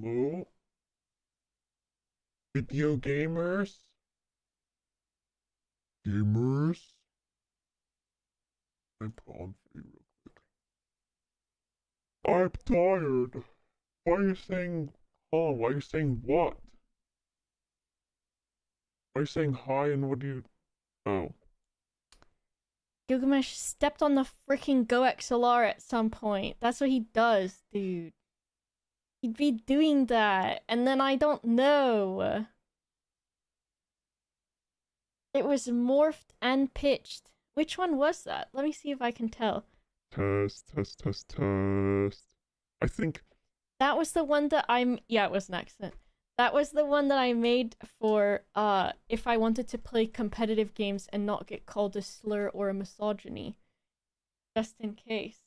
Hello? Video gamers? Gamers? I put on for you real quick. I'm tired. Why are you saying Why are you saying what? Why are you saying hi and what do you... Oh. Gilgamesh stepped on the freaking Go XLR at some point. That's what he does, dude. He'd be doing that, and then I don't know. It was morphed and pitched. Which one was that? Let me see if I can tell. Test, test, test, test. I think... That was the one that yeah, it was an accident. That was the one that I made for if I wanted to play competitive games and not get called a slur or a misogyny. Just in case.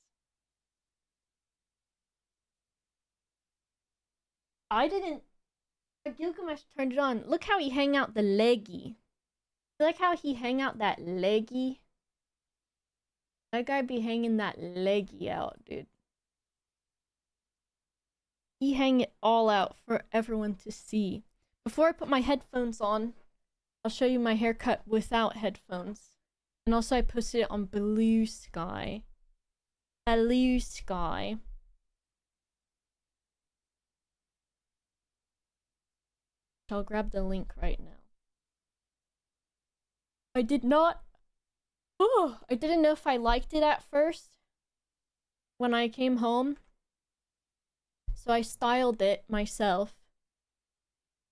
I didn't Gilgamesh turned it on. Look how he hang out the leggy. Like how he hang out that leggy. That guy be hanging that leggy out, dude. He hang it all out for everyone to see. Before I put my headphones on, I'll show you my haircut without headphones. And also I posted it on Blue Sky. Blue Sky. I'll grab the link right now. I did not... Oh, I didn't know if I liked it at first when I came home. So I styled it myself.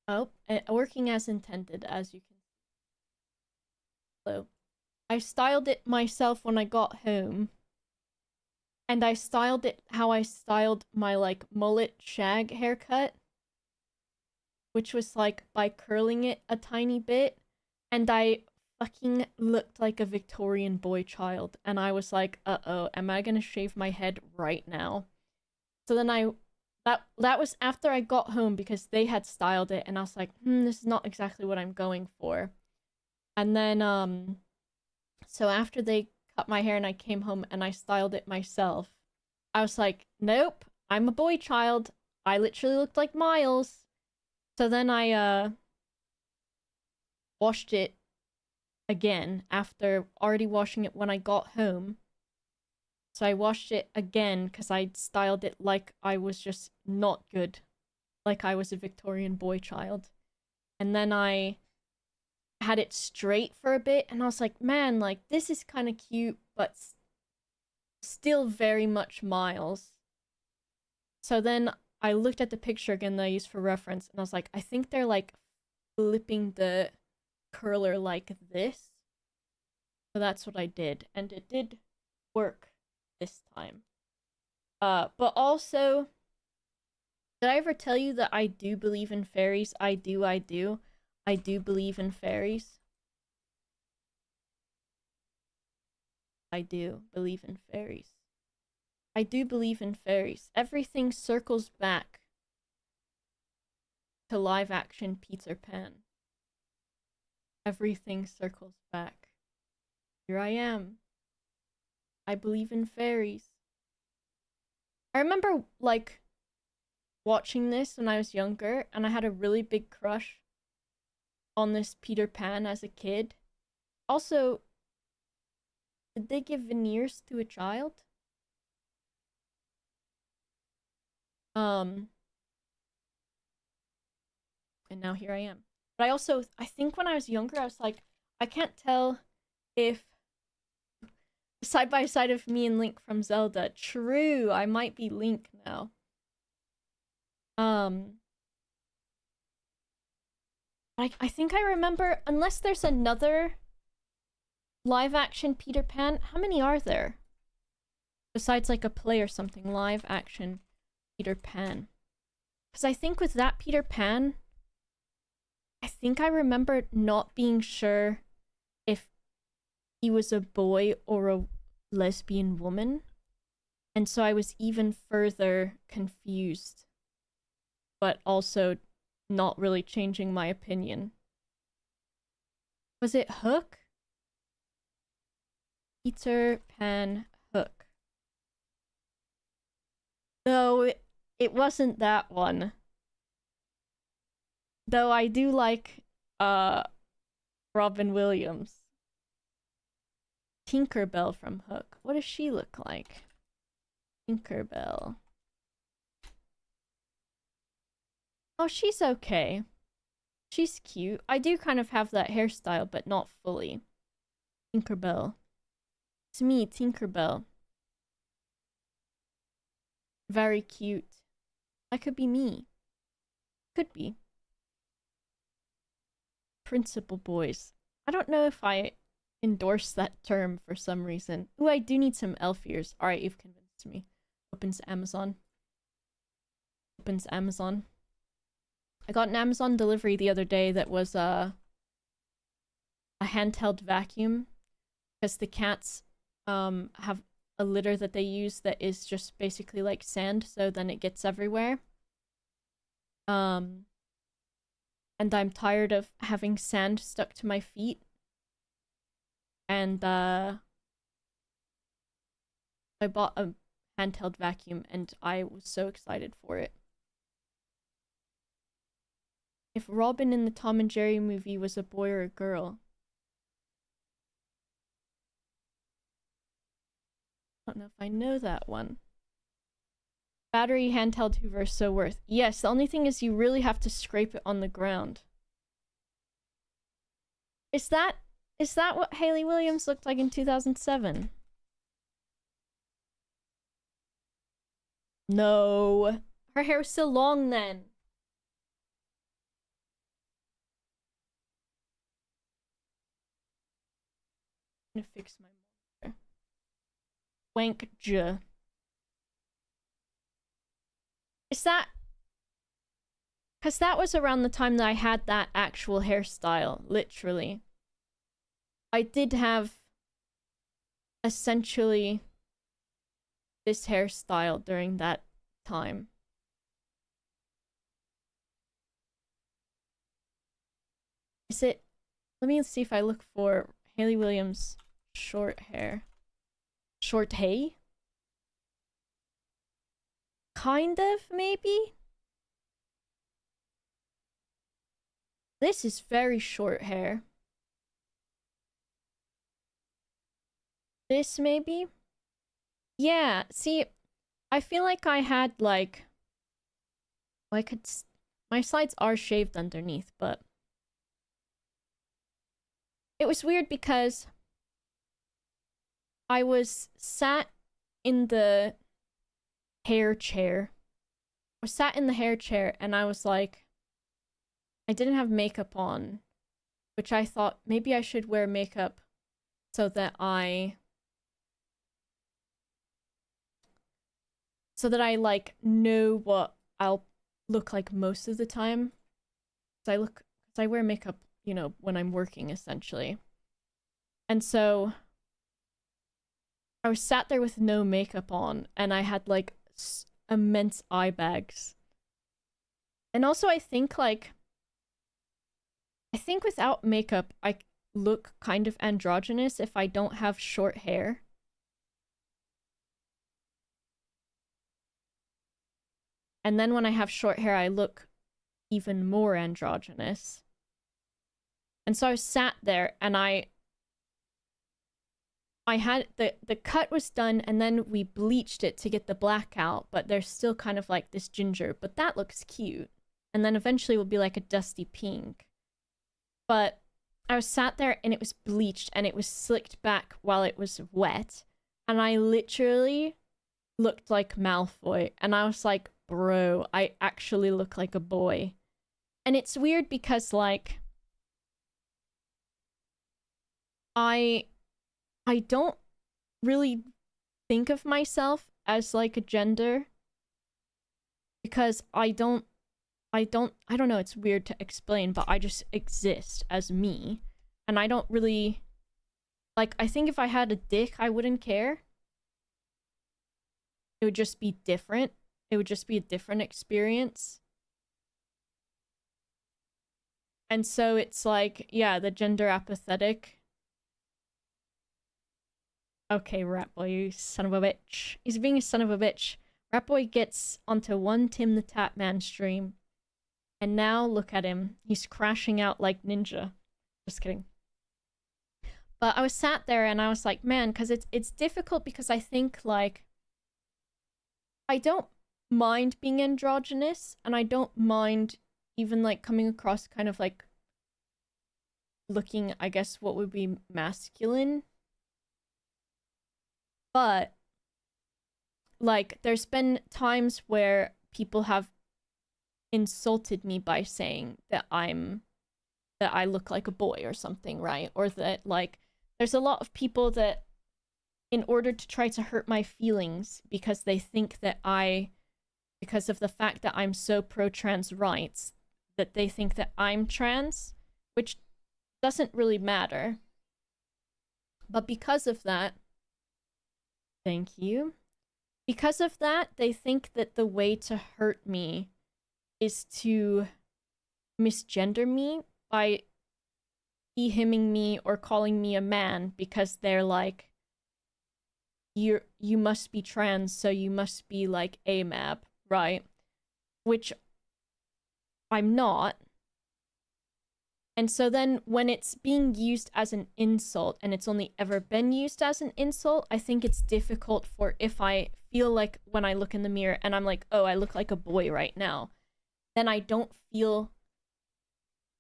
Oh, working as intended, as you can see. So, I styled it myself when I got home. And I styled it how I styled my, like, mullet shag haircut. Which was, like, by curling it a tiny bit. And I fucking looked like a Victorian boy child. And I was like, uh-oh, am I gonna shave my head right now? So then that was after I got home because they had styled it and I was like, this is not exactly what I'm going for. And then, so after they cut my hair and I came home and I styled it myself, I was like, nope, I'm a boy child. I literally looked like Miles. So then I, washed it again after already washing it when I got home. So I washed it again because I styled it like I was just not good. Like I was a Victorian boy child. And then I had it straight for a bit and I was like, man, like this is kind of cute, but still very much Miles. So then I looked at the picture again that I used for reference and I was like, I think they're like flipping the curler like this. So that's what I did. And it did work this time. But also, did I ever tell you that I do believe in fairies? I do. I do believe in fairies. I do believe in fairies. I do believe in fairies. Everything circles back to live action Peter Pan. Everything circles back. Here I am. I believe in fairies. I remember, like, watching this when I was younger, and I had a really big crush on this Peter Pan as a kid. Also, did they give veneers to a child? And now here I am. But I think when I was younger, I was like, I can't tell if side by side of me and Link from Zelda. True, I might be Link now. I think I remember, unless there's another live action Peter Pan, how many are there? Besides like a play or something, live action Peter Pan. Because I think with that Peter Pan, I think I remember not being sure if he was a boy or a lesbian woman. And so I was even further confused. But also not really changing my opinion. Was it Hook? Peter Pan Hook. No, it wasn't that one. Though I do like uh Robin Williams. Tinkerbell from Hook. What does she look like? Tinkerbell. Oh, she's okay. She's cute. I do kind of have that hairstyle, but not fully. Tinkerbell. It's me, Tinkerbell. Very cute. That could be me. Could be. Principal boys. I don't know if I endorse that term for some reason. Ooh, I do need some elf ears. Alright, you've convinced me. Opens Amazon. Opens Amazon. I got an Amazon delivery the other day that was a handheld vacuum. Because the cats have a litter that they use that is just basically like sand, so then it gets everywhere. And I'm tired of having sand stuck to my feet. And I bought a handheld vacuum and I was so excited for it. If Robin in the Tom and Jerry movie was a boy or a girl. I don't know if I know that one. Battery handheld Hoover is so worth. Yes, the only thing is you really have to scrape it on the ground. Is that what Hayley Williams looked like in 2007? No. Her hair was still long then. I'm gonna fix my monitor. Wank J. Is that... Because that was around the time that I had that actual hairstyle, literally. I did have essentially this hairstyle during that time. Is it... Let me see if I look for Hayley Williams short hair. Short hay? Kind of, maybe? This is very short hair. This, maybe? Yeah, see, I feel like I had, like... I could... My sides are shaved underneath, but... It was weird because... I was sat in the hair chair. I was sat in the hair chair and I was like... I didn't have makeup on, which I thought maybe I should wear makeup so that I like know what I'll look like most of the time. Cause I wear makeup, you know, when I'm working essentially. And so I was sat there with no makeup on and I had like immense eye bags. And also I think without makeup, I look kind of androgynous if I don't have short hair. And then when I have short hair, I look even more androgynous. And so I sat there and I had the cut was done and then we bleached it to get the black out, but there's still kind of like this ginger, but that looks cute. And then eventually it will be like a dusty pink. But I was sat there and it was bleached and it was slicked back while it was wet. And I literally looked like Malfoy. And I was like, bro, I actually look like a boy. And it's weird because, like, I don't really think of myself as, like, a gender. Because I don't know, it's weird to explain, but I just exist as me. And I don't really... Like, I think if I had a dick, I wouldn't care. It would just be different. It would just be a different experience. And so it's like, yeah, the gender apathetic. Okay, Ratboy, you son of a bitch. He's being a son of a bitch. Ratboy gets onto one Tim the Tatman stream. And now look at him. He's crashing out like ninja. Just kidding. But I was sat there and I was like, man, because it's difficult because I think like I don't mind being androgynous and I don't mind even like coming across kind of like looking, I guess, what would be masculine. But like there's been times where people have insulted me by saying that I look like a boy or something, right? Or that like there's a lot of people that in order to try to hurt my feelings because they think that because of the fact that I'm so pro trans rights, that they think that I'm trans, which doesn't really matter. But because of that, thank you. Because of that, they think that the way to hurt me is to misgender me by he-himing me or calling me a man because they're like, you must be trans, so you must be like AMAB, right? Which I'm not. And so then when it's being used as an insult and it's only ever been used as an insult, I think it's difficult for if I feel like when I look in the mirror and I'm like, oh, I look like a boy right now, then I don't feel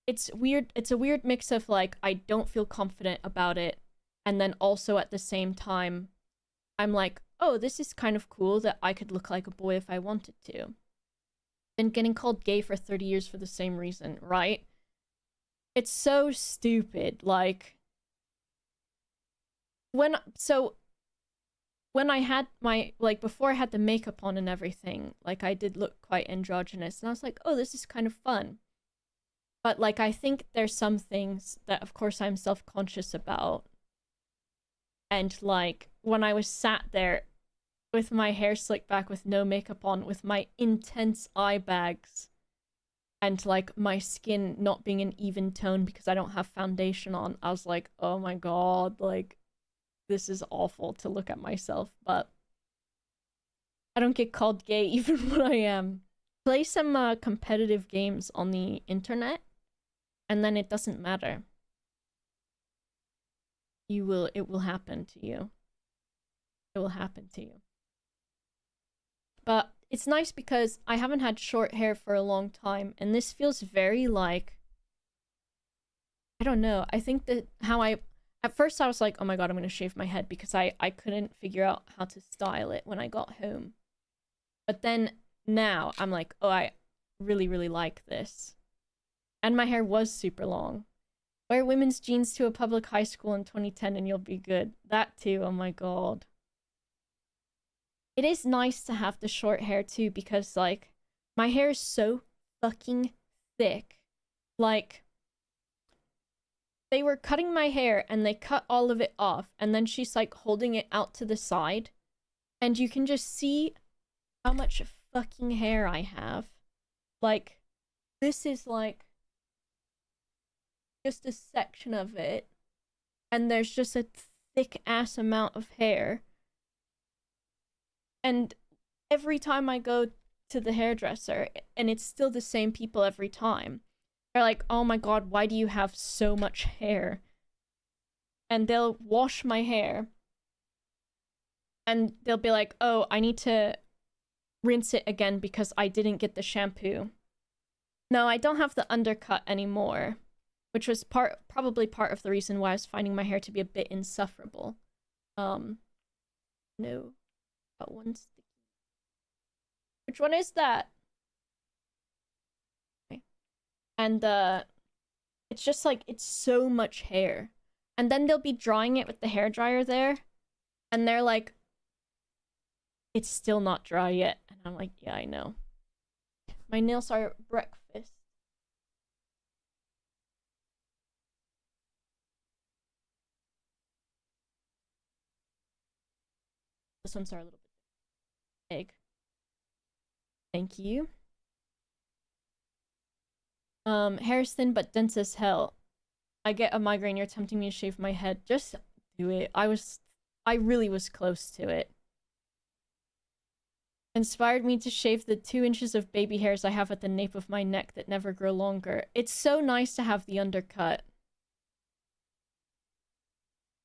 it's weird. It's a weird mix of like I don't feel confident about it and then also at the same time I'm like, oh, this is kind of cool that I could look like a boy if I wanted to. Been getting called gay for 30 years for the same reason, right? It's so stupid. Like when I had my like before I had the makeup on and everything, like I did look quite androgynous and I was like, oh, this is kind of fun. But like I think there's some things that of course I'm self-conscious about. And like when I was sat there with my hair slicked back with no makeup on, with my intense eye bags, and like my skin not being an even tone because I don't have foundation on, I was like, oh my god, like this is awful to look at myself. But I don't get called gay even when I am. Play some competitive games on the internet and then it doesn't matter. It will happen to you. It will happen to you. But it's nice because I haven't had short hair for a long time and this feels very like, I don't know. I think that at first I was like, oh my god, I'm gonna shave my head because I couldn't figure out how to style it when I got home. But then now I'm like, oh, I really, really like this. And my hair was super long. Wear women's jeans to a public high school in 2010 and you'll be good. That too, oh my god. It is nice to have the short hair too because like my hair is so fucking thick. Like they were cutting my hair and they cut all of it off and then she's like holding it out to the side and you can just see how much fucking hair I have. Like this is like just a section of it and there's just a thick ass amount of hair. And every time I go to the hairdresser and it's still the same people every time, they're like, oh my god, why do you have so much hair? And they'll wash my hair and they'll be like, oh, I need to rinse it again because I didn't get the shampoo. No, I don't have the undercut anymore, which was probably part of the reason why I was finding my hair to be a bit insufferable. No. Got one sticky. Which one is that? Okay. And it's just like it's so much hair. And then they'll be drying it with the hairdryer there, and they're like, it's still not dry yet. And I'm like, yeah, I know. My nails are breakfast. This one's are a little bit big. Thank you. Hair is thin but dense as hell. I get a migraine. You're tempting me to shave my head. Just do it. I really was close to it. inspired me to shave the 2 inches of baby hairs I have at the nape of my neck that never grow longer. It's so nice to have the undercut.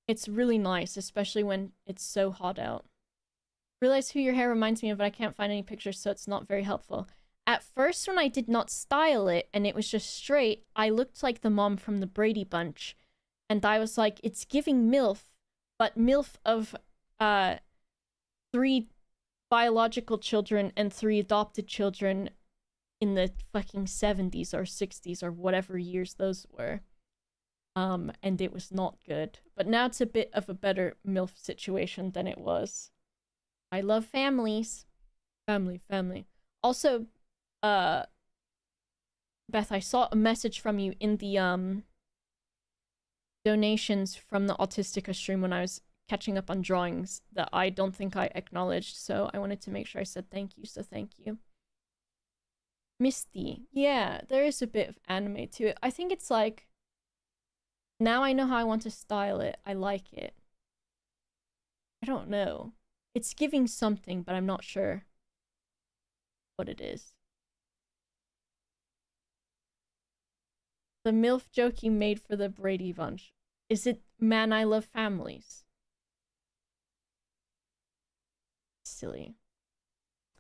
It's really nice, especially when it's so hot out. Realize who your hair reminds me of, but I can't find any pictures, so it's not very helpful. At first, when I did not style it and it was just straight, I looked like the mom from the Brady Bunch. And I was like, it's giving MILF, but MILF of 3 biological children and 3 adopted children in the fucking 70s or 60s or whatever years those were. And it was not good. But now it's a bit of a better MILF situation than it was. I love families. Family. Also, Beth, I saw a message from you in the donations from the Autistica stream when I was catching up on drawings that I don't think I acknowledged, so I wanted to make sure I said thank you, so thank you. Misty. Yeah, there is a bit of anime to it. I think it's like, now I know how I want to style it. I like it. I don't know. It's giving something, but I'm not sure what it is. The MILF joke you made for the Brady Bunch. Is it Man I Love Families? Silly.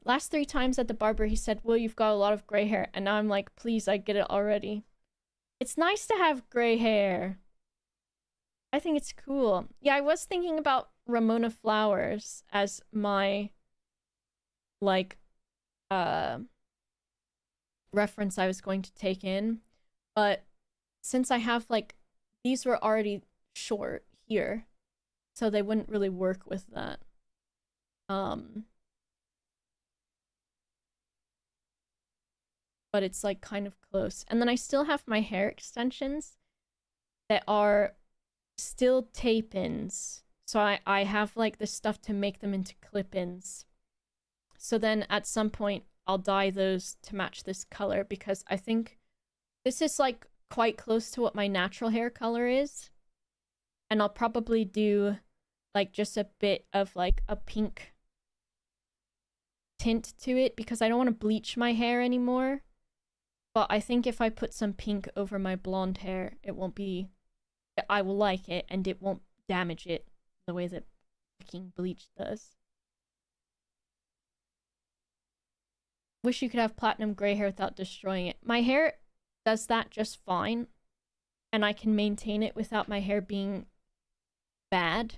Last 3 times at the barber he said, well, you've got a lot of gray hair. And now I'm like, please, I get it already. It's nice to have gray hair. I think it's cool. Yeah, I was thinking about Ramona Flowers as my, like, reference I was going to take in. But since I have, like, these were already short here, so they wouldn't really work with that. But it's, like, kind of close. And then I still have my hair extensions that are still tape-ins. So I have, like, this stuff to make them into clip-ins. So then at some point, I'll dye those to match this color, because I think this is, like, quite close to what my natural hair color is. And I'll probably do, like, just a bit of, like, a pink tint to it, because I don't want to bleach my hair anymore. But I think if I put some pink over my blonde hair, it won't be... I will like it, and it won't damage it the way that fucking bleach does. Wish you could have platinum gray hair without destroying it. My hair does that just fine, and I can maintain it without my hair being bad.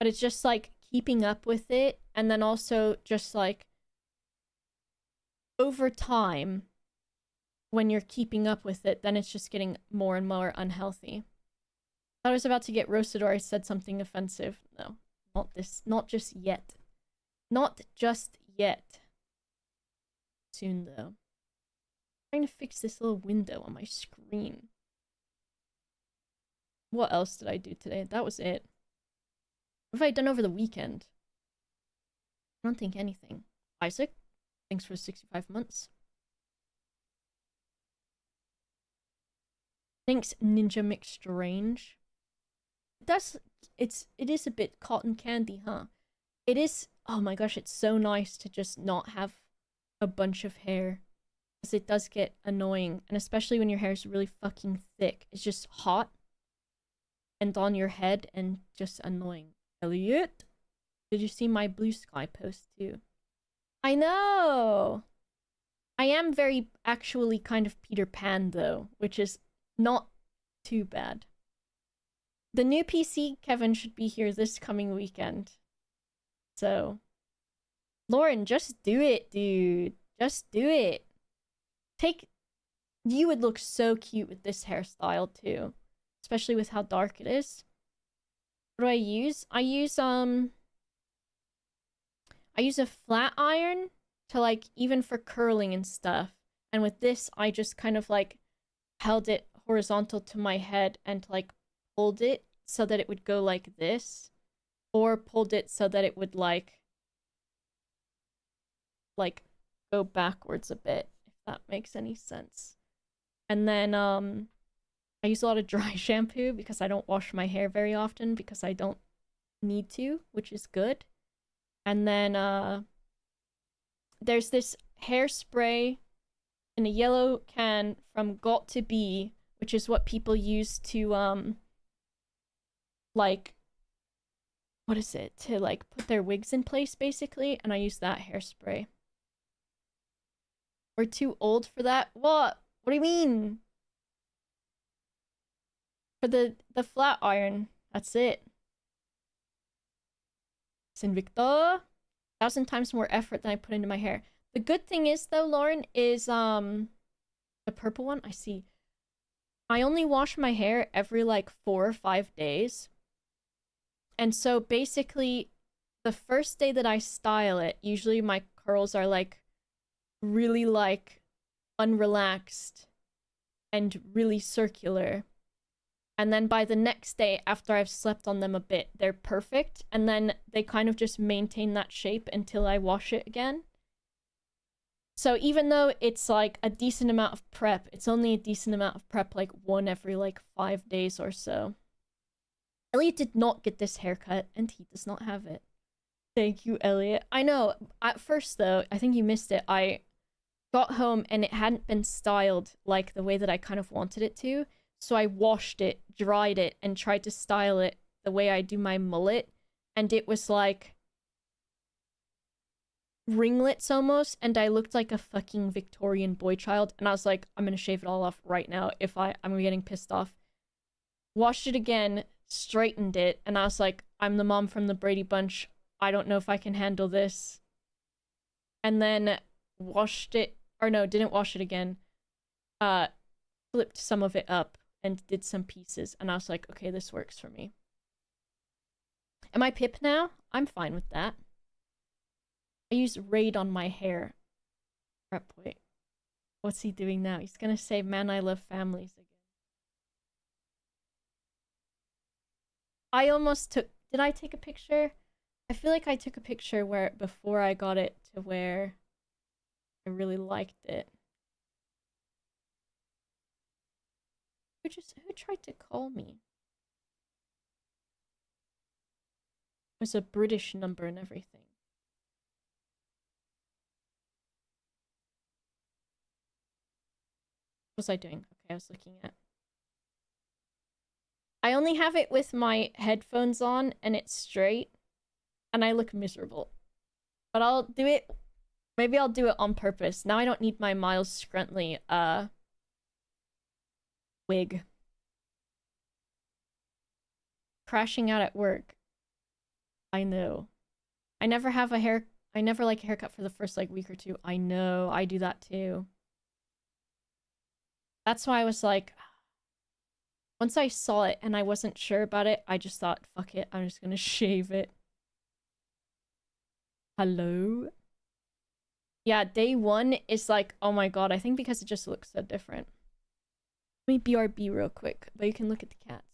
But it's just, like, keeping up with it, and then also just, like, over time, when you're keeping up with it, then it's just getting more and more unhealthy. I thought I was about to get roasted, or I said something offensive. No, not this. Not just yet. Not just yet. Soon, though. I'm trying to fix this little window on my screen. What else did I do today? That was it. What have I done over the weekend? I don't think anything. Isaac, thanks for 65 months. Thanks, Ninja McStrange. It is a bit cotton candy, huh? It is. Oh my gosh, it's so nice to just not have a bunch of hair, because it does get annoying, and especially when your hair is really fucking thick. It's just hot and on your head and just annoying. Elliot, did you see my blue sky post too? I know. I am very actually kind of Peter Pan though, which is not too bad. The new PC, Kevin, should be here this coming weekend. So, Lauren, just do it, dude. Just do it. You would look so cute with this hairstyle too, especially with how dark it is. What do I use? I use a flat iron to, like, even for curling and stuff. And with this, I just kind of, like, held it horizontal to my head and, like, pulled it so that it would go like this, or pulled it so that it would like go backwards a bit, if that makes any sense. And then I use a lot of dry shampoo because I don't wash my hair very often, because I don't need to, which is good. And then there's this hairspray in a yellow can from Got to Be, which is what people use to like what is it? To like put their wigs in place basically, and I use that hairspray. We're too old for that? What? What do you mean? For the flat iron. That's it. It's Invicta. 1,000 times more effort than I put into my hair. The good thing is though, Lauren, is the purple one, I see. I only wash my hair every like 4 or 5 days. And so basically the first day that I style it, usually my curls are like really like unrelaxed and really circular. And then by the next day, after I've slept on them a bit, they're perfect. And then they kind of just maintain that shape until I wash it again. So even though it's like a decent amount of prep, it's only a decent amount of prep, like one every like 5 days or so. Elliot did not get this haircut, and he does not have it. Thank you, Elliot. I know, at first though, I think you missed it. I got home and it hadn't been styled like the way that I kind of wanted it to. So I washed it, dried it, and tried to style it the way I do my mullet. And it was like ringlets almost, and I looked like a fucking Victorian boy child. And I was like, I'm gonna shave it all off right now if I'm getting pissed off. Washed it again, straightened it, and I was like, I'm the mom from the Brady Bunch. I don't know if I can handle this. And then washed it, or no, didn't wash it again. Flipped some of it up and did some pieces, and I was like, okay, this works for me. Am I Pip now? I'm fine with that. I used Raid on my hair. Prep, wait. What's he doing now? He's gonna say, man, I love families again. I almost took... Did I take a picture? I feel like I took a picture where before I got it to where I really liked it. Who tried to call me? It was a British number and everything. What was I doing? Okay, I was looking at... I only have it with my headphones on and it's straight. And I look miserable. But I'll do it... Maybe I'll do it on purpose. Now I don't need my Miles Scruntley, wig. Crashing out at work. I know. I never like a haircut for the first like week or two. I know, I do that too. That's why I was like, once I saw it and I wasn't sure about it, I just thought, fuck it, I'm just gonna shave it. Hello? Yeah, day one is like, oh my god, I think because it just looks so different. Let me BRB real quick, but you can look at the cats.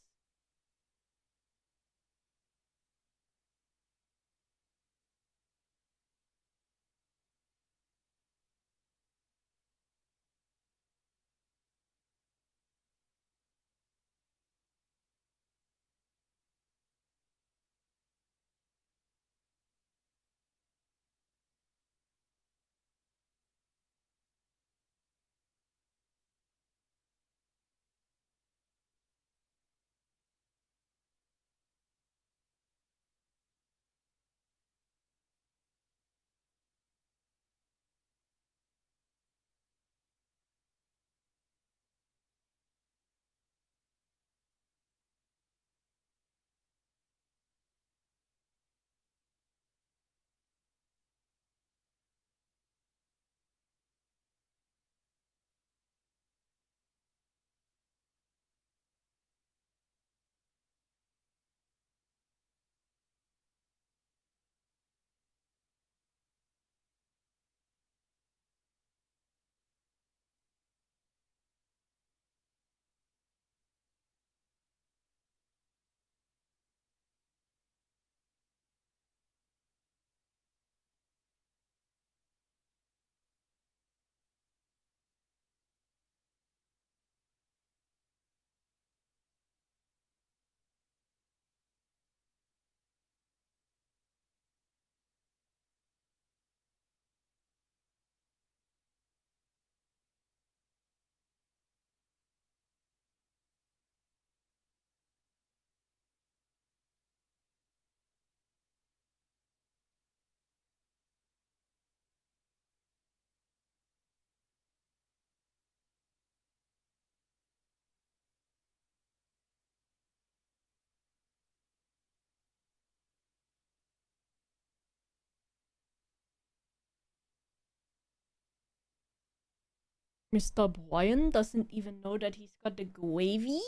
Mr. Brian doesn't even know that he's got the gravy?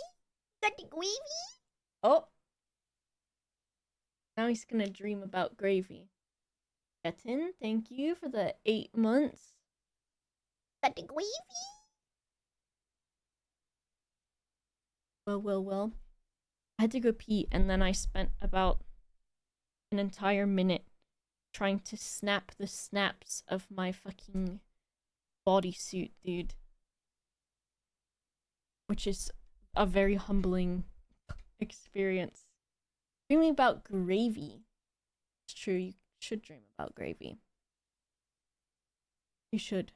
Got the gravy? Oh. Now he's gonna dream about gravy. Etin, thank you for the 8 months. Got the gravy? Well. I had to go pee, and then I spent about an entire minute trying to snap the snaps of my fucking bodysuit, dude. Which is a very humbling experience. Dreaming about gravy. It's true, you should dream about gravy. You should.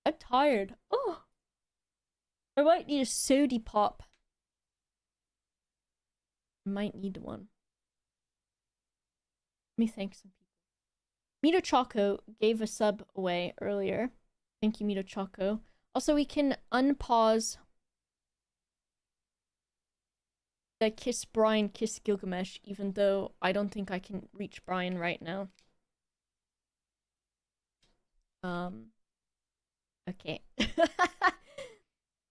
I'm tired. Oh! I might need a sody pop. I might need one. Let me thank some people. Mito Choco gave a sub away earlier. Thank you, Mito Choco. Also, we can unpause the Kiss Brian, Kiss Gilgamesh, even though I don't think I can reach Brian right now. Okay.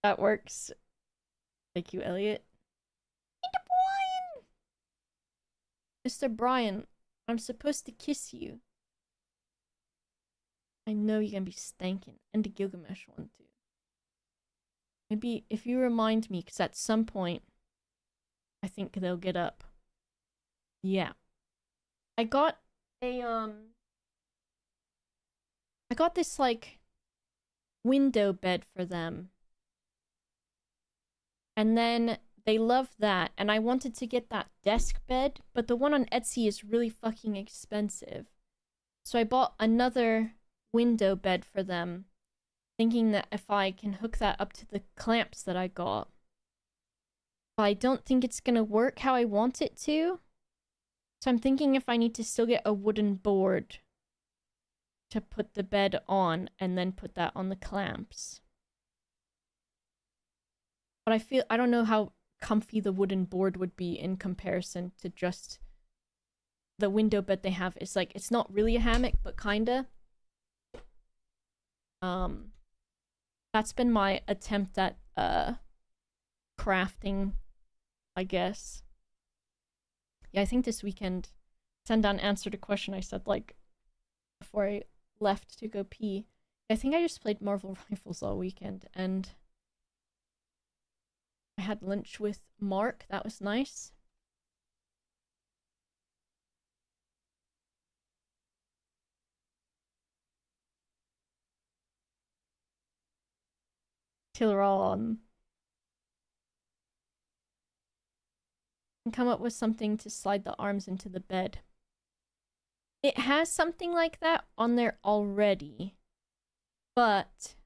That works. Thank you, Elliot. Mr. Brian, I'm supposed to kiss you. I know you're gonna be stankin'. And the Gilgamesh one, too. Maybe if you remind me, because at some point, I think they'll get up. Yeah. I got a, I got this, like, window bed for them. And then they love that, and I wanted to get that desk bed, but the one on Etsy is really fucking expensive. So I bought another window bed for them, thinking that if I can hook that up to the clamps that I got. But I don't think it's gonna work how I want it to. So I'm thinking if I need to still get a wooden board to put the bed on, and then put that on the clamps. But I don't know how comfy the wooden board would be in comparison to just the window bed they have. It's like, it's not really a hammock, but kinda. That's been my attempt at crafting, I guess. Yeah, I think this weekend, send down answer to question I said, like, before I left to go pee. I think I just played Marvel Rifles all weekend, and I had lunch with Mark. That was nice. Tilron. And come up with something to slide the arms into the bed. It has something like that on there already. But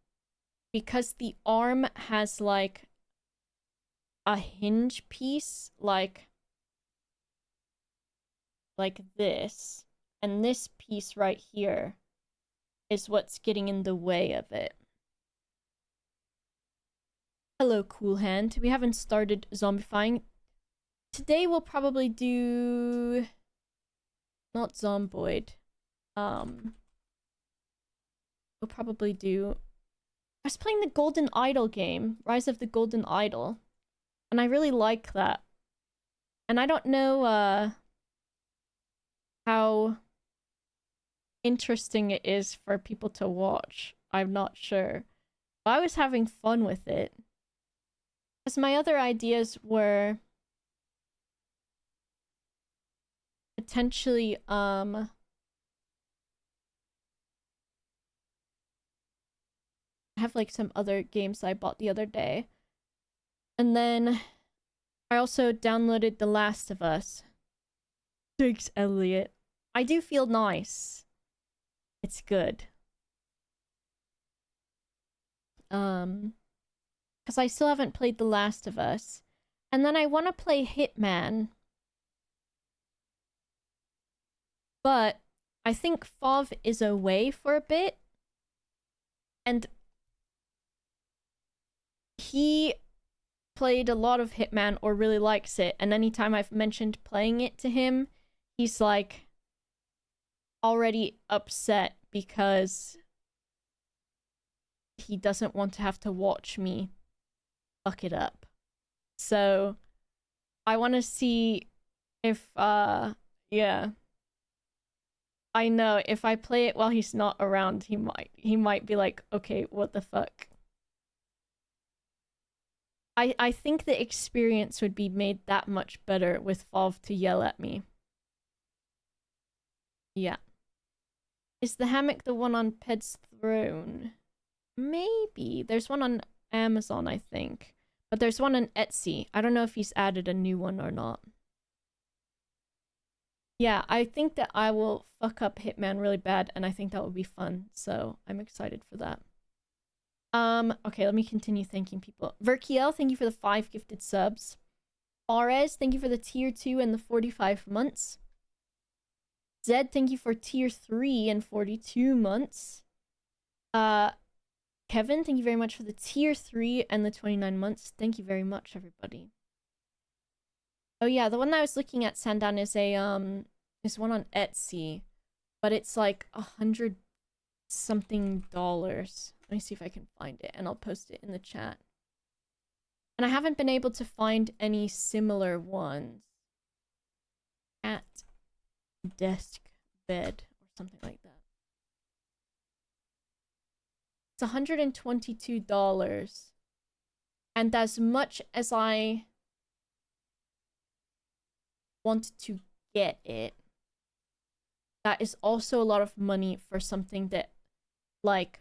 because the arm has like a hinge piece, like this, and this piece right here is what's getting in the way of it. Hello, Cool Hand. We haven't started zombifying. Today we'll probably do... not Zomboid. We'll probably do... I was playing the Golden Idol game, Rise of the Golden Idol, and I really like that. And I don't know how interesting it is for people to watch. I'm not sure. But I was having fun with it. Because my other ideas were potentially I have like some other games I bought the other day. And then I also downloaded The Last of Us. Thanks, Elliot. I do feel nice. It's good. Because I still haven't played The Last of Us. And then I want to play Hitman. But I think Fov is away for a bit. And he played a lot of Hitman or really likes it. And anytime I've mentioned playing it to him, he's like already upset because he doesn't want to have to watch me fuck it up. So I want to see if yeah. I know if I play it while he's not around, he might be like, "Okay, what the fuck?" I think the experience would be made that much better with Valve to yell at me. Yeah. Is the hammock the one on Ped's throne? Maybe. There's one on Amazon, I think. But there's one on Etsy. I don't know if he's added a new one or not. Yeah, I think that I will fuck up Hitman really bad, and I think that would be fun. So I'm excited for that. Okay, let me continue thanking people. Verkiel, thank you for the 5 gifted subs. Ares, thank you for the tier 2 and the 45 months. Zed, thank you for tier 3 and 42 months. Kevin, thank you very much for the tier 3 and the 29 months. Thank you very much, everybody. Oh yeah, the one that I was looking at, Sandan, is one on Etsy, but it's like $100 something. Let me see if I can find it, and I'll post it in the chat. And I haven't been able to find any similar ones. At desk bed or something like that. It's $122. And as much as I want to get it, that is also a lot of money for something that, like,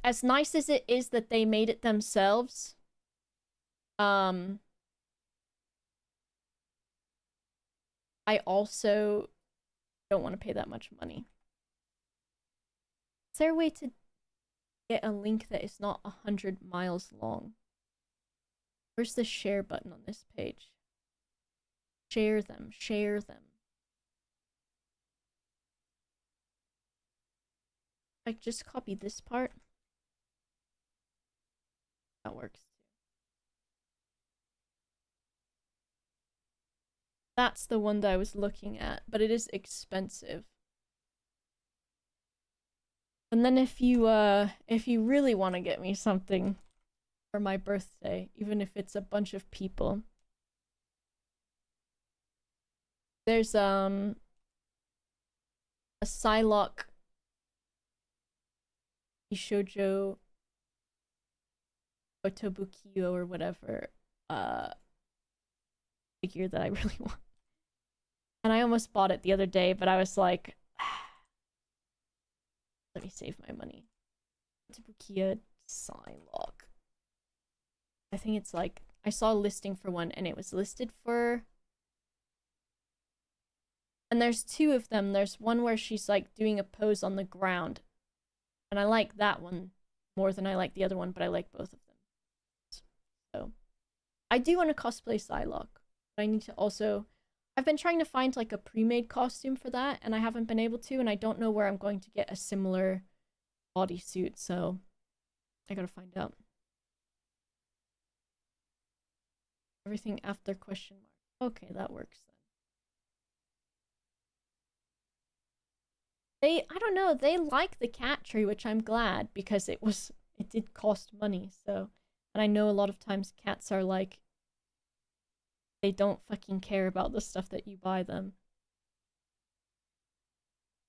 as nice as it is that they made it themselves, I also don't want to pay that much money. Is there a way to get a link that is not 100 miles long? Where's the share button on this page? Share them, share them. I just copy this part. That works. That's the one that I was looking at, but it is expensive. And then if you really want to get me something for my birthday, even if it's a bunch of people, there's a Psylocke Bishoujo Otobukiyo or whatever figure that I really want. And I almost bought it the other day, but I was like, let me save my money. Otobukiyo Psylocke. I think it's like, I saw a listing for one and it was listed for, and there's 2 of them. There's one where she's like doing a pose on the ground, and I like that one more than I like the other one, but I like both of them. So I do want to cosplay Psylocke, but I need to also, I've been trying to find like a pre-made costume for that, and I haven't been able to, and I don't know where I'm going to get a similar bodysuit, so I gotta find out. Everything after question mark. Okay, that works then. I don't know, they like the cat tree, which I'm glad, because it did cost money, so, and I know a lot of times cats are like, they don't fucking care about the stuff that you buy them.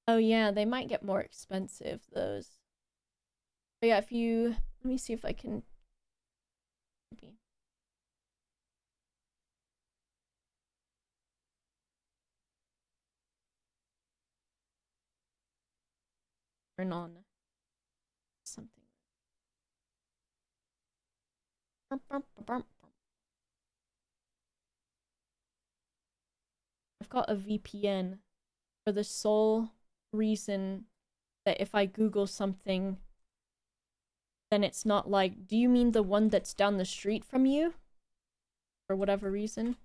Oh yeah, they might get more expensive, those. But yeah, if you, let me see if I can, maybe. Turn on something. I've got a VPN for the sole reason that if I Google something, then it's not like, do you mean the one that's down the street from you? For whatever reason.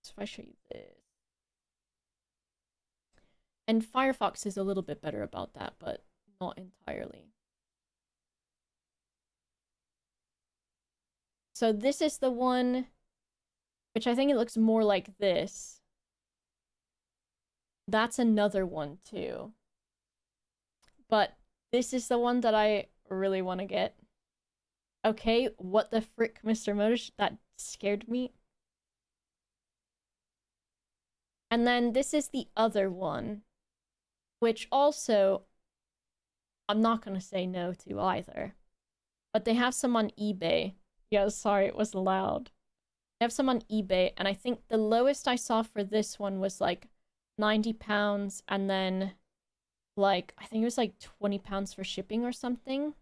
So if I show you this. And Firefox is a little bit better about that, but not entirely. So this is the one, which I think it looks more like this. That's another one too. But this is the one that I really want to get. Okay, what the frick, Mr. Motish? That scared me. And then this is the other one, which also I'm not gonna say no to either. But they have some on eBay. Yeah, sorry, it was loud. They have some on eBay, and I think the lowest I saw for this one was like £90, and then like I think it was like £20 for shipping or something.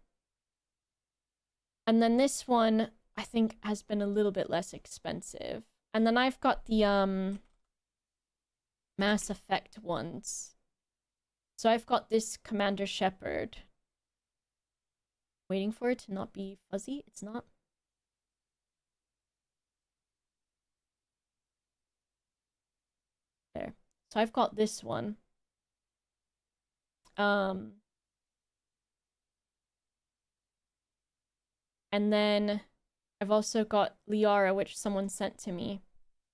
And then this one I think has been a little bit less expensive. And then I've got the Mass Effect ones. So I've got this Commander Shepard. Waiting for it to not be fuzzy. It's not. There. So I've got this one. And then I've also got Liara, which someone sent to me.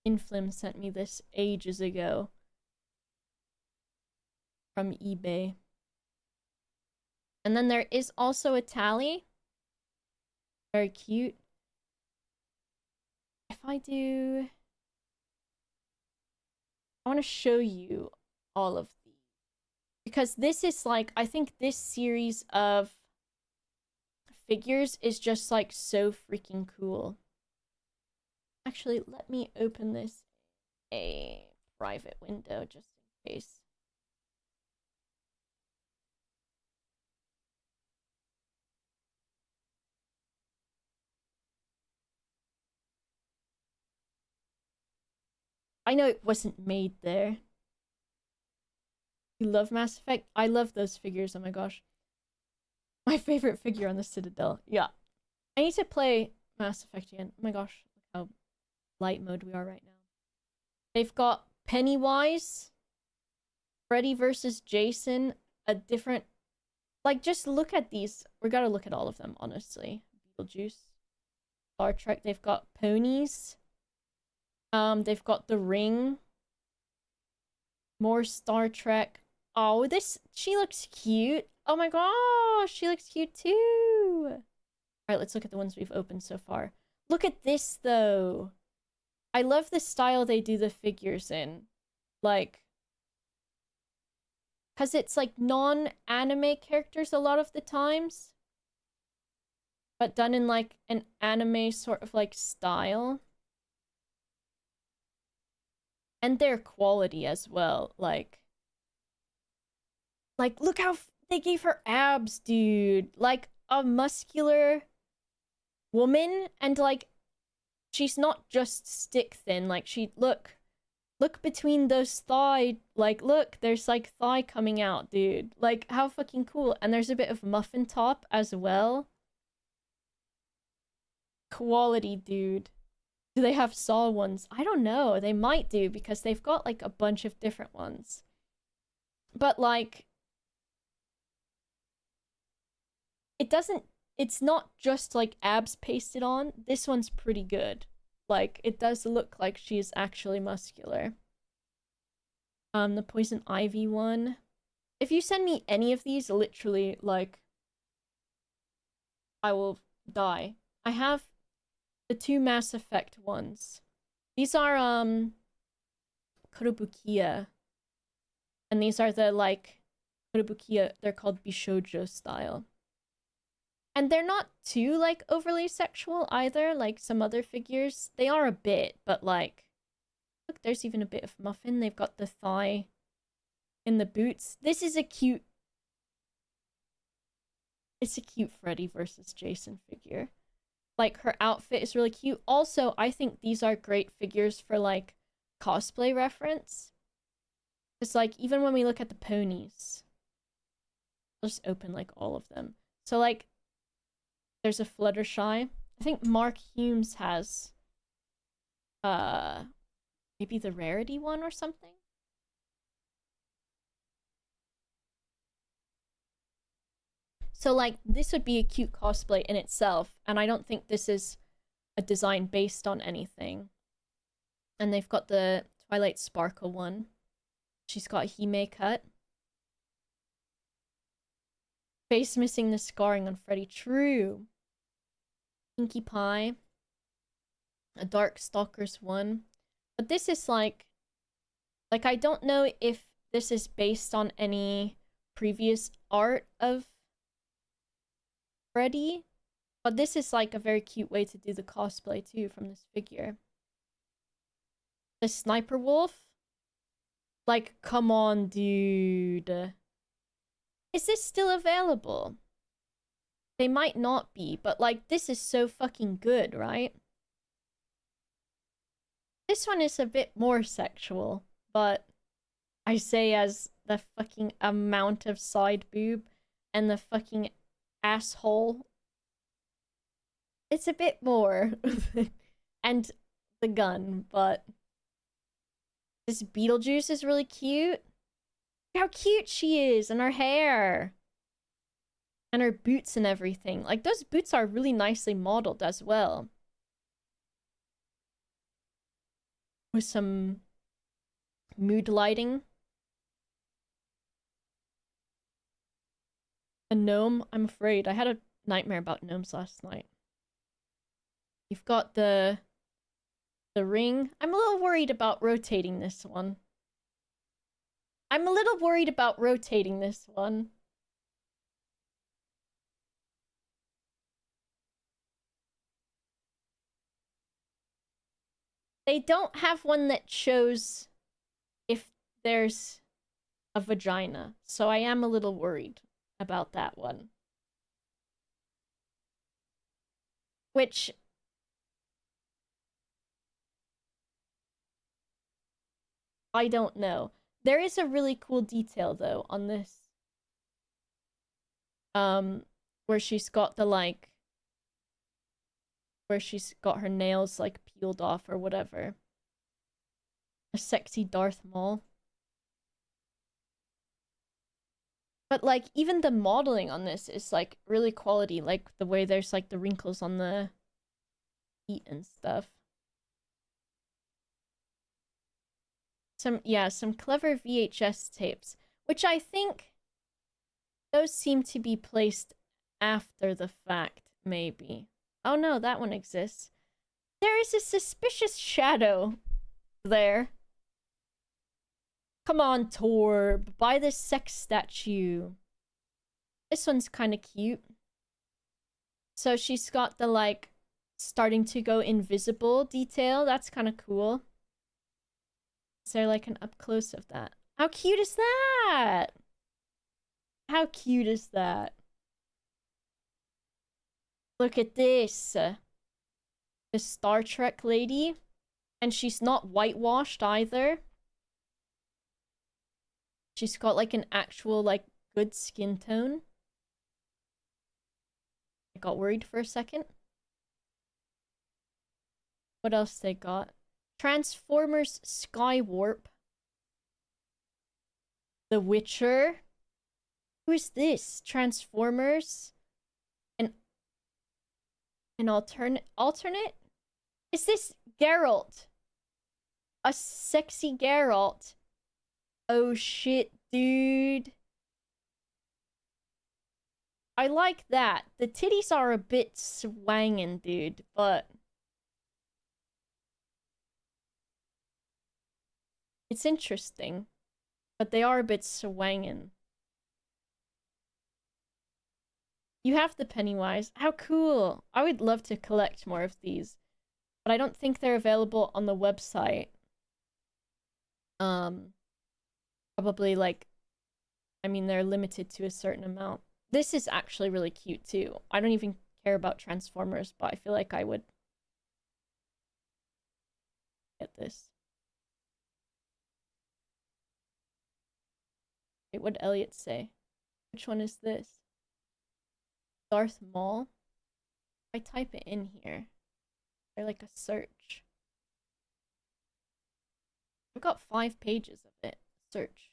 Inflim sent me this ages ago from eBay. And then there is also a Tally. Very cute. If I do... I want to show you all of these. Because this is like... I think this series of figures is just like so freaking cool. Actually, let me open this a private window just in case. I know it wasn't made there. You love Mass Effect? I love those figures, oh my gosh. My favorite figure on the Citadel. Yeah. I need to play Mass Effect again. Oh my gosh, look how light mode we are right now. They've got Pennywise, Freddy versus Jason, a different... Like, just look at these. We gotta look at all of them, honestly. Beetlejuice. Star Trek, they've got ponies. They've got The Ring. More Star Trek. Oh, this... She looks cute. Oh my gosh, she looks cute too. Alright, let's look at the ones we've opened so far. Look at this, though. I love the style they do the figures in. Like... Because it's like non-anime characters a lot of the times. But done in like an anime sort of like style. And their quality as well. Like look how they gave her abs, dude. Like a muscular woman, and like she's not just stick thin. Like look between those thigh, like look, there's like thigh coming out, dude. Like how fucking cool. And there's a bit of muffin top as well. Quality, dude. Do they have Saw ones? I don't know. They might do because they've got like a bunch of different ones. But like it's not just like abs pasted on. This one's pretty good. Like it does look like she's actually muscular. The Poison Ivy one. If you send me any of these, literally, like, I will die. I have the 2 Mass Effect ones. These are Kurobukiya. And these are the like Kurobukiya, they're called Bishoujo style. And they're not too like overly sexual either, like some other figures. They are a bit, but like look, there's even a bit of muffin. They've got the thigh in the boots. This is a cute... It's a cute Freddy versus Jason figure. Like, her outfit is really cute. Also, I think these are great figures for, like, cosplay reference. It's like, even when we look at the ponies. I'll just open, like, all of them. So, like, there's a Fluttershy. I think Mark Humes has, maybe the Rarity one or something? So, like, this would be a cute cosplay in itself, and I don't think this is a design based on anything. And they've got the Twilight Sparkle one. She's got a Hime cut. Face missing the scarring on Freddy. True. Pinkie Pie. A Dark Stalkers one. But this is like I don't know if this is based on any previous art of Freddy, but this is like a very cute way to do the cosplay too from this figure. The Sniper Wolf? Like, come on, dude. Is this still available? They might not be, but like, this is so fucking good, right? This one is a bit more sexual, but I say as the fucking amount of side boob and the fucking asshole. It's a bit more. And the gun, but this Beetlejuice is really cute. How cute she is, and her hair. And her boots and everything. Like, those boots are really nicely modeled as well. With some mood lighting. A gnome? I'm afraid. I had a nightmare about gnomes last night. You've got the ring. I'm a little worried about rotating this one. They don't have one that shows if there's a vagina, so I am a little worried about that one. Which I don't know. There is a really cool detail though on this. Where she's got the like where she's got her nails like peeled off or whatever. A sexy Darth Maul. But like even the modeling on this is like really quality, like the way there's like the wrinkles on the feet and stuff. Some clever VHS tapes, which I think those seem to be placed after the fact, maybe. Oh no, that one exists. There is a suspicious shadow there. Come on, Torb. Buy this sex statue. This one's kind of cute. So she's got the, like, starting to go invisible detail. That's kind of cool. Is there, like, an up-close of that? How cute is that? How cute is that? Look at this. The Star Trek lady. And she's not whitewashed either. She's got like an actual like good skin tone. I got worried for a second. What else they got? Transformers Skywarp. The Witcher. Who is this? Transformers? An alternate? Is this Geralt? A sexy Geralt? Oh shit, dude. I like that. The titties are a bit swangin', dude, but it's interesting. But they are a bit swangin'. You have the Pennywise. How cool. I would love to collect more of these. But I don't think they're available on the website. Probably like, I mean, they're limited to a certain amount. This is actually really cute too. I don't even care about Transformers, but I feel like I would get this. Wait, what did Elliot say? Which one is this? Darth Maul? If I type it in here, or like a search. I've got 5 pages of it. Search.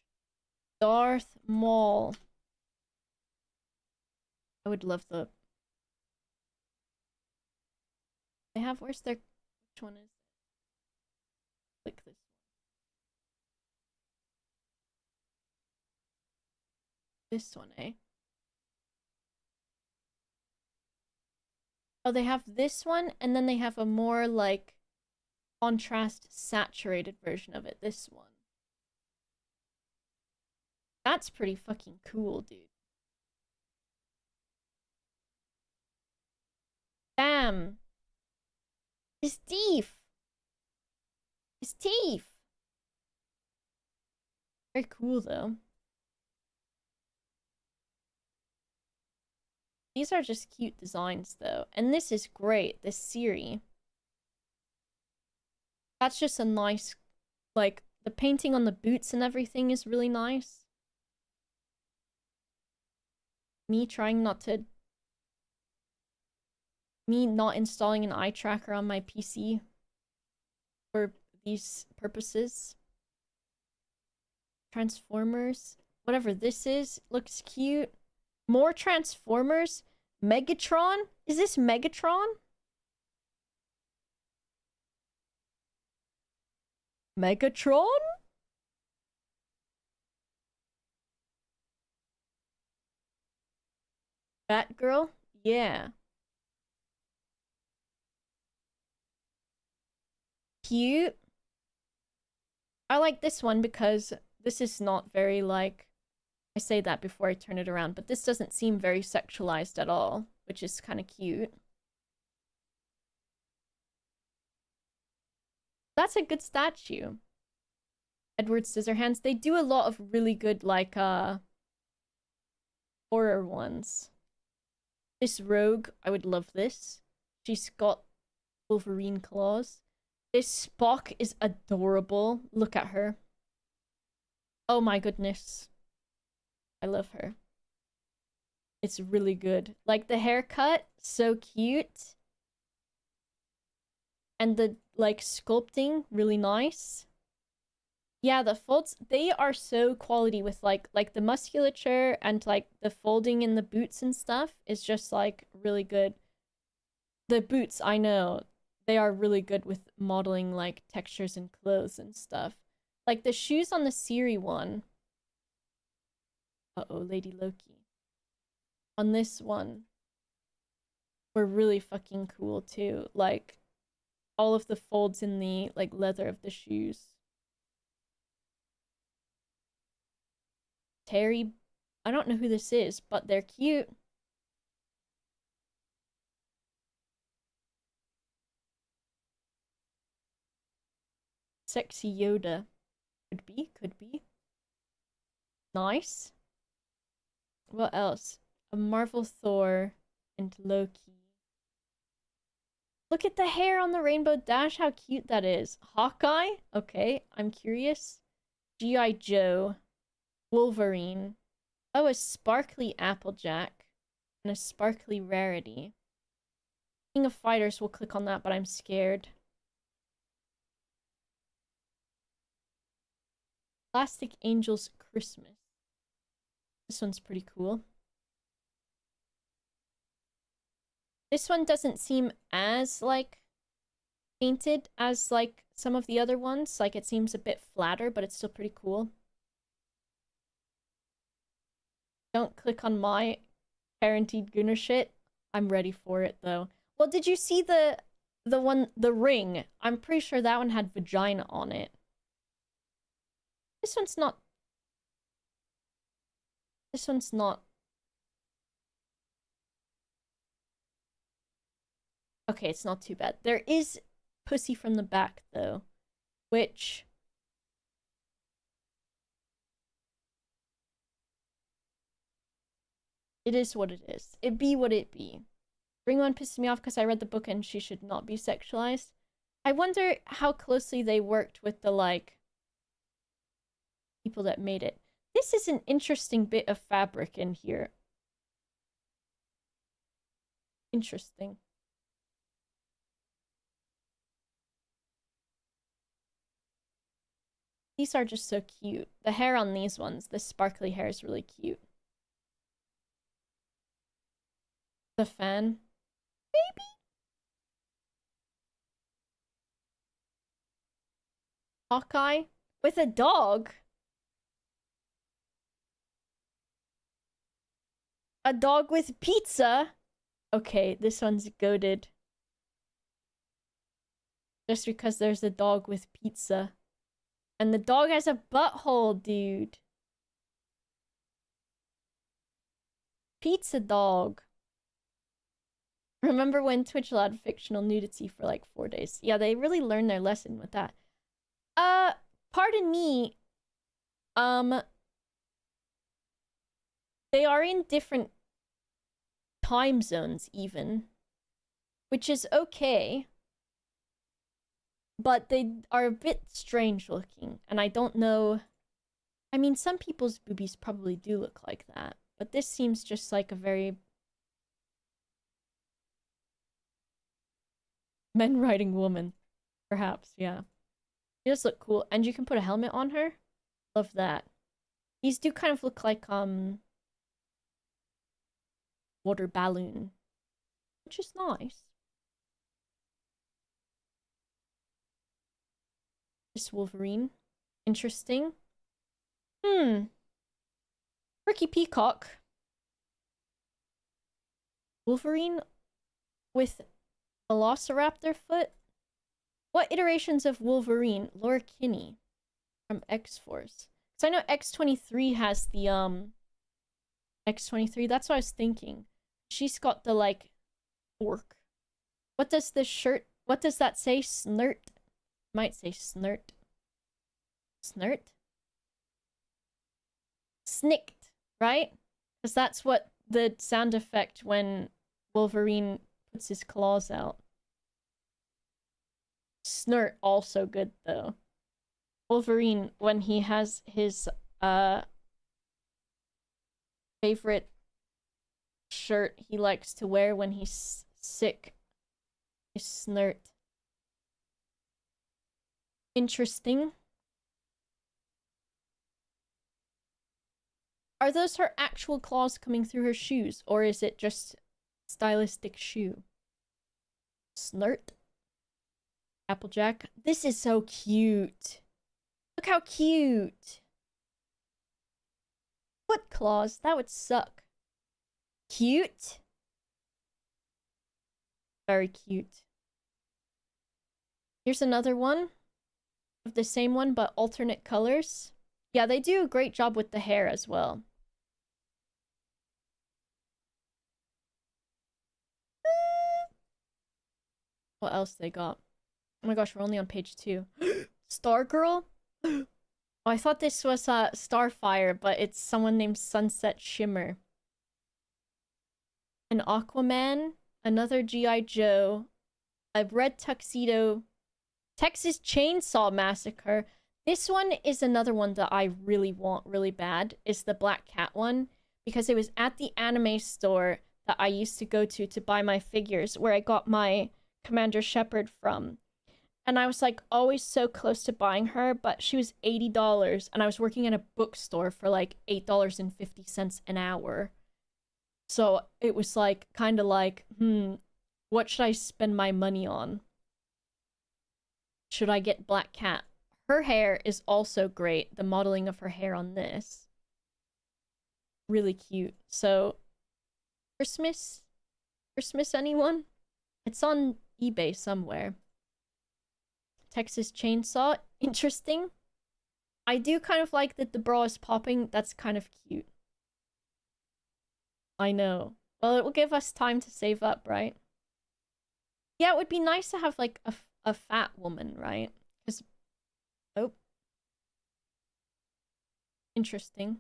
Darth Maul. I would love the... They have... Where's their... Which one is it? Click this. This one, eh? Oh, they have this one, and then they have a more, like, contrast saturated version of it. This one. That's pretty fucking cool, dude. Damn. His teeth. His teeth. Very cool, though. These are just cute designs, though. And this is great, this Siri. That's just a nice, like, the painting on the boots and everything is really nice. Me trying not to... Me not installing an eye tracker on my PC for these purposes. Transformers. Whatever this is, looks cute. More Transformers? Megatron? Is this Megatron? Megatron? Batgirl? Yeah. Cute. I like this one because this is not very, like... I say that before I turn it around, but this doesn't seem very sexualized at all, which is kind of cute. That's a good statue. Edward Scissorhands. They do a lot of really good, like, horror ones. This rogue, I would love this. She's got Wolverine claws. This Spock is adorable. Look at her. Oh my goodness. I love her. It's really good. Like, the haircut, so cute. And the, like, sculpting, really nice. Yeah, the folds, they are so quality with, like the musculature and, like, the folding in the boots and stuff is just, like, really good. The boots, I know, they are really good with modeling, like, textures and clothes and stuff. Like, the shoes on the Siri one. Uh-oh, Lady Loki. On this one were really fucking cool, too. Like, all of the folds in the, like, leather of the shoes. Terry, I don't know who this is, but they're cute. Sexy Yoda. Could be, could be. Nice. What else? A Marvel Thor and Loki. Look at the hair on the Rainbow Dash, how cute that is. Hawkeye? Okay, I'm curious. G.I. Joe. Wolverine. Oh, a sparkly Applejack. And a sparkly Rarity. King of Fighters will click on that, but I'm scared. Plastic Angels Christmas. This one's pretty cool. This one doesn't seem as, like, painted as, like, some of the other ones. Like, it seems a bit flatter, but it's still pretty cool. Don't click on my guaranteed Gunner shit. I'm ready for it, though. Well, did you see the ring? I'm pretty sure that one had vagina on it. This one's not... This one's not... Okay, it's not too bad. There is pussy from the back, though. Which... It is what it is. It be what it be. Ring one pisses me off because I read the book and she should not be sexualized. I wonder how closely they worked with the, like, people that made it. This is an interesting bit of fabric in here. Interesting. These are just so cute. The hair on these ones, the sparkly hair is really cute. The fan. Baby. Hawkeye with a dog. A dog with pizza? Okay, this one's goated. Just because there's a dog with pizza. And the dog has a butthole, dude. Pizza dog. Remember when Twitch allowed fictional nudity for like 4 days? Yeah, they really learned their lesson with that. Pardon me. They are in different time zones even, which is okay. But they are a bit strange looking, and I don't know. I mean, some people's boobies probably do look like that, but this seems just like a very men riding woman, perhaps. Yeah, she does look cool, and you can put a helmet on her. Love that. These do kind of look like water balloon, which is nice. This Wolverine, interesting. Ricky Peacock. Wolverine with Velociraptor foot? What iterations of Wolverine? Laura Kinney from X-Force. Because I know X-23 has the, X-23, that's what I was thinking. She's got the, like, fork. What does this shirt, what does that say? Snert? Might say snert. Snert? Snicked, right? Because that's what the sound effect when Wolverine puts his claws out. Snert also good though. Wolverine when he has his favorite shirt he likes to wear when he's sick is snert. Interesting. Are those her actual claws coming through her shoes, or is it just stylistic shoe? Snert. Applejack. This is so cute. Look how cute. Foot claws. That would suck. Cute. Very cute. Here's another one of the same one, but alternate colors. Yeah, they do a great job with the hair as well. What else they got? Oh my gosh, we're only on page 2. Stargirl? Oh, I thought this was Starfire, but it's someone named Sunset Shimmer. An Aquaman, another G.I. Joe, a red tuxedo, Texas Chainsaw Massacre. This one is another one that I really want really bad, is the Black Cat one, because it was at the anime store that I used to go to buy my figures, where I got my Commander Shepard from. And I was like always so close to buying her, but she was $80 and I was working in a bookstore for like $8.50 an hour. So it was like kind of like, what should I spend my money on? Should I get Black Cat? Her hair is also great. The modeling of her hair on this. Really cute. So, Christmas? Christmas anyone? It's on eBay somewhere. Texas Chainsaw. Interesting. I do kind of like that the bra is popping. That's kind of cute. I know. Well, it will give us time to save up, right? Yeah, it would be nice to have like a fat woman, right? Because... Oh. Interesting.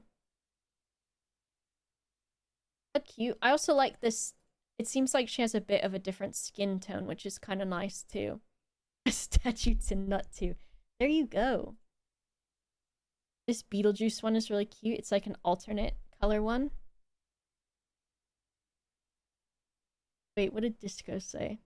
But cute. I also like this. It seems like she has a bit of a different skin tone, which is kind of nice too. A statue to nut to. There you go. This Beetlejuice one is really cute. It's like an alternate color one. Wait, what did Disco say?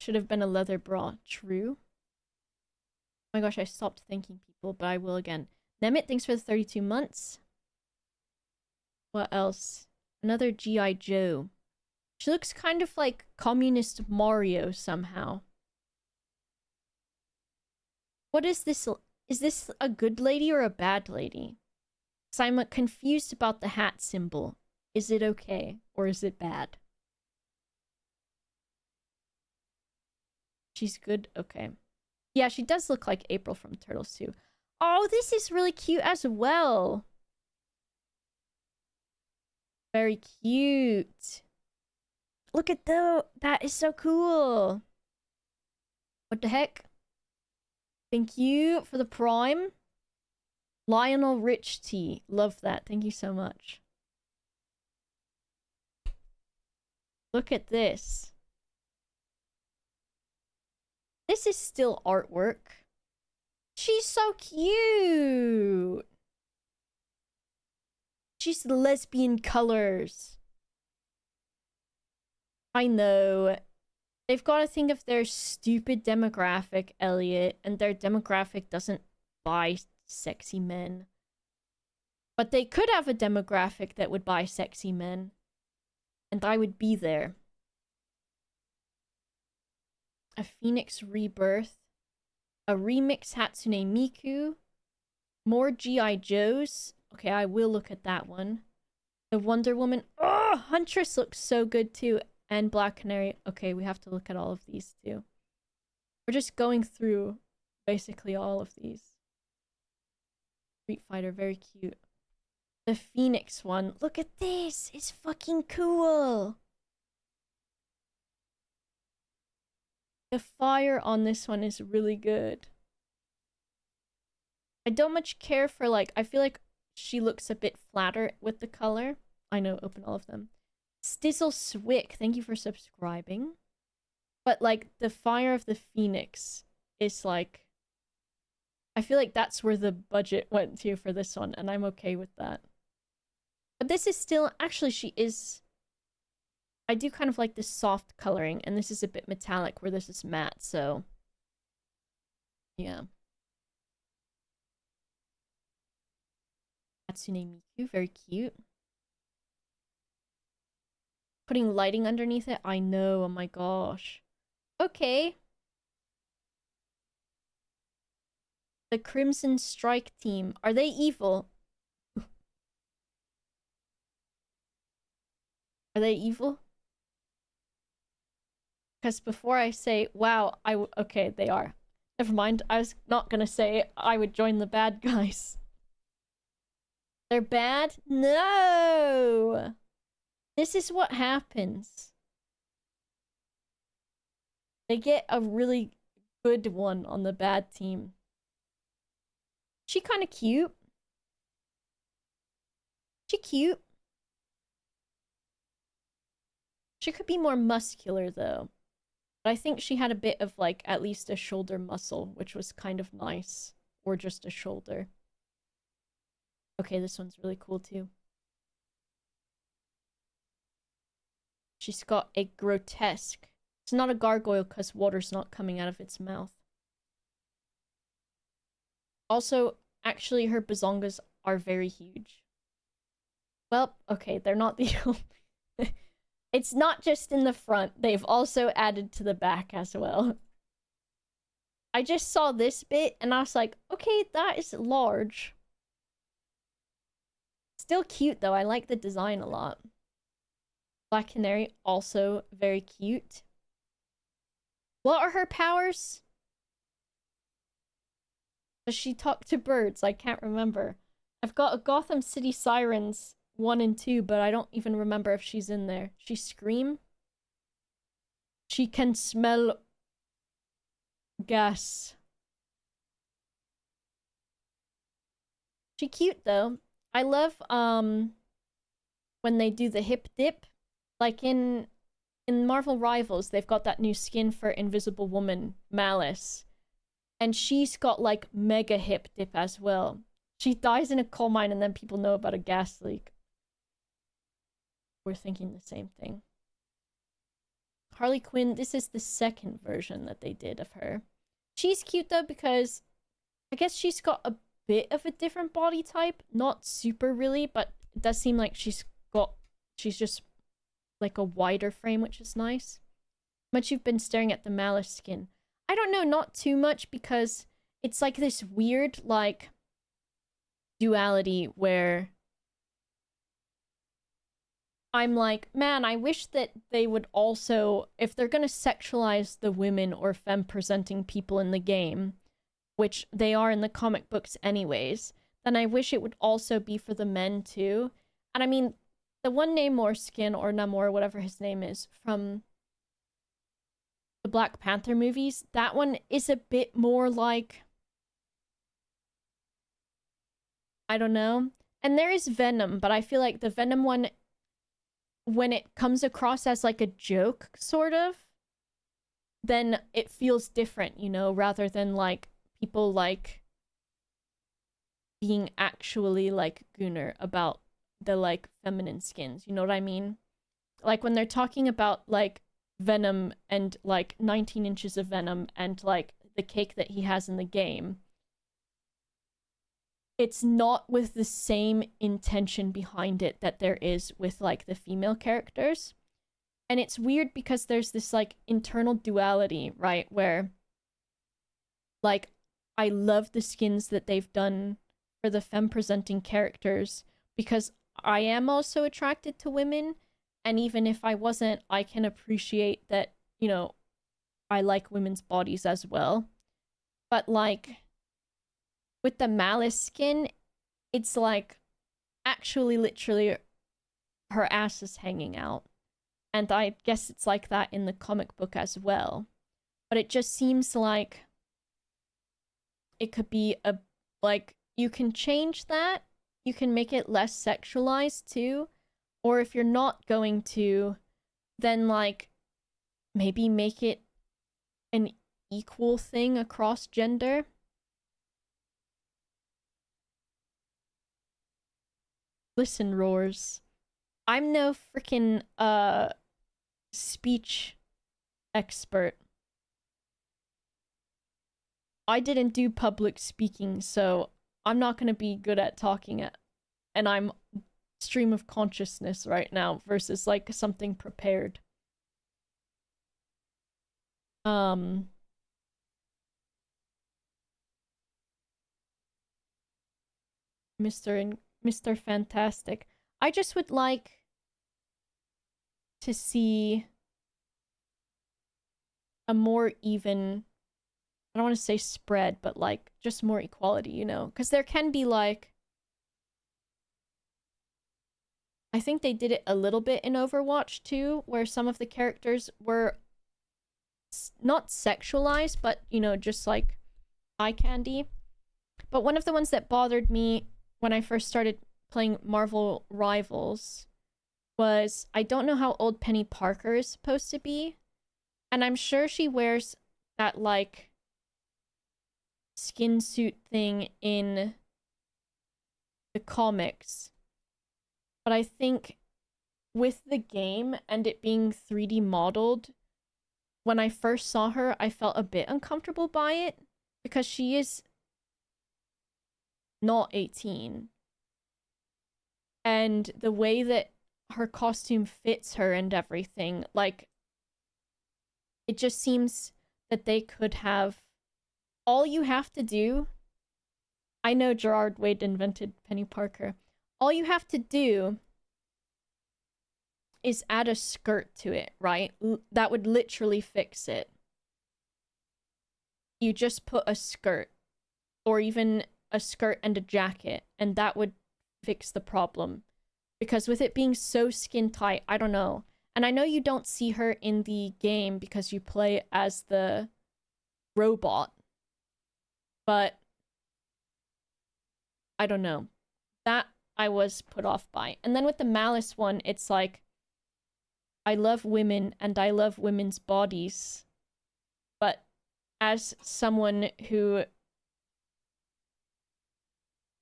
Should have been a leather bra. True. Oh my gosh, I stopped thanking people, but I will again. Nemit, thanks for the 32 months. What else? Another G.I. Joe. She looks kind of like Communist Mario somehow. What is this? Is this a good lady or a bad lady? So I'm confused about the hat symbol. Is it okay or is it bad? She's good? Okay. Yeah, she does look like April from Turtles too. Oh, this is really cute as well. Very cute. Look at that is so cool. What the heck? Thank you for the prime. Lionel Rich Tea. Love that. Thank you so much. Look at this. This is still artwork. She's so cute. She's lesbian colors. I know. They've got to think of their stupid demographic, Elliot, and their demographic doesn't buy sexy men. But they could have a demographic that would buy sexy men. And I would be there. A Phoenix Rebirth. A remix Hatsune Miku. More G.I. Joes. Okay, I will look at that one. The Wonder Woman. Oh, Huntress looks so good too. And Black Canary. Okay, we have to look at all of these too. We're just going through basically all of these. Street Fighter, very cute. The Phoenix one. Look at this. It's fucking cool. The fire on this one is really good. I don't much care for, like, I feel like she looks a bit flatter with the color. I know, open all of them. Stizzle Swick, thank you for subscribing. But, like, the fire of the Phoenix is, like... I feel like that's where the budget went to for this one, and I'm okay with that. But this is still... Actually, she is... I do kind of like this soft coloring, and this is a bit metallic where this is matte, so... Yeah. Hatsune Miku, very cute. Putting lighting underneath it? I know, oh my gosh. Okay. The Crimson Strike team. Are they evil? Are they evil? Because before I say, wow, okay, they are. Never mind, I was not gonna say I would join the bad guys. They're bad? No! This is what happens. They get a really good one on the bad team. She kind of cute. She cute. She could be more muscular, though. But I think she had a bit of, like, at least a shoulder muscle, which was kind of nice. Or just a shoulder. Okay, this one's really cool, too. She's got a grotesque... It's not a gargoyle because water's not coming out of its mouth. Also, actually, her bazongas are very huge. Well, okay, they're not the only... It's not just in the front. They've also added to the back as well. I just saw this bit and I was like, okay, that is large. Still cute though. I like the design a lot. Black Canary, also very cute. What are her powers? Does she talk to birds? I can't remember. I've got a Gotham City Sirens 1 and 2, but I don't even remember if she's in there. She scream? She can smell gas. She cute though. I love when they do the hip dip. Like in Marvel Rivals, they've got that new skin for Invisible Woman, Malice. And she's got like mega hip dip as well. She dies in a coal mine and then people know about a gas leak. We're thinking the same thing. Harley Quinn, this is the second version that they did of her. She's cute though because I guess she's got a bit of a different body type. Not super really, but it does seem like she's just like a wider frame, which is nice. How much you've been staring at the Malice skin? I don't know, not too much because it's like this weird, like... duality where I'm like, man, I wish that they would also, if they're gonna sexualize the women or femme presenting people in the game, which they are in the comic books anyways, then I wish it would also be for the men too. And I mean, the one Namor skin, or Namor, whatever his name is, from the Black Panther movies, that one is a bit more like, I don't know. And there is Venom, but I feel like the Venom one, when it comes across as like a joke, sort of, then it feels different, you know, rather than like people like being actually like Gunnar about the like feminine skins, you know what I mean? Like when they're talking about like Venom and like 19 inches of Venom and like the cake that he has in the game, it's not with the same intention behind it that there is with like the female characters. And it's weird because there's this like internal duality, right? Where like I love the skins that they've done for the femme presenting characters because I am also attracted to women. And even if I wasn't, I can appreciate that, you know, I like women's bodies as well. But like with the Malice skin, it's like actually literally her ass is hanging out. And I guess it's like that in the comic book as well. But it just seems like it could be a, like, you can change that. You can make it less sexualized too. Or if you're not going to, then like maybe make it an equal thing across gender. Listen, Roars. I'm no freaking speech expert. I didn't do public speaking, so I'm not gonna be good at talking at, and I'm stream of consciousness right now versus like something prepared. Mr. Fantastic. I just would like to see a more even, I don't want to say spread, but like just more equality, you know? Because there can be like, I think they did it a little bit in Overwatch too, where some of the characters were not sexualized, but, you know, just like eye candy. But one of the ones that bothered me when I first started playing Marvel Rivals was, I don't know how old Penny Parker is supposed to be, and I'm sure she wears that like skin suit thing in the comics. But I think with the game and it being 3D modeled, when I first saw her, I felt a bit uncomfortable by it because she is not 18. And the way that her costume fits her and everything, like, it just seems that they could have, all you have to do, I know Gerard Way invented Penny Parker, all you have to do is add a skirt to it, right? That would literally fix it. You just put a skirt, or even a skirt and a jacket, and that would fix the problem. Because with it being so skin tight, I don't know. And I know you don't see her in the game because you play as the robot. But I don't know. That I was put off by. And then with the Malice one, it's like, I love women and I love women's bodies. But as someone who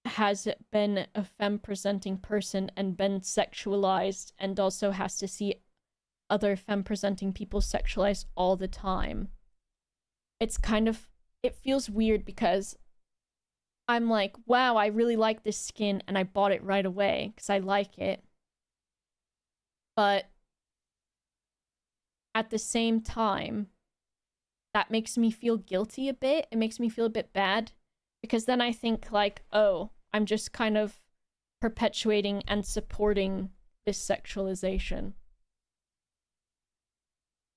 has been a femme presenting person and been sexualized and also has to see other femme presenting people sexualized all the time, it's kind of, it feels weird because I'm like, wow, I really like this skin and I bought it right away because I like it. But at the same time, that makes me feel guilty a bit. It makes me feel a bit bad because then I think like, oh, I'm just kind of perpetuating and supporting this sexualization.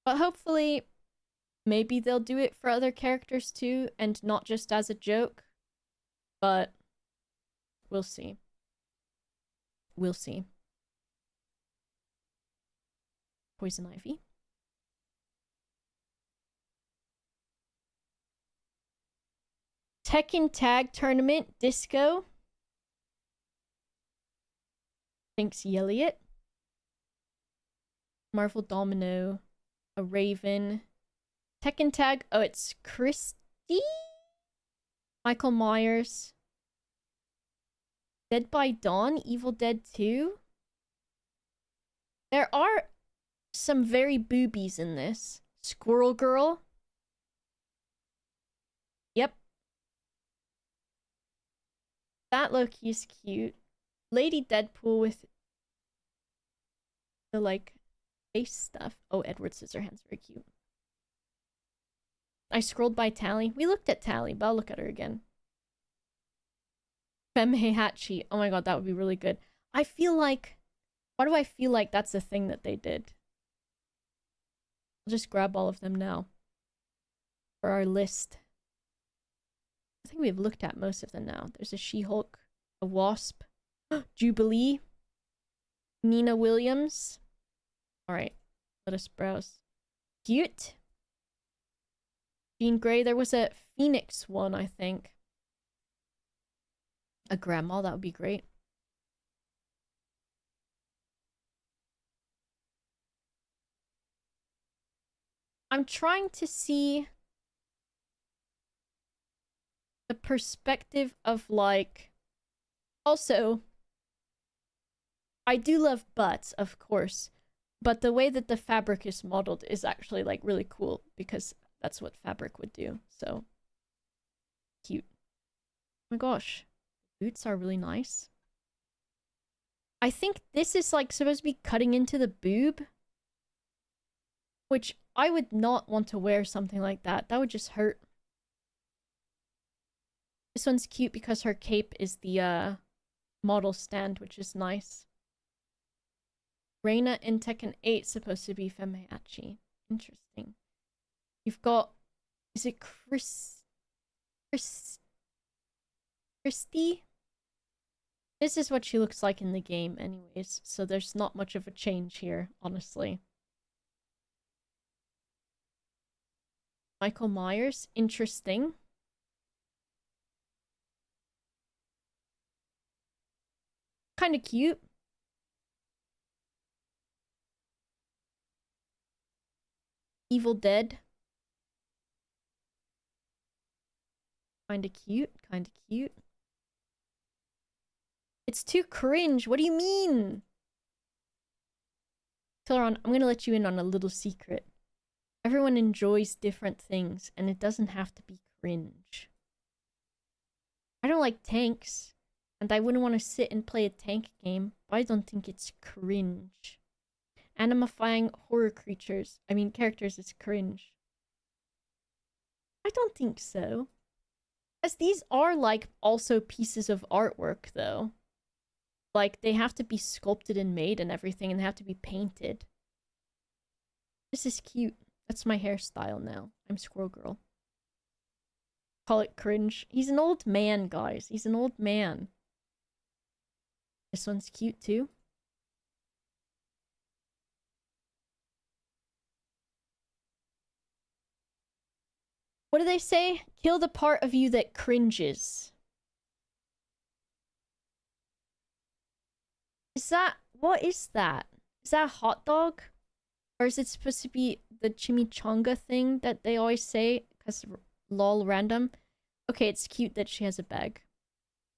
But hopefully, maybe they'll do it for other characters too, and not just as a joke. But we'll see. We'll see. Poison Ivy. Tekken Tag Tournament Disco. Thanks, Yelliot. Marvel Domino. A Raven. Tekken Tag. Oh, it's Christy? Michael Myers. Dead by Dawn. Evil Dead 2. There are some very boobies in this. Squirrel Girl. Yep. That Loki is cute. Lady Deadpool with the, like, face stuff. Oh, Edward Scissorhands, very cute. I scrolled by Tally. We looked at Tally, but I'll look at her again. Femme Heihachi. Oh my god, that would be really good. I feel like... Why do I feel like that's the thing that they did? I'll just grab all of them now. For our list. I think we've looked at most of them now. There's a She-Hulk. A Wasp. Jubilee. Nina Williams. Alright. Let us browse. Cute. Jean Grey. There was a Phoenix one, I think. A grandma, that would be great. I'm trying to see the perspective of, like... Also, I do love butts, of course, but the way that the fabric is modeled is actually, like, really cool, because that's what fabric would do, so... Cute. Oh my gosh. Boots are really nice. I think this is, like, supposed to be cutting into the boob, which I would not want to wear something like that. That would just hurt. This one's cute because her cape is the model stand, which is nice. Reina in Tekken 8 supposed to be Femme Heihachi. Interesting. You've got... Is it Christy? This is what she looks like in the game anyways, so there's not much of a change here, honestly. Michael Myers, interesting. Kind of cute. Evil Dead. Kind of cute, kind of cute. It's too cringe. What do you mean? Teleron, I'm gonna let you in on a little secret. Everyone enjoys different things, and it doesn't have to be cringe. I don't like tanks, and I wouldn't want to sit and play a tank game, but I don't think it's cringe. Animifying horror characters is cringe. I don't think so. As these are, like, also pieces of artwork, though. Like, they have to be sculpted and made and everything, and they have to be painted. This is cute. That's my hairstyle now. I'm Squirrel Girl. Call it cringe. He's an old man, guys. He's an old man. This one's cute, too. What do they say? Kill the part of you that cringes. Is that... What is that? Is that a hot dog? Or is it supposed to be the chimichanga thing that they always say? Because lol random. Okay, it's cute that she has a bag.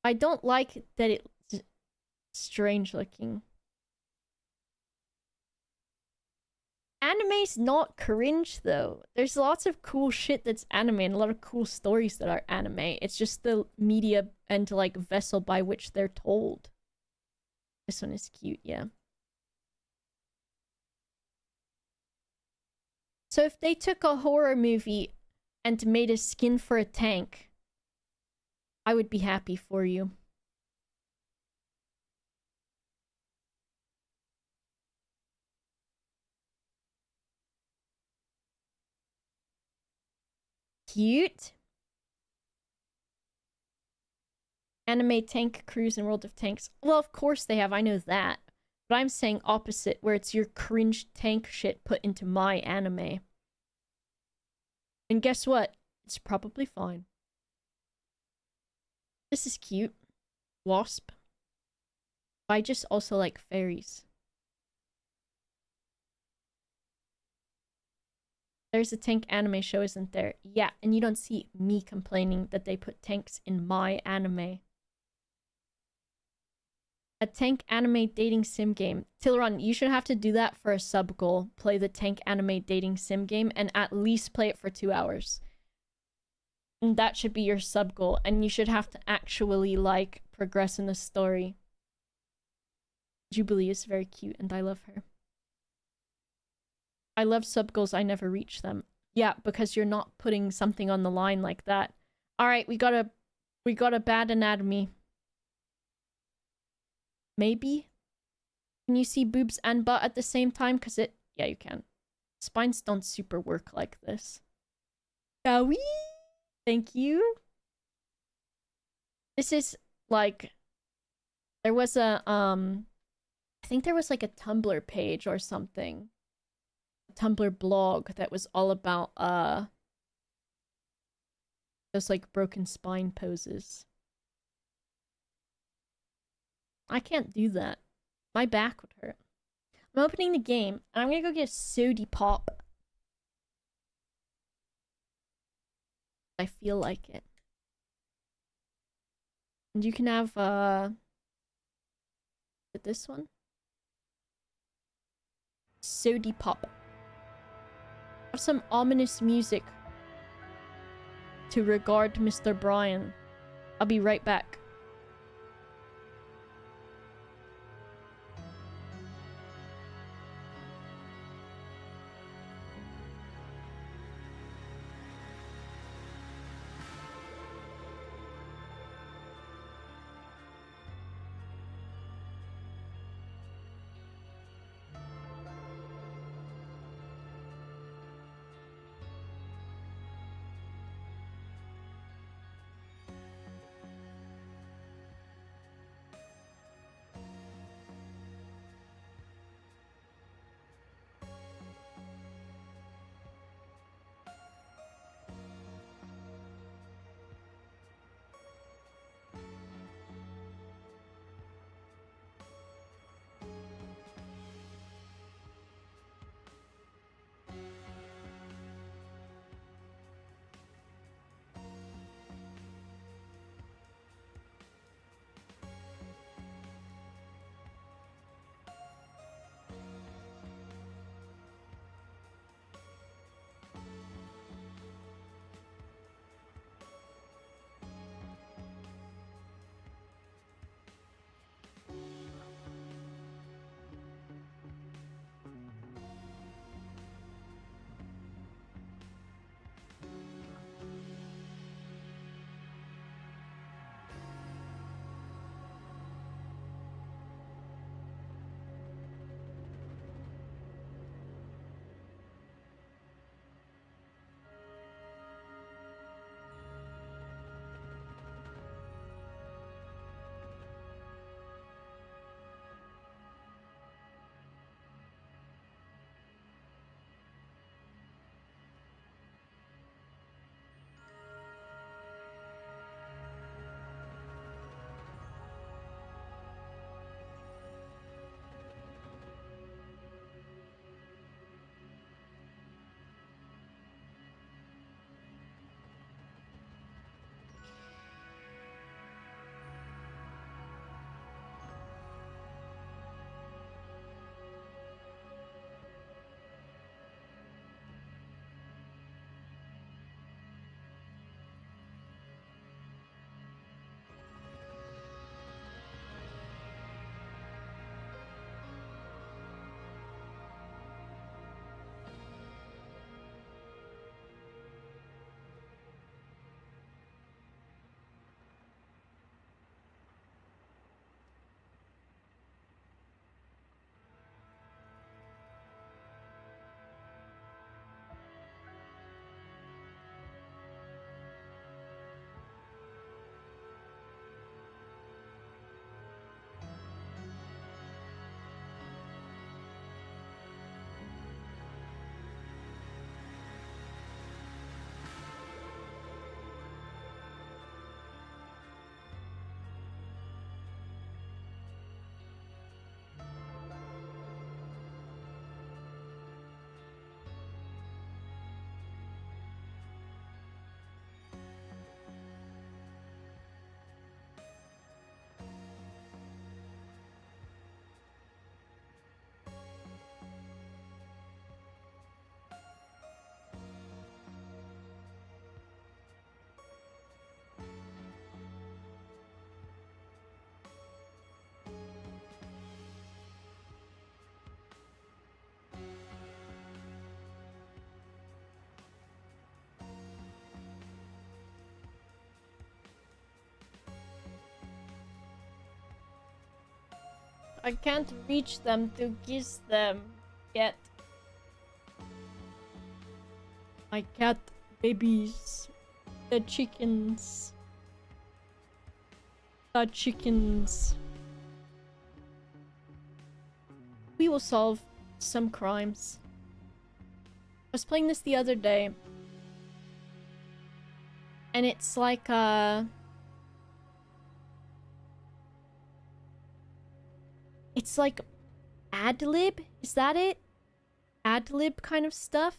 I don't like that it's strange looking. Anime's not cringe, though. There's lots of cool shit that's anime and a lot of cool stories that are anime. It's just the media and, like, vessel by which they're told. This one is cute, yeah. So if they took a horror movie and made a skin for a tank, I would be happy for you. cute. Anime tank cruise in World of Tanks. Well, of course they have. I know that. But I'm saying opposite, where it's your cringe tank shit put into my anime. And guess what? It's probably fine. This is cute. Wasp. I just also like fairies. There's a tank anime show, isn't there? Yeah, and you don't see me complaining that they put tanks in my anime. A tank anime dating sim game. Tilron, you should have to do that for a sub goal. Play the tank anime dating sim game and at least play it for 2 hours. And that should be your sub goal. And you should have to actually, like, progress in the story. Jubilee is very cute and I love her. I love sub goals, I never reach them. Yeah, because you're not putting something on the line like that. Alright, we got a bad anatomy. Maybe? Can you see boobs and butt at the same time? Because it... Yeah, you can. Spines don't super work like this. Yowie! Thank you. This is, like... There was a, I think there was, like, a Tumblr page or something. A Tumblr blog that was all about, those, like, broken spine poses. I can't do that. My back would hurt. I'm opening the game, and I'm gonna go get a sody pop. I feel like it. And you can have, this one? Sody pop. Have some ominous music to regard Mr. Brian. I'll be right back. I can't reach them to kiss them yet. My cat babies. The chickens. The chickens. We will solve some crimes. I was playing this the other day. And it's like it's like ad-lib? Is that it? Ad-lib kind of stuff?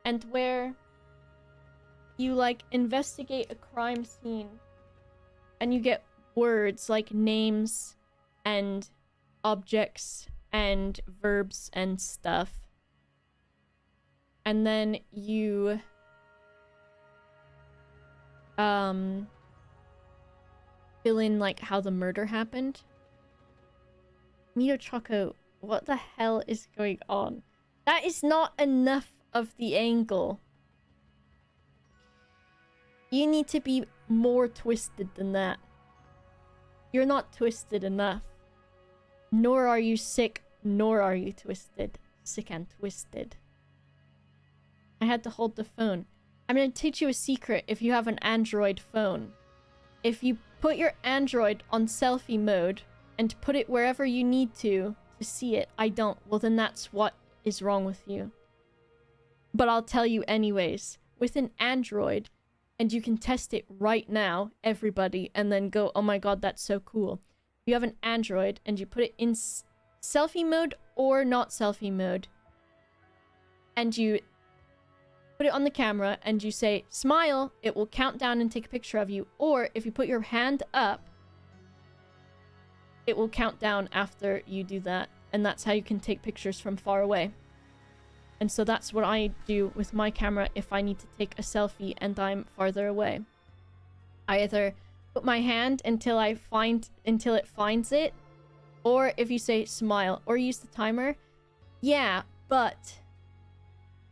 And where you like investigate a crime scene and you get words like names and objects and verbs and stuff. And then you fill in like how the murder happened. Mito Choco, what the hell is going on? That is not enough of the angle. You need to be more twisted than that. You're not twisted enough. Nor are you sick, nor are you twisted. Sick and twisted. I had to hold the phone. I'm gonna teach you a secret if you have an Android phone. If you put your Android on selfie mode and put it wherever you need to see it, I don't, well then that's what is wrong with you. But I'll tell you anyways. With an Android, and you can test it right now, everybody, and then go, oh my god, that's so cool. You have an Android and you put it in selfie mode or not selfie mode, and you put it on the camera and you say smile, it will count down and take a picture of you. Or if you put your hand up, it will count down after you do that, and that's how you can take pictures from far away. And so that's what I do with my camera if I need to take a selfie and I'm farther away. I either put my hand until it finds it, or if you say smile or use the timer. Yeah, but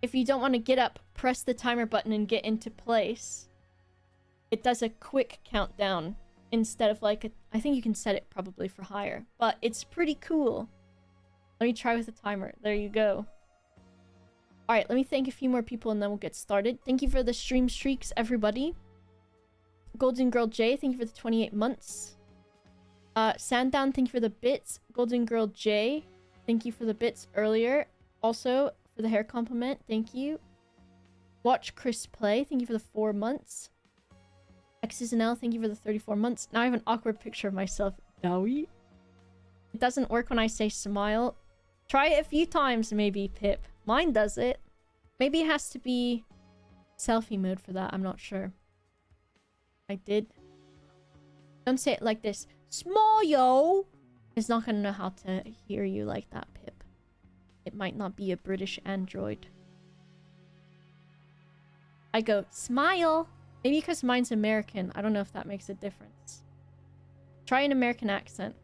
if you don't want to get up, press the timer button and get into place. It does a quick countdown instead of like I think you can set it probably for higher, but it's pretty cool. Let me try with the timer. There you go. Alright, let me thank a few more people and then we'll get started. Thank you for the stream streaks, everybody. Golden Girl J, thank you for the 28 months. Sandown, thank you for the bits. Golden Girl J, thank you for the bits earlier. Also, for the hair compliment, thank you. Watch Chris Play, thank you for the 4 months. X's and L, thank you for the 34 months. Now I have an awkward picture of myself. Dowie? It doesn't work when I say smile. Try it a few times, maybe, Pip. Mine does it. Maybe it has to be selfie mode for that. I'm not sure. I did. Don't say it like this. Smile! It's not gonna know how to hear you like that, Pip. It might not be a British Android. I go, smile! Maybe because mine's American. I don't know if that makes a difference. Try an American accent.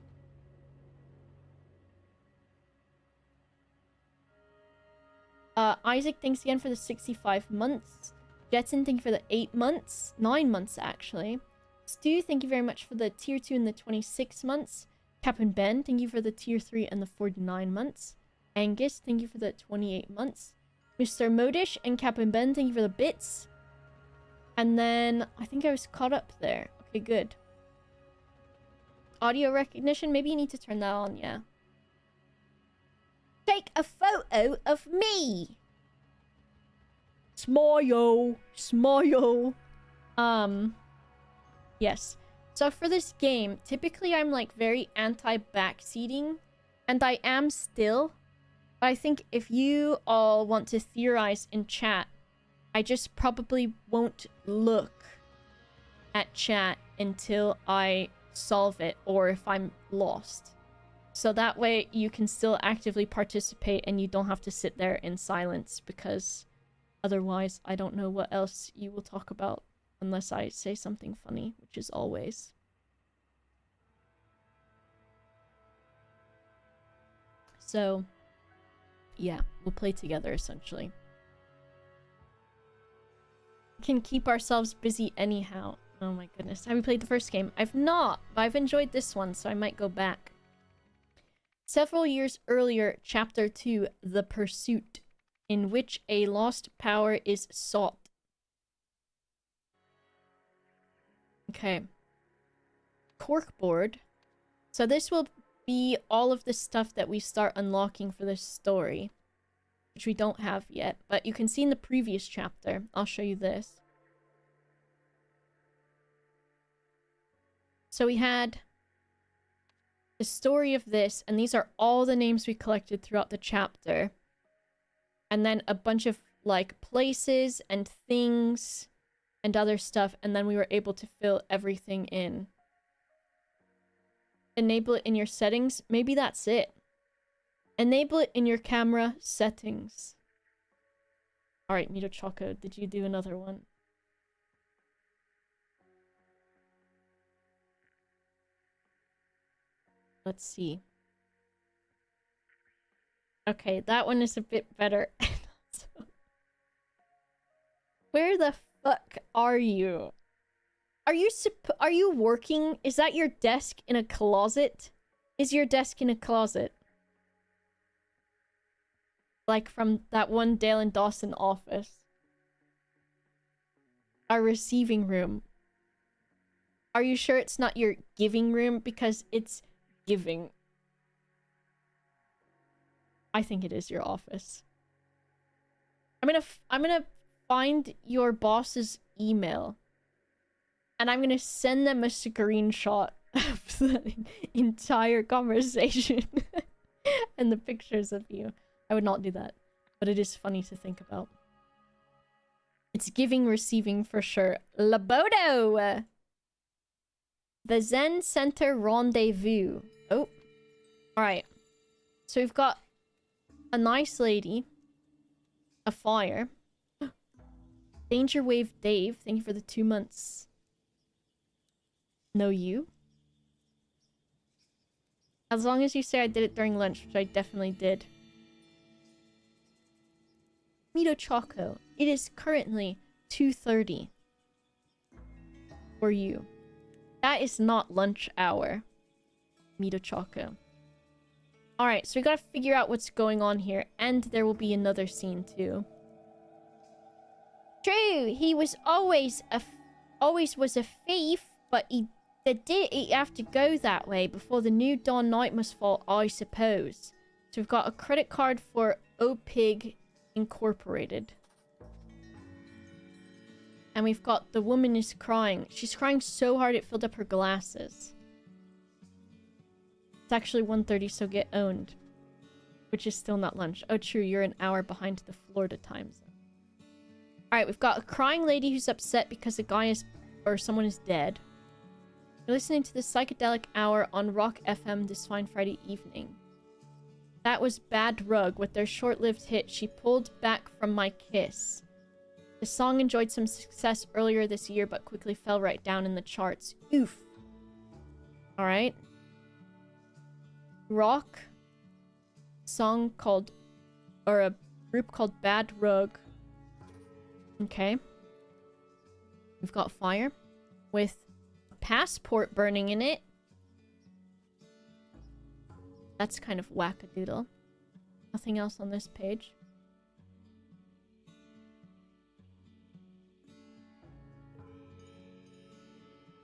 Isaac, thanks again for the 65 months. Jetson, thank you for the 8 months. 9 months, actually. Stu, thank you very much for the tier 2 and the 26 months. Captain Ben, thank you for the tier 3 and the 49 months. Angus, thank you for the 28 months. Mr. Modish and Captain Ben, thank you for the bits. And then, I think I was caught up there. Okay, good. Audio recognition, maybe you need to turn that on, yeah. Take a photo of me! Smile! Smile! Yes. So for this game, typically I'm like very anti-backseating. And I am still. But I think if you all want to theorize in chat, I just probably won't look at chat until I solve it or if I'm lost. So that way you can still actively participate and you don't have to sit there in silence, because otherwise I don't know what else you will talk about unless I say something funny, which is always. So, yeah, we'll play together essentially. Can keep ourselves busy anyhow. Oh my goodness. Have you played the first game? I've not, but I've enjoyed this one, so I might go back. Several years earlier, Chapter 2, The Pursuit, in which a lost power is sought. Okay. Corkboard. So this will be all of the stuff that we start unlocking for this story, which we don't have yet, but you can see in the previous chapter. I'll show you this. So we had the story of this, and these are all the names we collected throughout the chapter. And then a bunch of, like, places and things and other stuff, and then we were able to fill everything in. Enable it in your settings. Maybe that's it. Enable it in your camera settings. Alright, Mito Choco, did you do another one? Let's see. Okay, that one is a bit better. Where the fuck are you? Are you working? Is that your desk in a closet? Is your desk in a closet? Like from that one Dale and Dawson office. Our receiving room. Are you sure it's not your giving room? Because it's giving. I think it is your office. I'm gonna find your boss's email. And I'm gonna send them a screenshot of the entire conversation. And the pictures of you. I would not do that. But it is funny to think about. It's giving, receiving for sure. Labodo! The Zen Center Rendezvous. Oh. Alright. So we've got a nice lady. A fire. Danger Wave Dave. Thank you for the 2 months. No, you? As long as you say I did it during lunch, which I definitely did. Mito Choco. It is currently 2:30. For you. That is not lunch hour. Mito Choco. Alright, so we gotta figure out what's going on here. And there will be another scene too. True, he was always was a thief, but he did have to go that way before the new dawn night must fall, I suppose. So we've got a credit card for OPIG Incorporated. And we've got the woman is crying. She's crying so hard it filled up her glasses. It's actually 1:30, so get owned. Which is still not lunch. Oh, true, you're an hour behind the Florida time zone. Alright, we've got a crying lady who's upset because a guy is... or someone is dead. You're listening to the Psychedelic Hour on Rock FM this fine Friday evening. That was Bad Rug with their short-lived hit, She Pulled Back From My Kiss. The song enjoyed some success earlier this year, but quickly fell right down in the charts. Oof. Alright. Rock. Song called... or a group called Bad Rug. Okay. We've got fire. With a passport burning in it. That's kind of wackadoodle. Nothing else on this page.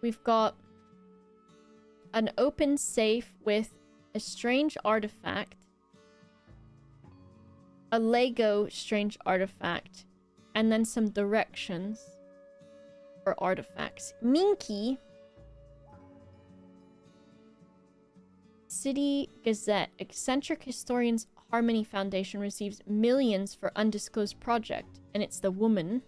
We've got an open safe with a strange artifact. A Lego strange artifact. And then some directions for artifacts. Minky. City Gazette. Eccentric Historians Harmony Foundation receives millions for undisclosed project. And it's the woman.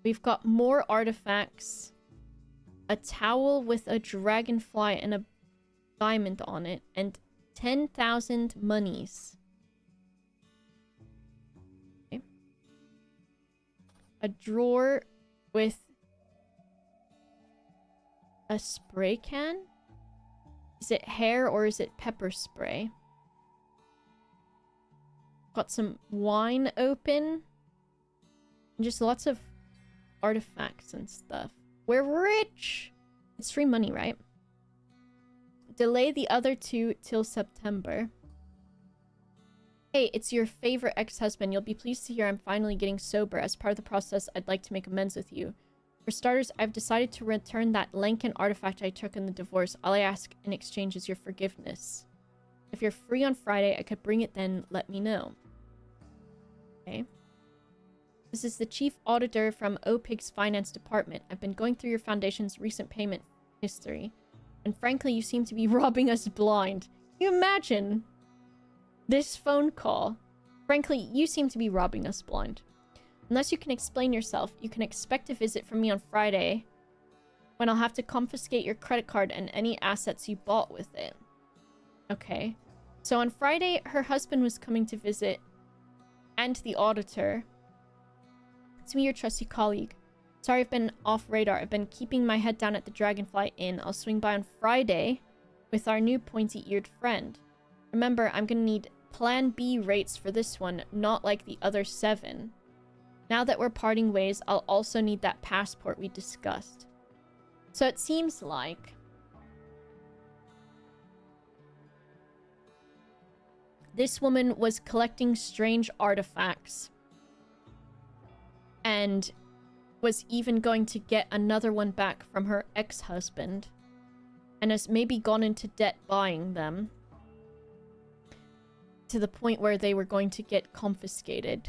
We've got more artifacts. A towel with a dragonfly and a diamond on it. And 10,000 monies. Okay. A drawer with a spray can? Is it hair or is it pepper spray? Got some wine open. And just lots of artifacts and stuff. We're rich! It's free money, right? Delay the other 2 till September. Hey, it's your favorite ex-husband. You'll be pleased to hear I'm finally getting sober. As part of the process, I'd like to make amends with you. For starters, I've decided to return that Lankan artifact I took in the divorce. All I ask in exchange is your forgiveness. If you're free on Friday, I could bring it then. Let me know. Okay. This is the chief auditor from OPIG's finance department. I've been going through your foundation's recent payment history, and frankly, you seem to be robbing us blind. Can you imagine this phone call? Frankly, you seem to be robbing us blind. Unless you can explain yourself, you can expect a visit from me on Friday, when I'll have to confiscate your credit card and any assets you bought with it. Okay. So on Friday, her husband was coming to visit, and the auditor. It's me, your trusty colleague. Sorry I've been off radar. I've been keeping my head down at the Dragonfly Inn. I'll swing by on Friday with our new pointy-eared friend. Remember, I'm gonna need Plan B rates for this one, not like the other 7. Now that we're parting ways, I'll also need that passport we discussed. So it seems like this woman was collecting strange artifacts and was even going to get another one back from her ex-husband, and has maybe gone into debt buying them to the point where they were going to get confiscated,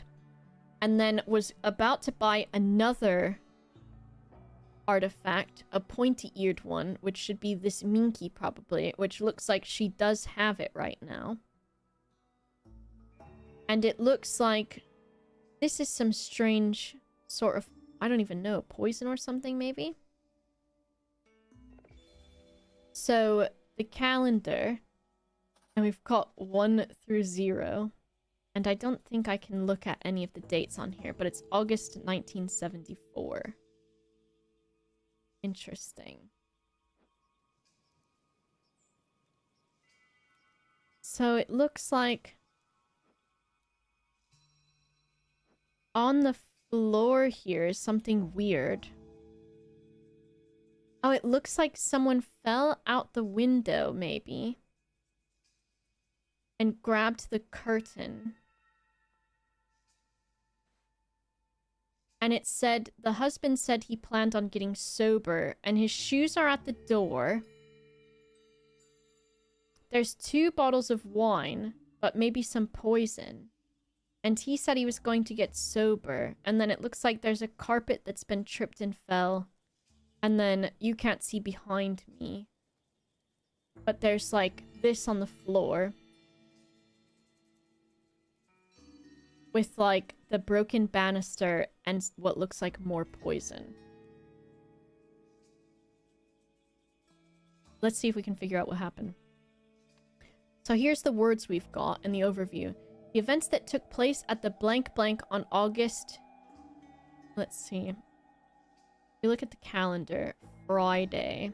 and then was about to buy another artifact, a pointy-eared one, which should be this Minky probably, which looks like she does have it right now. And it looks like this is some strange sort of, I don't even know, poison or something maybe? So the calendar, and we've got 1 through 0. And I don't think I can look at any of the dates on here, but it's August 1974. Interesting. So it looks like on the floor here is something weird. Oh, it looks like someone fell out the window, maybe, and grabbed the curtain. And it said, the husband said he planned on getting sober, and his shoes are at the door. There's 2 bottles of wine, but maybe some poison. And he said he was going to get sober, and then it looks like there's a carpet that's been tripped and fell. And then you can't see behind me, but there's like this on the floor with like the broken banister and what looks like more poison. Let's see if we can figure out what happened. So here's the words we've got in the overview. The events that took place at the blank blank on August... Let's see. If you look at the calendar, Friday.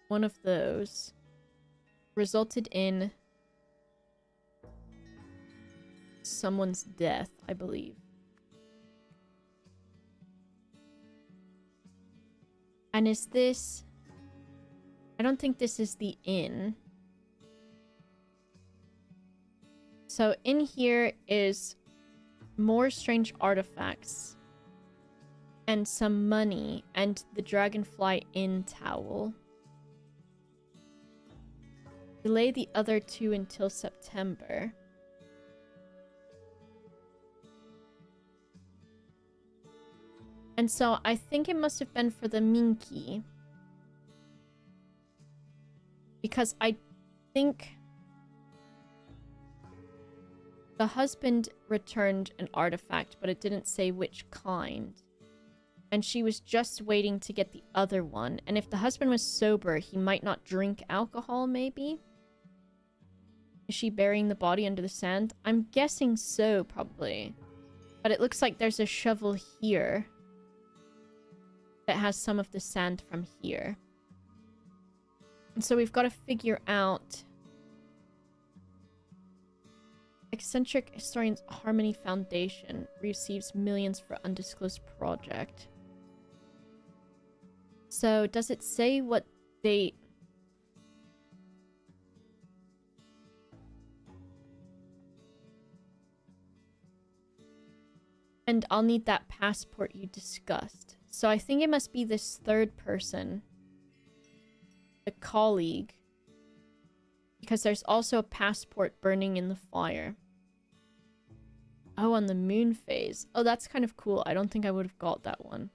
One of those resulted in someone's death, I believe. And is this... I don't think this is the inn. So in here is more strange artifacts and some money and the Dragonfly Inn towel. Delay the other 2 until September. And so I think it must have been for the Minky. Because I think the husband returned an artifact, but it didn't say which kind. And she was just waiting to get the other one. And if the husband was sober, he might not drink alcohol, maybe? Is she burying the body under the sand? I'm guessing so, probably. But it looks like there's a shovel here that has some of the sand from here. And so we've got to figure out... Eccentric Historians Harmony Foundation receives millions for undisclosed project. So, does it say what date? And I'll need that passport you discussed. So I think it must be this third person. The colleague. Because there's also a passport burning in the fire. Oh, on the moon phase. Oh, that's kind of cool. I don't think I would have got that one.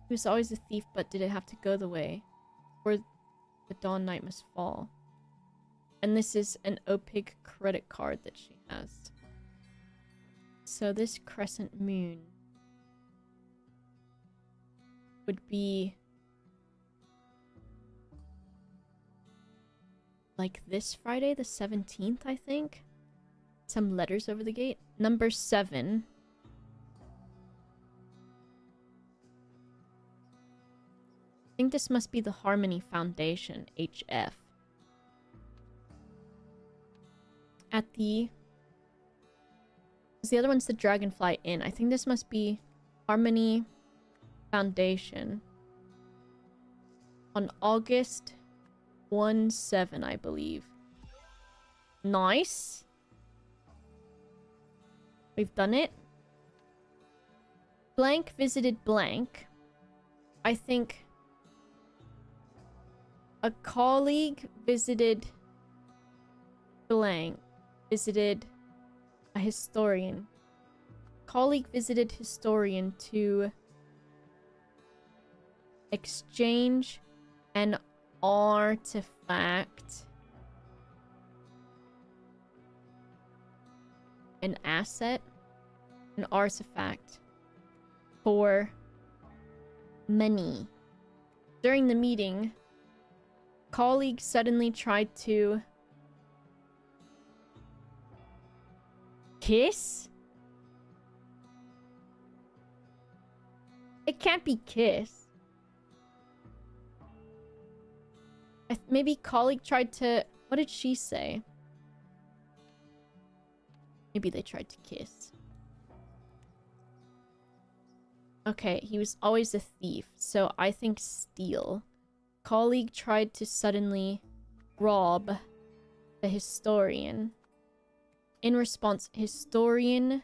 He was always a thief, but did it have to go the way? Or the dawn night must fall? And this is an opaque credit card that she has. So this crescent moon would be like this Friday, the 17th, I think. Some letters over the gate. Number 7. I think this must be the Harmony Foundation, HF. At the... the other one's the Dragonfly Inn. I think this must be Harmony Foundation. On August 1/7, I believe. Nice. We've done it. Blank visited blank. I think a colleague visited blank. Visited a historian. Colleague visited historian to exchange an artifact. An asset? An artifact. For money. During the meeting, colleague suddenly tried to kiss? It can't be kiss. Maybe colleague tried to... what did she say? Maybe they tried to kiss. Okay, he was always a thief, so I think steal. Colleague tried to suddenly rob the historian. In response, historian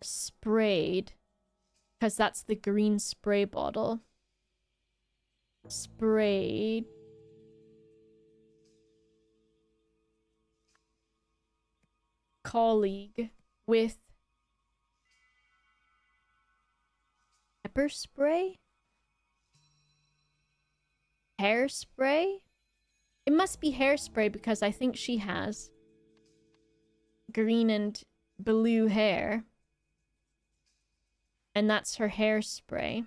sprayed, because that's the green spray bottle. Sprayed colleague with pepper spray? Hairspray? It must be hairspray because I think she has green and blue hair. And that's her hairspray.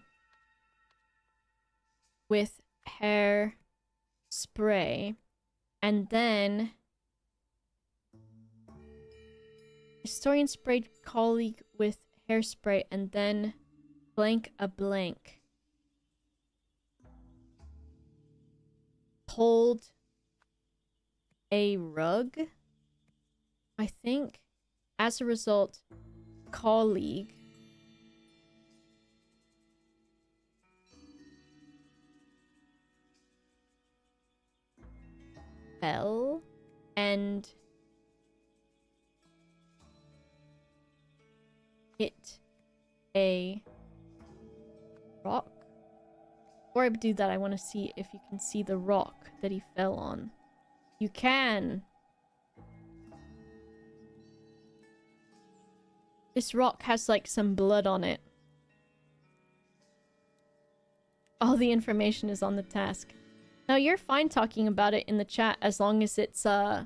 With hair spray. And then historian sprayed colleague with hairspray and then blank a blank. Pulled a rug, I think. As a result, colleague fell and hit a rock. Before I do that, I want to see if you can see the rock that he fell on. You can! This rock has like some blood on it. All the information is on the task. Now you're fine talking about it in the chat as long as it's I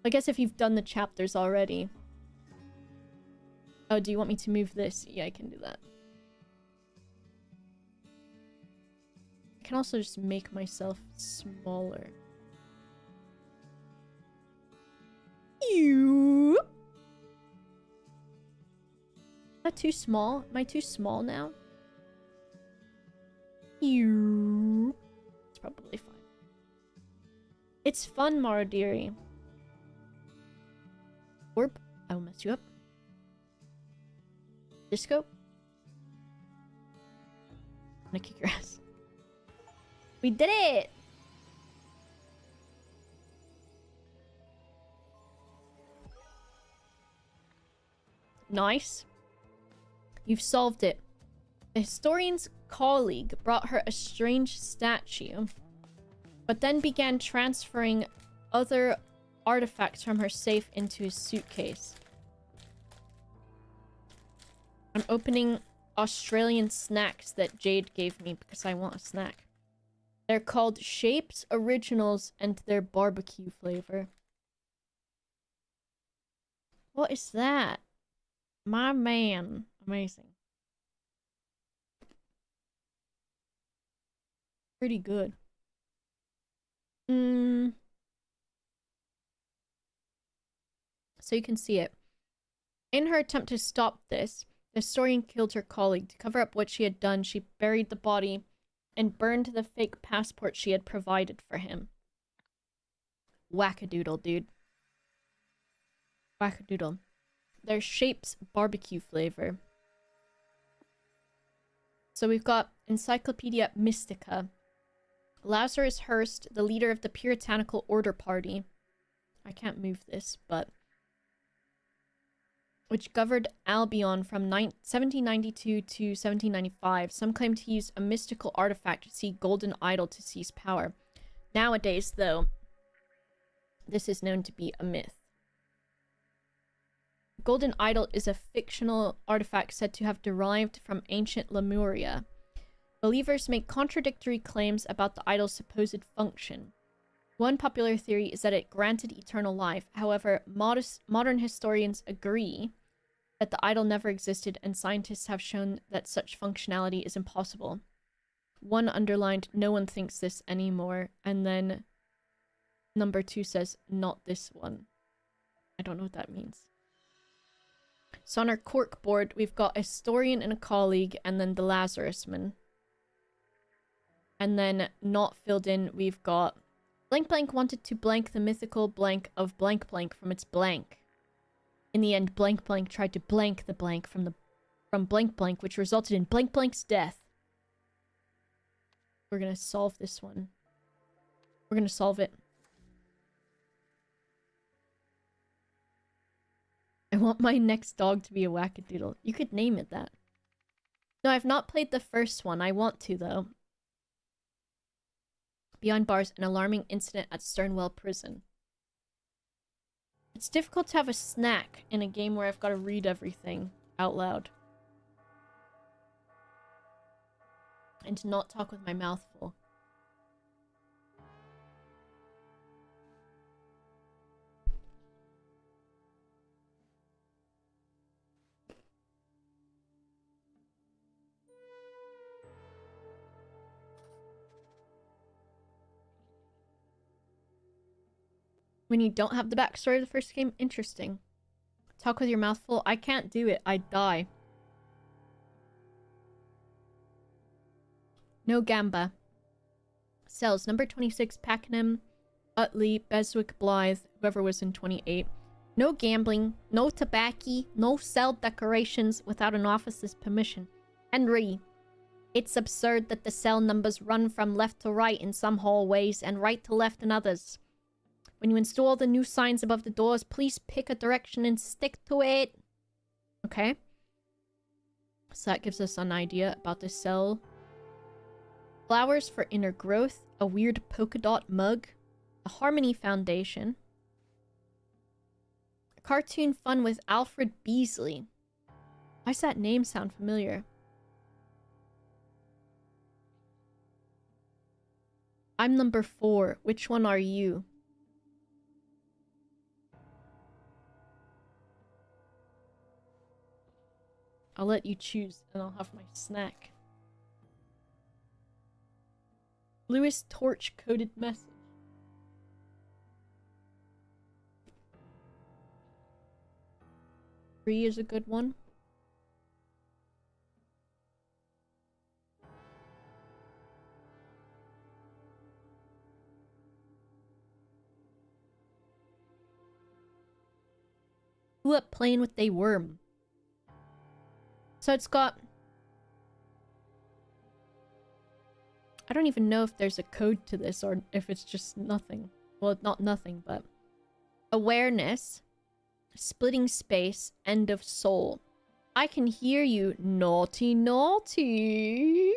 guess if you've done the chapters already. Oh, do you want me to move this? Yeah, I can do that. I can also just make myself smaller. Is that too small? Am I too small now? It's probably fine. It's fun, Maradiri. Orb, I will mess you up. Disco. I'm gonna kick your ass. We did it! Nice. You've solved it. The historian's colleague brought her a strange statue, but then began transferring other artifacts from her safe into his suitcase. I'm opening Australian snacks that Jade gave me because I want a snack. They're called Shapes Originals and they're barbecue flavor. What is that? My man. Amazing. Pretty good. So you can see it. In her attempt to stop this, the historian killed her colleague. To cover up what she had done, she buried the body and burned the fake passport she had provided for him. Wackadoodle, dude. Wackadoodle. Their Shapes barbecue flavor. So we've got Encyclopedia Mystica. Lazarus Hearst, the leader of the Puritanical Order Party. I can't move this, but... which governed Albion from 1792 to 1795. Some claim to use a mystical artifact to see golden idol to seize power. Nowadays, though, this is known to be a myth. Golden idol is a fictional artifact said to have derived from ancient Lemuria. Believers make contradictory claims about the idol's supposed function. One popular theory is that it granted eternal life. However, modern historians agree that the idol never existed, and scientists have shown that such functionality is impossible. One underlined, "No one thinks this anymore," and then number 2 says, "Not this one." I don't know what that means. So on our cork board, we've got a historian and a colleague, and then the Lazarus man. And then not filled in, we've got blank blank wanted to blank the mythical blank of blank blank from its blank. In the end, blank blank tried to blank the blank from blank blank, which resulted in blank blank's death. We're gonna solve this one. We're gonna solve it. I want my next dog to be a wackadoodle. You could name it that. No, I've not played the first one. I want to, though. Behind bars, an alarming incident at Sternwell Prison. It's difficult to have a snack in a game where I've got to read everything out loud. And to not talk with my mouth full. When you don't have the backstory of the first game, interesting. Talk with your mouth full. I can't do it. I'd die. No Gamba. Cells. Number 26, Pakenham, Utley, Beswick, Blythe, whoever was in 28. No gambling, no tobacco, no cell decorations without an officer's permission. Henry. It's absurd that the cell numbers run from left to right in some hallways and right to left in others. When you install the new signs above the doors, please pick a direction and stick to it. Okay. So that gives us an idea about the cell. Flowers for inner growth. A weird polka dot mug. A Harmony Foundation. A cartoon fun with Alfred Beasley. Why does that name sound familiar? I'm number 4. Which one are you? I'll let you choose, and I'll have my snack. Lewis Torch coded message. Three is a good one. Who up playing with they worm? So it's got... I don't even know if there's a code to this or if it's just nothing. Well, not nothing, but... Awareness. Splitting space. End of soul. I can hear you. Naughty, naughty.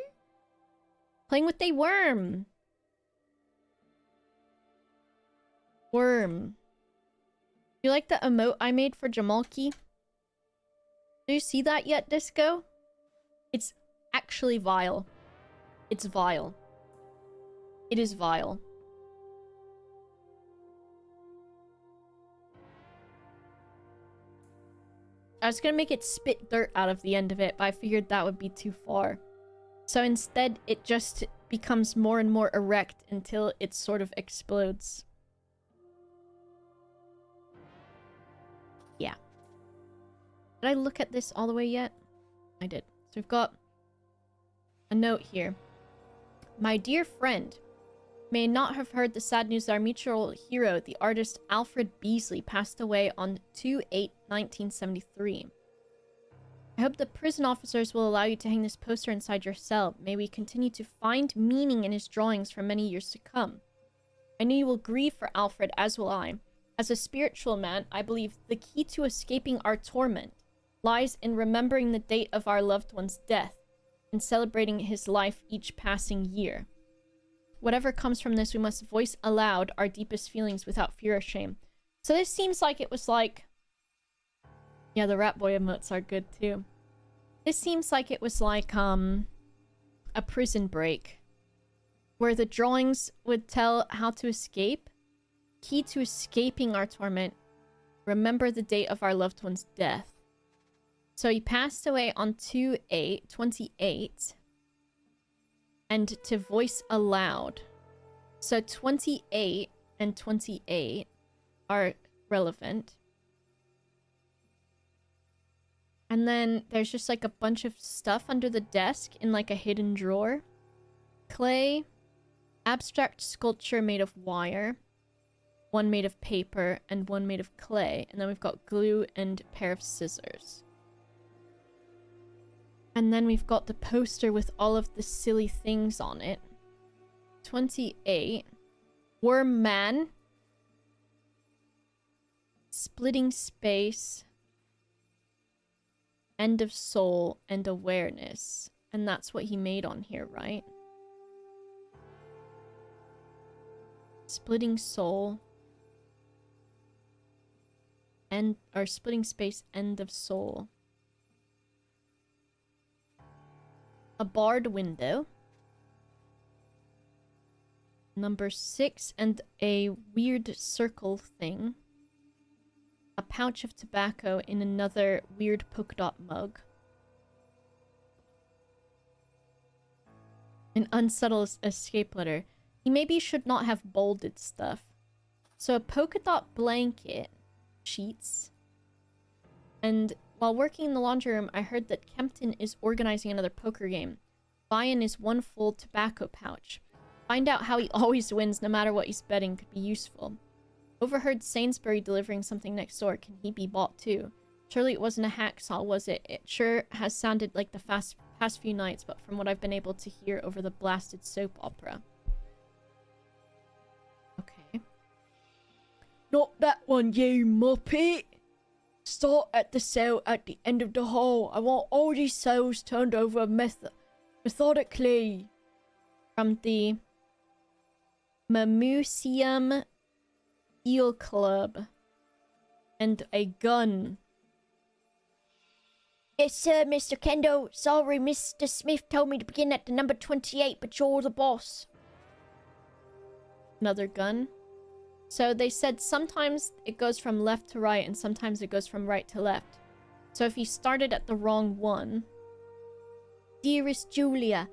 Playing with a worm. Worm. You like the emote I made for Jamalki? Do you see that yet, Disco? It's actually vile. It's vile. It is vile. I was gonna make it spit dirt out of the end of it, but I figured that would be too far. So instead, it just becomes more and more erect until it sort of explodes. Yeah. Did I look at this all the way yet? I did. So we've got a note here. My dear friend, may not have heard the sad news that our mutual hero, the artist Alfred Beasley, passed away on 2/8/1973. I hope the prison officers will allow you to hang this poster inside your cell. May we continue to find meaning in his drawings for many years to come. I know you will grieve for Alfred, as will I. As a spiritual man, I believe the key to escaping our torment lies in remembering the date of our loved one's death and celebrating his life each passing year. Whatever comes from this, we must voice aloud our deepest feelings without fear or shame. So this seems like it was like... Yeah, the Rat Boy emotes are good too. This seems like it was like, a prison break. Where the drawings would tell how to escape. Key to escaping our torment. Remember the date of our loved one's death. So he passed away on 2/8/28. And to voice aloud. So 28 and 28 are relevant. And then there's just like a bunch of stuff under the desk in like a hidden drawer. Clay. Abstract sculpture made of wire. One made of paper and one made of clay. And then we've got glue and a pair of scissors. And then we've got the poster with all of the silly things on it. 28. Worm Man. Splitting space. End of soul and awareness. And that's what he made on here, right? Splitting soul. Or splitting space, end of soul. A barred window. Number 6 and a weird circle thing. A pouch of tobacco in another weird polka dot mug. An unsubtle escape letter. He maybe should not have bolded stuff. So a polka dot blanket. Sheets. And while working in the laundry room, I heard that Kempton is organizing another poker game. Buy in is one full tobacco pouch. Find out how he always wins no matter what he's betting could be useful. Overheard Sainsbury delivering something next door. Can he be bought too? Surely it wasn't a hacksaw, was it? It sure has sounded like the past few nights, but from what I've been able to hear over the blasted soap opera. Okay. Not that one, you muppet! Start at the cell at the end of the hall. I want all these cells turned over methodically. From the Mamuseum Eel Club. And a gun. Yes, sir, Mr. Kendall. Sorry, Mr. Smith told me to begin at the number 28, but you're the boss. Another gun. So they said sometimes it goes from left to right and sometimes it goes from right to left. So if you started at the wrong one... Dearest Julia,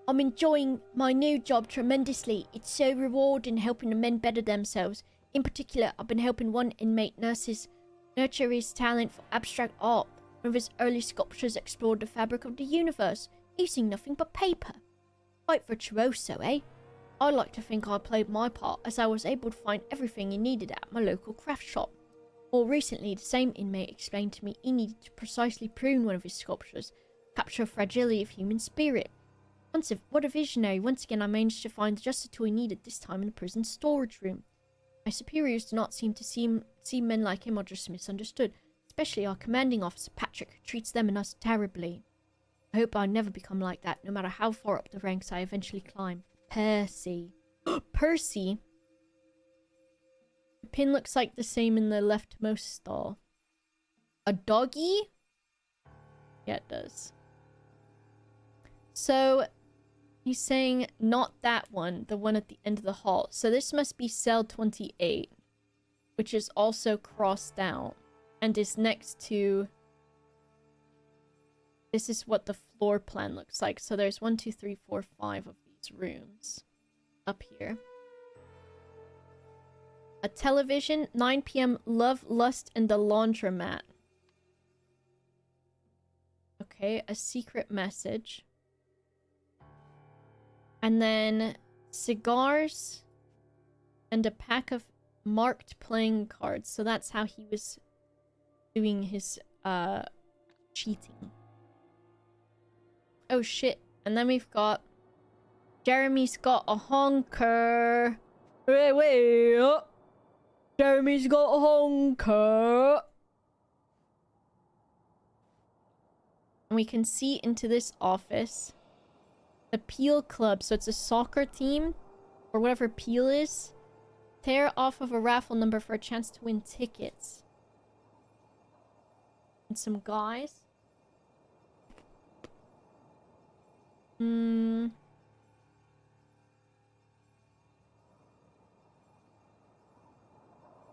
I'm enjoying my new job tremendously. It's so rewarding helping the men better themselves. In particular, I've been helping one inmate nurture his talent for abstract art. One of his early sculptures explored the fabric of the universe, using nothing but paper. Quite virtuoso, eh? I like to think I played my part, as I was able to find everything he needed at my local craft shop. More recently, the same inmate explained to me he needed to precisely prune one of his sculptures, capture fragility of human spirit. What a visionary. Once again, I managed to find just the tool he needed, this time in the prison storage room. My superiors do not seem to see men like him or just misunderstood, especially our commanding officer, Patrick, who treats them and us terribly. I hope I'll never become like that, no matter how far up the ranks I eventually climb. Percy. Percy? The pin looks like the same in the leftmost stall. A doggy? Yeah, it does. So, he's saying not that one, the one at the end of the hall. So this must be cell 28, which is also crossed out and is next to... This is what the floor plan looks like. So there's 1, 2, 3, 4, 5 of these rooms up here. A television, 9 p.m. Love, Lust, and the Laundromat. Okay, a secret message. And then cigars and a pack of marked playing cards. So that's how he was doing his cheating. Oh shit. And then we've got Jeremy's got a honker. Wait. Oh. Jeremy's got a honker. And we can see into this office. The Peel Club, so it's a soccer team, or whatever Peel is. Tear off of a raffle number for a chance to win tickets. And some guys.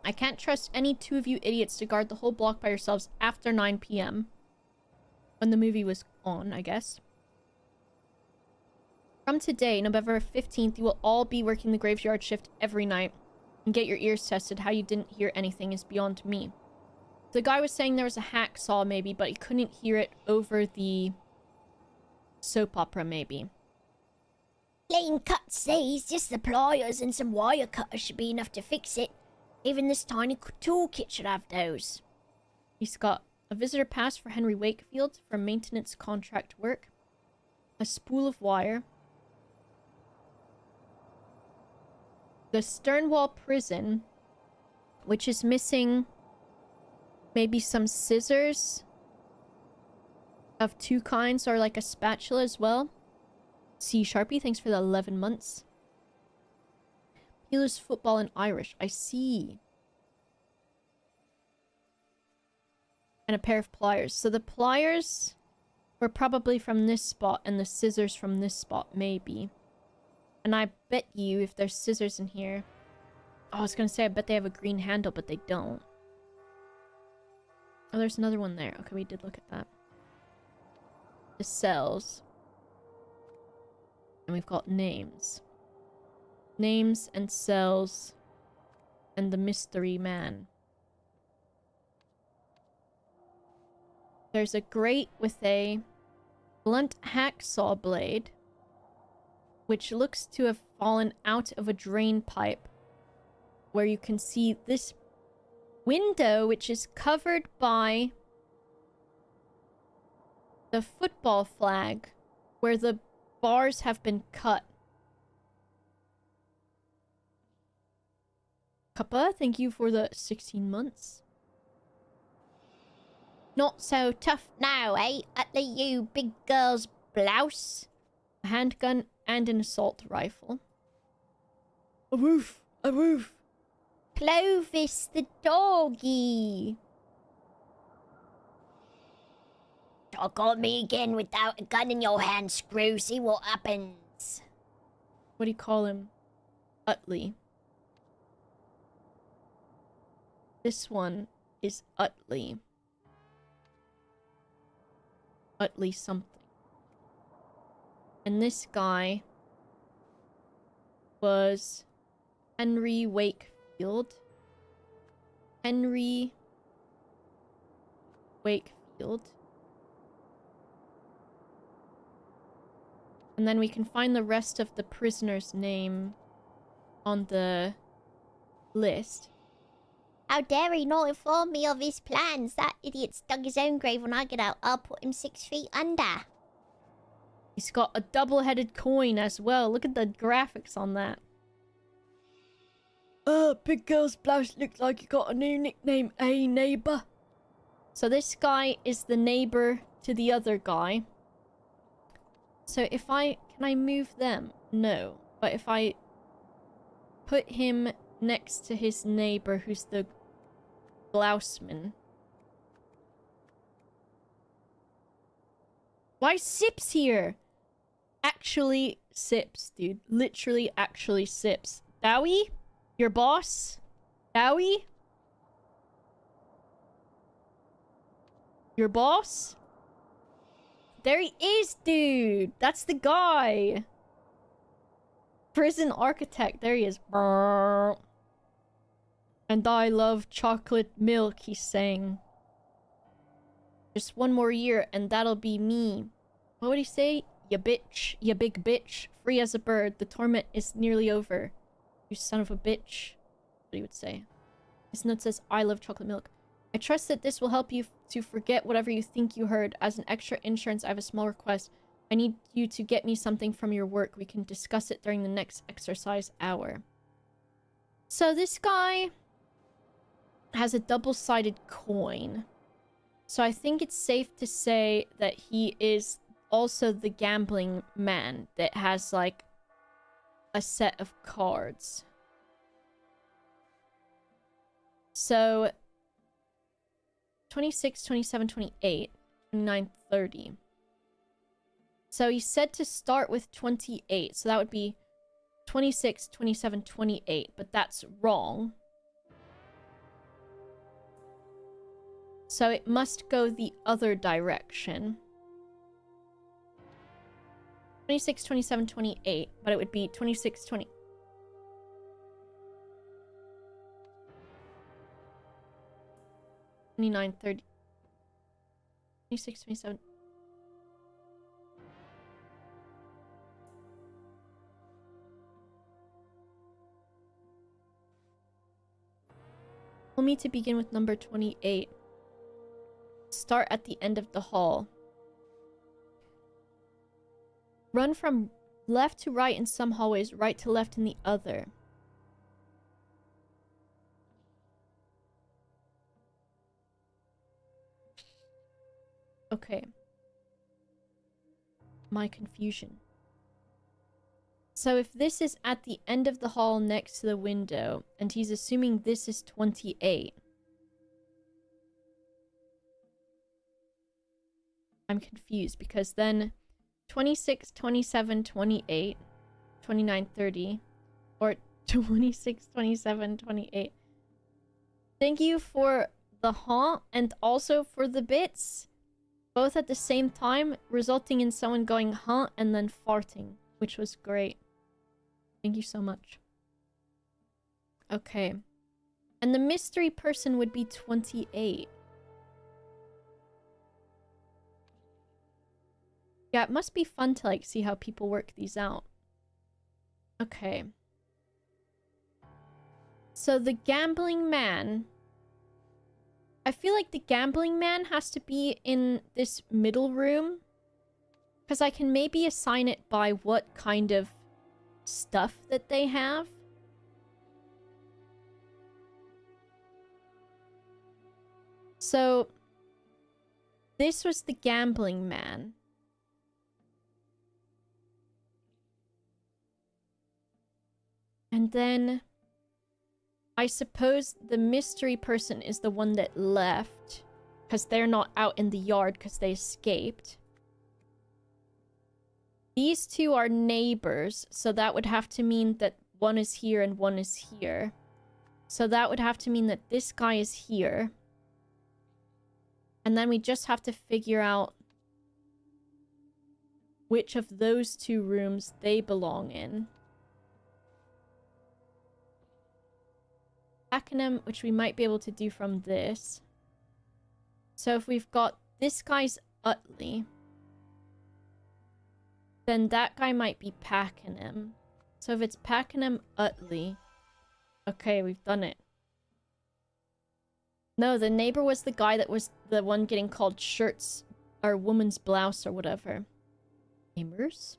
I can't trust any two of you idiots to guard the whole block by yourselves after 9 p.m. When the movie was on, I guess. From today, November 15th, you will all be working the graveyard shift every night. And get your ears tested. How you didn't hear anything is beyond me. The guy was saying there was a hacksaw maybe, but he couldn't hear it over the soap opera maybe. Plain cut says just the pliers and some wire cutters should be enough to fix it. Even this tiny toolkit should have those. He's got a visitor pass for Henry Wakefield for maintenance contract work. A spool of wire. The Sternwall prison, which is missing maybe some scissors of 2 kinds, or like a spatula as well. C Sharpie, thanks for the 11 months. Peelers football and Irish, I see. And a pair of pliers. So the pliers were probably from this spot and the scissors from this spot, maybe. And I bet you if there's scissors in here... Oh, I was gonna say I bet they have a green handle, but they don't. Oh, there's another one there. Okay, we did look at that. The cells. And we've got names. Names and cells. And the mystery man. There's a grate with a blunt hacksaw blade, which looks to have fallen out of a drain pipe, where you can see this window, which is covered by the football flag, where the bars have been cut. Kappa, thank you for the 16 months. Not so tough now, eh? Utley, you big girl's blouse. A handgun and an assault rifle. A roof! A roof! Clovis the doggy. Talk on me again without a gun in your hand, Screw. See what happens. What do you call him? Utley. This one is Utley. Utley something. And this guy was Henry Wakefield. Henry Wakefield. And then we can find the rest of the prisoner's name on the list. How dare he not inform me of his plans? That idiot's dug his own grave. When I get out, I'll put him 6 feet under. He's got a double-headed coin as well. Look at the graphics on that. Big girl's blouse looks like you got a new nickname, eh, neighbor? So this guy is the neighbor to the other guy. So if can I move them? No. But if I put him next to his neighbor, who's the blouseman. Why Sips here? Actually Sips, dude. Literally actually Sips. Dowie? Your boss? Dowie? Your boss? There he is, dude! That's the guy! Prison architect. There he is. Brrr. And I love chocolate milk, he's saying. Just one more year and that'll be me. What would he say? Ya bitch. Ya big bitch. Free as a bird. The torment is nearly over. You son of a bitch. What he would say. His note says, I love chocolate milk. I trust that this will help you to forget whatever you think you heard. As an extra insurance, I have a small request. I need you to get me something from your work. We can discuss it during the next exercise hour. So this guy has a double-sided coin. So I think it's safe to say that he is also the gambling man that has, like, a set of cards. So 26, 27, 28, 29, 30. So he said to start with 28. So that would be 26, 27, 28. But that's wrong. So it must go the other direction. 26, 27, 28. But it would be 26, 20... 29, 30... 26, 27... Tell me to begin with number 28. Start at the end of the hall. Run from left to right in some hallways, right to left in the other. Okay. My confusion. So if this is at the end of the hall next to the window, and he's assuming this is 28. I'm confused because then 26, 27, 28, 29, 30, or 26, 27, 28. Thank you for the haunt and also for the bits. Both at the same time, resulting in someone going haunt and then farting, which was great. Thank you so much. Okay. And the mystery person would be 28. Yeah, it must be fun to, like, see how people work these out. Okay. So the gambling man... I feel like the gambling man has to be in this middle room. Because I can maybe assign it by what kind of stuff that they have. So, this was the gambling man. And then, I suppose the mystery person is the one that left. Because they're not out in the yard because they escaped. These two are neighbors, so that would have to mean that one is here and one is here. So that would have to mean that this guy is here. And then we just have to figure out which of those two rooms they belong in. Pakenham, which we might be able to do from this. So if we've got this guy's Utley, then that guy might be Pakenham. So if it's Pakenham Utley, okay, we've done it. No, the neighbor was the guy that was the one getting called shirts or woman's blouse or whatever. Neighbors?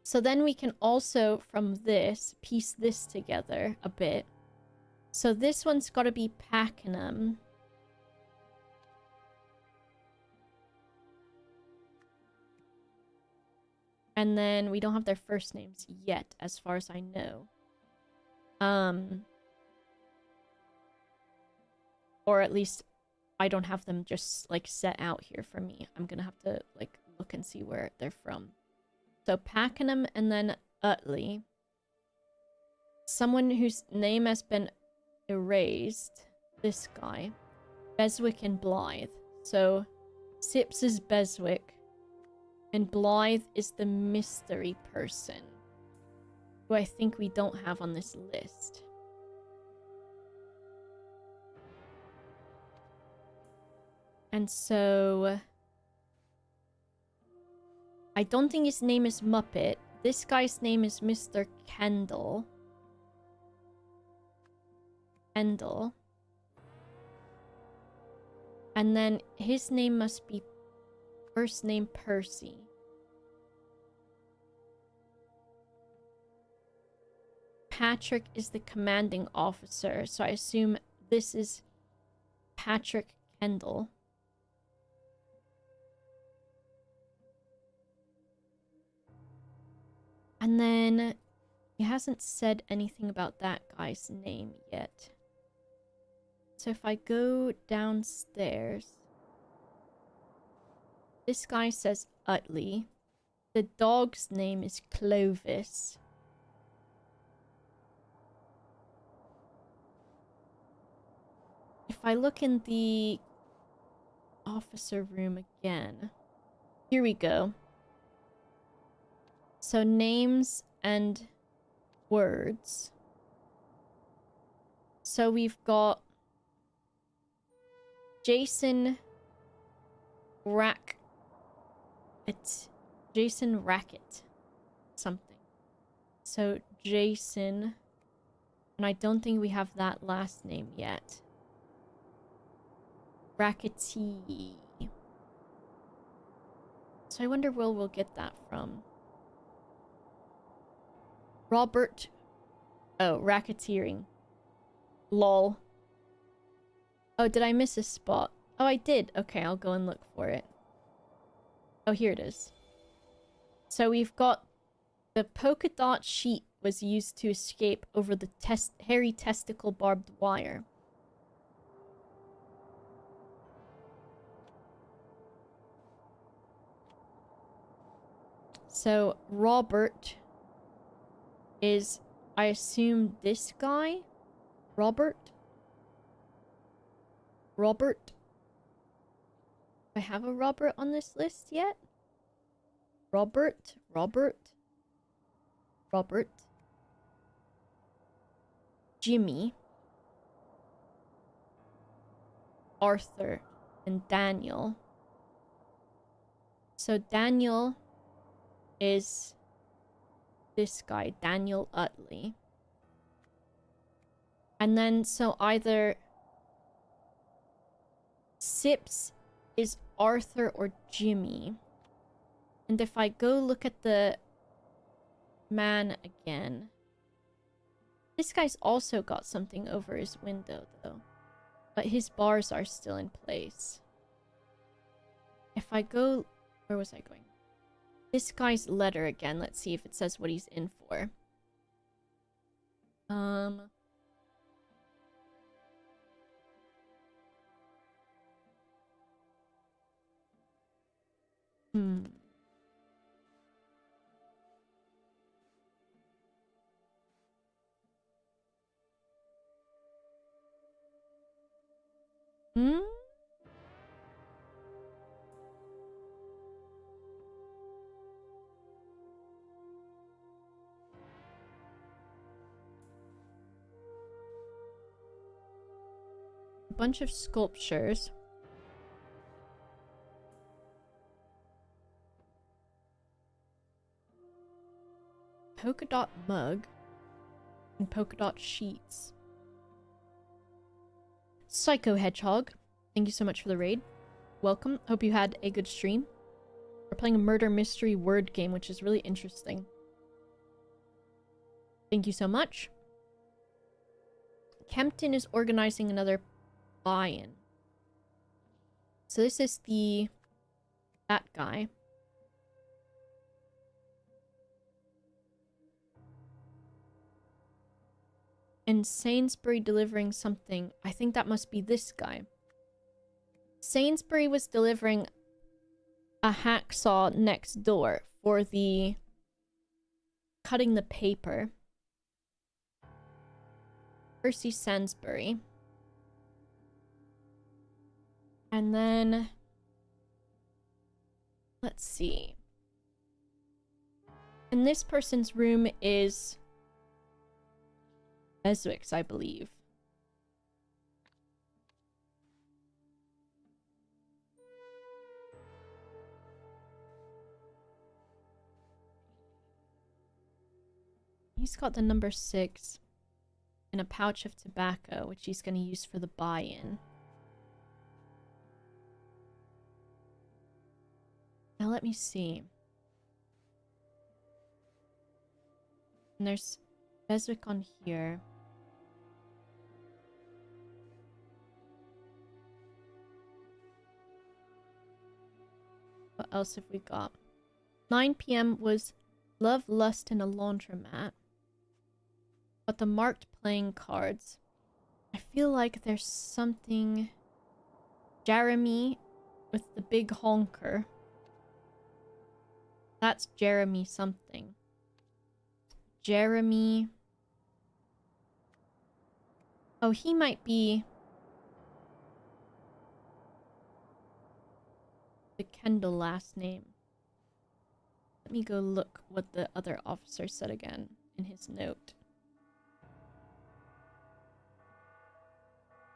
So then we can also, from this, piece this together a bit. So this one's got to be Pakenham. And then we don't have their first names yet, as far as I know. Or at least I don't have them just, like, set out here for me. I'm gonna have to, like, look and see where they're from. So Pakenham and then Utley. Someone whose name has been erased. This guy. Beswick and Blythe. So Sips is Beswick. And Blythe is the mystery person, who I think we don't have on this list. And so I don't think his name is Muppet. This guy's name is Mr. Kendall. Kendall. And then his name must be first name Percy. Patrick is the commanding officer, so I assume this is Patrick Kendall. And then he hasn't said anything about that guy's name yet. So if I go downstairs, this guy says Utley. The dog's name is Clovis. If I look in the officer room again, here we go. So names and words. So we've got Jason Jason Racket something. So Jason, and I don't think we have that last name yet. Rackety. So I wonder where we'll get that from. Robert. Oh, racketeering. Lol. Oh, did I miss a spot? Oh, I did. Okay, I'll go and look for it. Oh, here it is. So we've got the polka dot sheet was used to escape over the hairy testicle barbed wire. So Robert is, I assume, this guy? Robert? Robert? Do I have a Robert on this list yet? Robert? Jimmy. Arthur. And Daniel. So Daniel is this guy, Daniel Utley. And then, so either Sips is Arthur or Jimmy. And if I go look at the man again, this guy's also got something over his window, though. But his bars are still in place. If I go... Where was I going? This guy's letter again. Let's see if it says what he's in for. A bunch of sculptures. Polka dot mug. And polka dot sheets. Psycho Hedgehog, thank you so much for the raid. Welcome. Hope you had a good stream. We're playing a murder mystery word game, which is really interesting. Thank you so much. Kempton is organizing another buy-in. So this is that guy. And Sainsbury delivering something. I think that must be this guy. Sainsbury was delivering a hacksaw next door for the cutting the paper. Percy Sainsbury. And then let's see. And this person's room is Beswick's, I believe. He's got the number 6 and a pouch of tobacco, which he's going to use for the buy-in. Now let me see. And there's Beswick on here. What else have we got? 9 p.m. was Love, Lust, and a Laundromat. But the marked playing cards. I feel like there's something... Jeremy with the big honker. That's Jeremy something. Jeremy... Oh, he might be... the Kendall last name. Let me go look what the other officer said again in his note.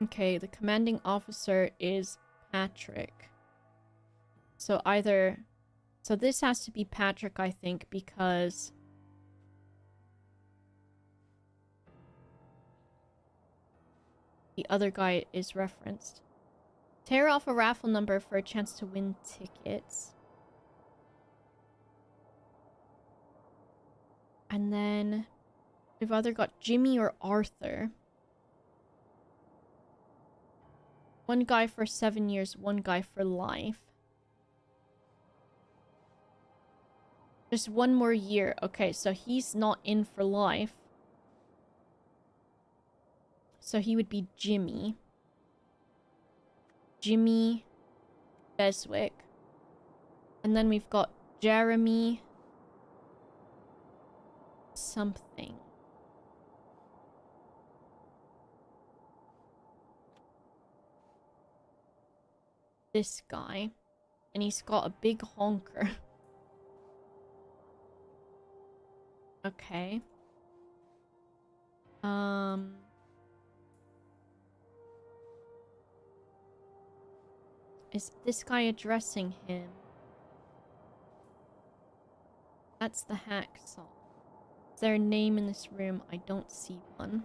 Okay, the commanding officer is Patrick. So either... So this has to be Patrick, I think, because... the other guy is referenced. Tear off a raffle number for a chance to win tickets. And then we've either got Jimmy or Arthur. One guy for 7 years, one guy for life. Just one more year. Okay, so he's not in for life. So he would be Jimmy. Jimmy Beswick. And then we've got Jeremy something. This guy. And he's got a big honker. Okay. Is this guy addressing him? That's the hacksaw. Is there a name in this room? I don't see one.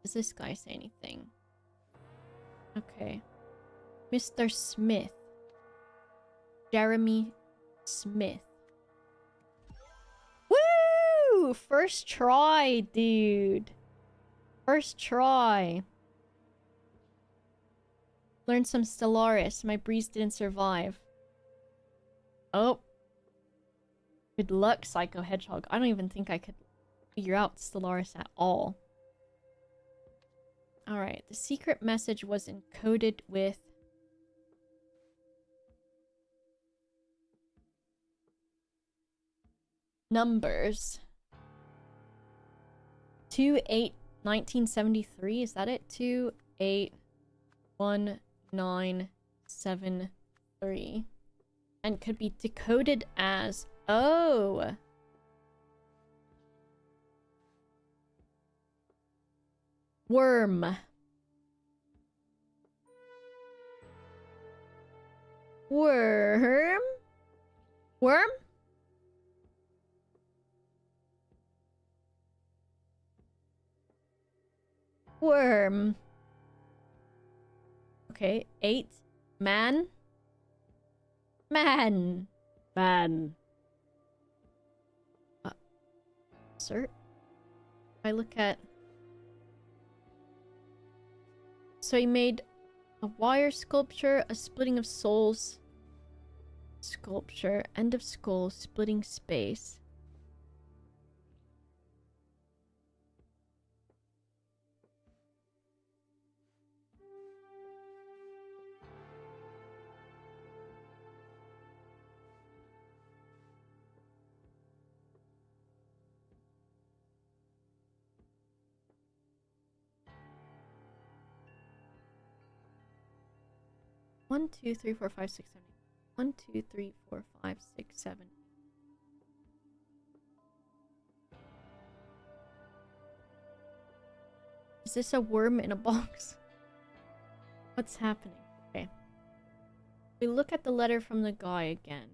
Does this guy say anything? Okay. Mr. Smith. Jeremy Smith. Woo! First try, dude. First try. Learned some Stellaris. My breeze didn't survive. Oh. Good luck, Psycho Hedgehog. I don't even think I could figure out Stellaris at all. Alright, the secret message was encoded with... numbers. 281973, is that it? 281973. And could be decoded as... Oh! Worm. Worm? Worm? Worm. Okay, 8. Man. Man. Man. Sir? I look at... So he made a wire sculpture, a splitting of souls sculpture, end of skull, splitting space. One, two, three, four, five, six, seven. 1, 2, 3, 4, 5, 6, 7. Is this a worm in a box? What's happening? Okay. We look at the letter from the guy again.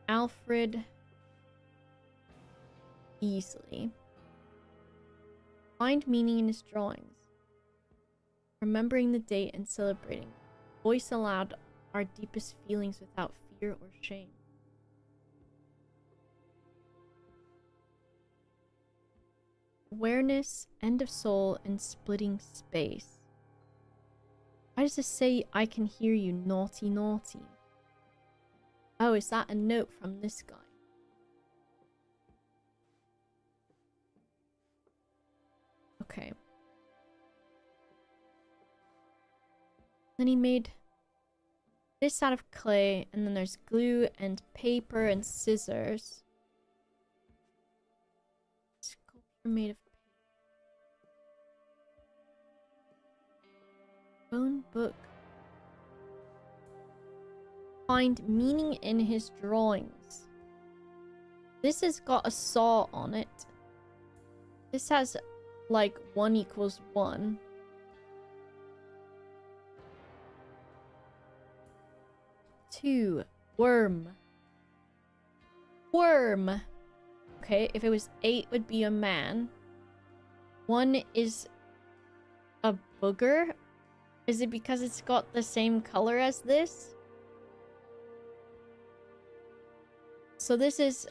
Alfred Beasley. Find meaning in his drawings. Remembering the date and celebrating. Voice aloud our deepest feelings without fear or shame. Awareness, end of soul, and splitting space. Why does it say I can hear you, naughty, naughty? Oh, is that a note from this guy? Okay. Then he made this out of clay, and then there's glue and paper and scissors. Sculpture made of paper. Bone book. Find meaning in his drawings. This has got a saw on it. This has like 1 equals 1. Two. Worm. Worm. Okay, if it was 8 would be a man. 1 is a booger. Is it because it's got the same color as this? So this is...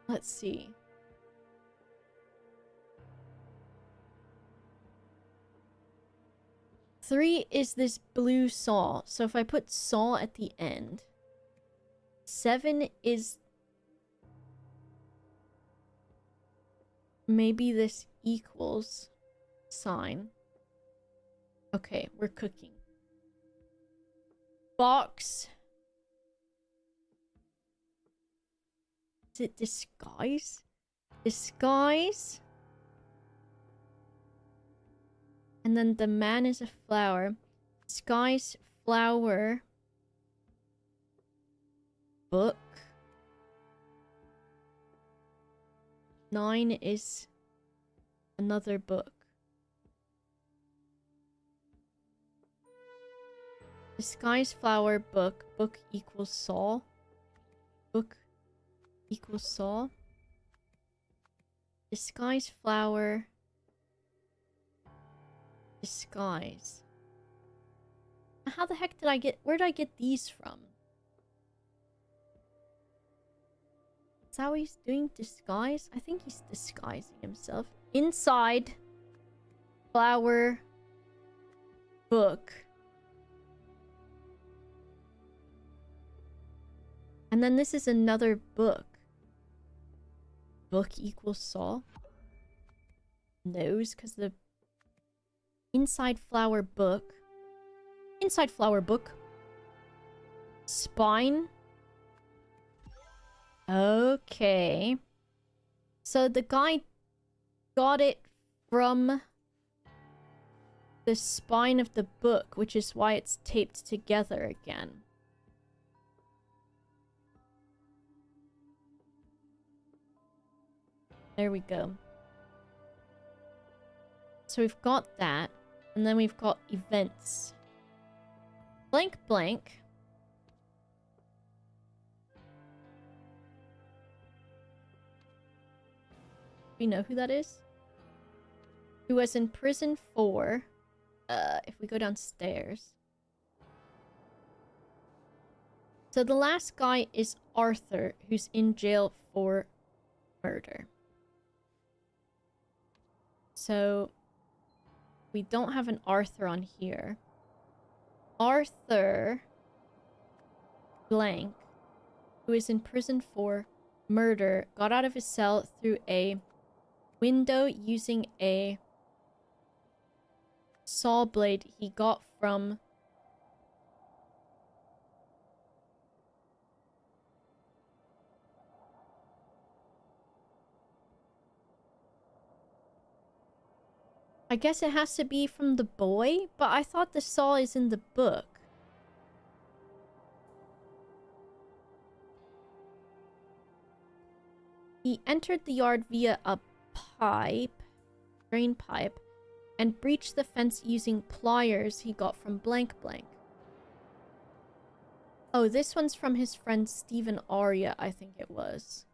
Let's see. Three is this blue saw. So if I put saw at the end. 7 is... Maybe this equals sign. Okay, we're cooking. Box. Is it disguise? Disguise. And then the man is a flower. Disguise, flower. Book. 9 is another book. Disguise, flower, book. Book equals saw. Book equals saw. Disguise, flower. Disguise. How the heck did I get... Where did I get these from? Is that what he's doing? Disguise? I think he's disguising himself. Inside. Flower. Book. And then this is another book. Book equals saw. Nose, because the... Inside flower book. Inside flower book. Spine. Okay. So the guy got it from the spine of the book, which is why it's taped together again. There we go. So we've got that. And then we've got events. Blank blank. We know who that is? who was in prison for... if we go downstairs... So the last guy is Arthur, who's in jail for murder. So we don't have an Arthur on here. Arthur blank, who is in prison for murder, got out of his cell through a window using a saw blade he got from... I guess it has to be from the boy, but I thought the saw is in the book. He entered the yard via a drain pipe, and breached the fence using pliers he got from blank blank. Oh, this one's from his friend Stephen Arya, I think it was.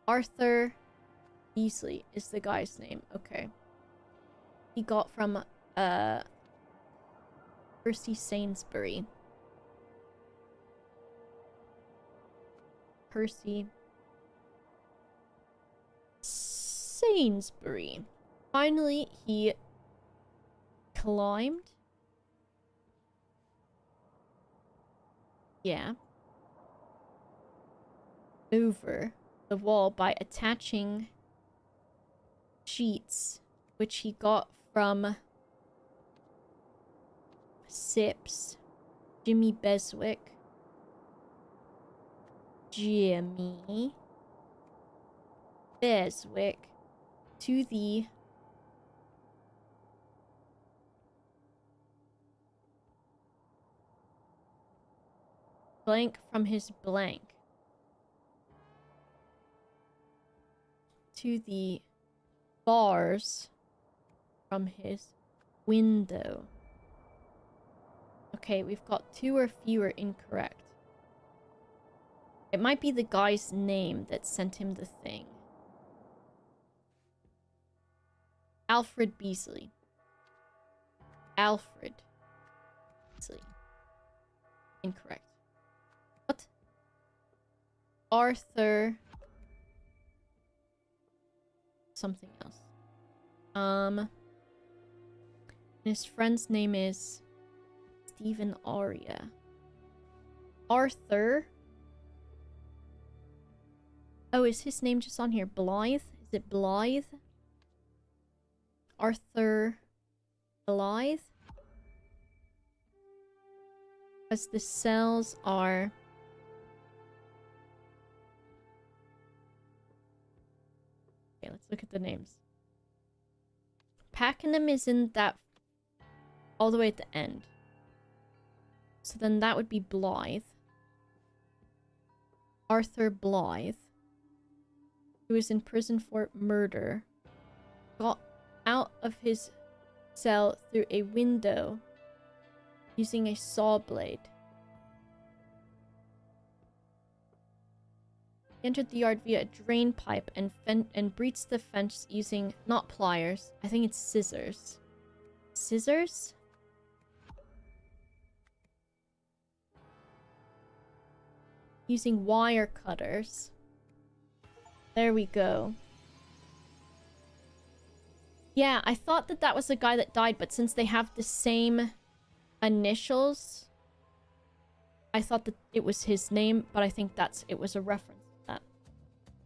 Arthur Beasley is the guy's name. Okay. He got from Percy Sainsbury. Percy Sainsbury. Finally, he climbed. Yeah. Over the wall by attaching sheets, which he got from Sips, Jimmy Beswick, Jimmy Beswick, to the blank from his blank, to the bars from his window. Okay, we've got 2 or fewer incorrect. It might be the guy's name that sent him the thing. Alfred Beasley. Alfred Beasley. Incorrect. What? Arthur... something else. His friend's name is Stephen Arya. Arthur. Oh, is his name just on here? Blythe? Is it Blythe? Arthur Blythe? As the cells are... Okay, let's look at the names. Pakenham is in that... all the way at the end. So then that would be Blythe. Arthur Blythe. Who is in prison for murder. Got out of his cell through a window using a saw blade. He entered the yard via a drain pipe and breached the fence using, not pliers, I think it's scissors. Scissors? Using wire cutters. There we go. Yeah, I thought that that was the guy that died, but since they have the same initials, I thought that it was his name, but I think it was a reference to that.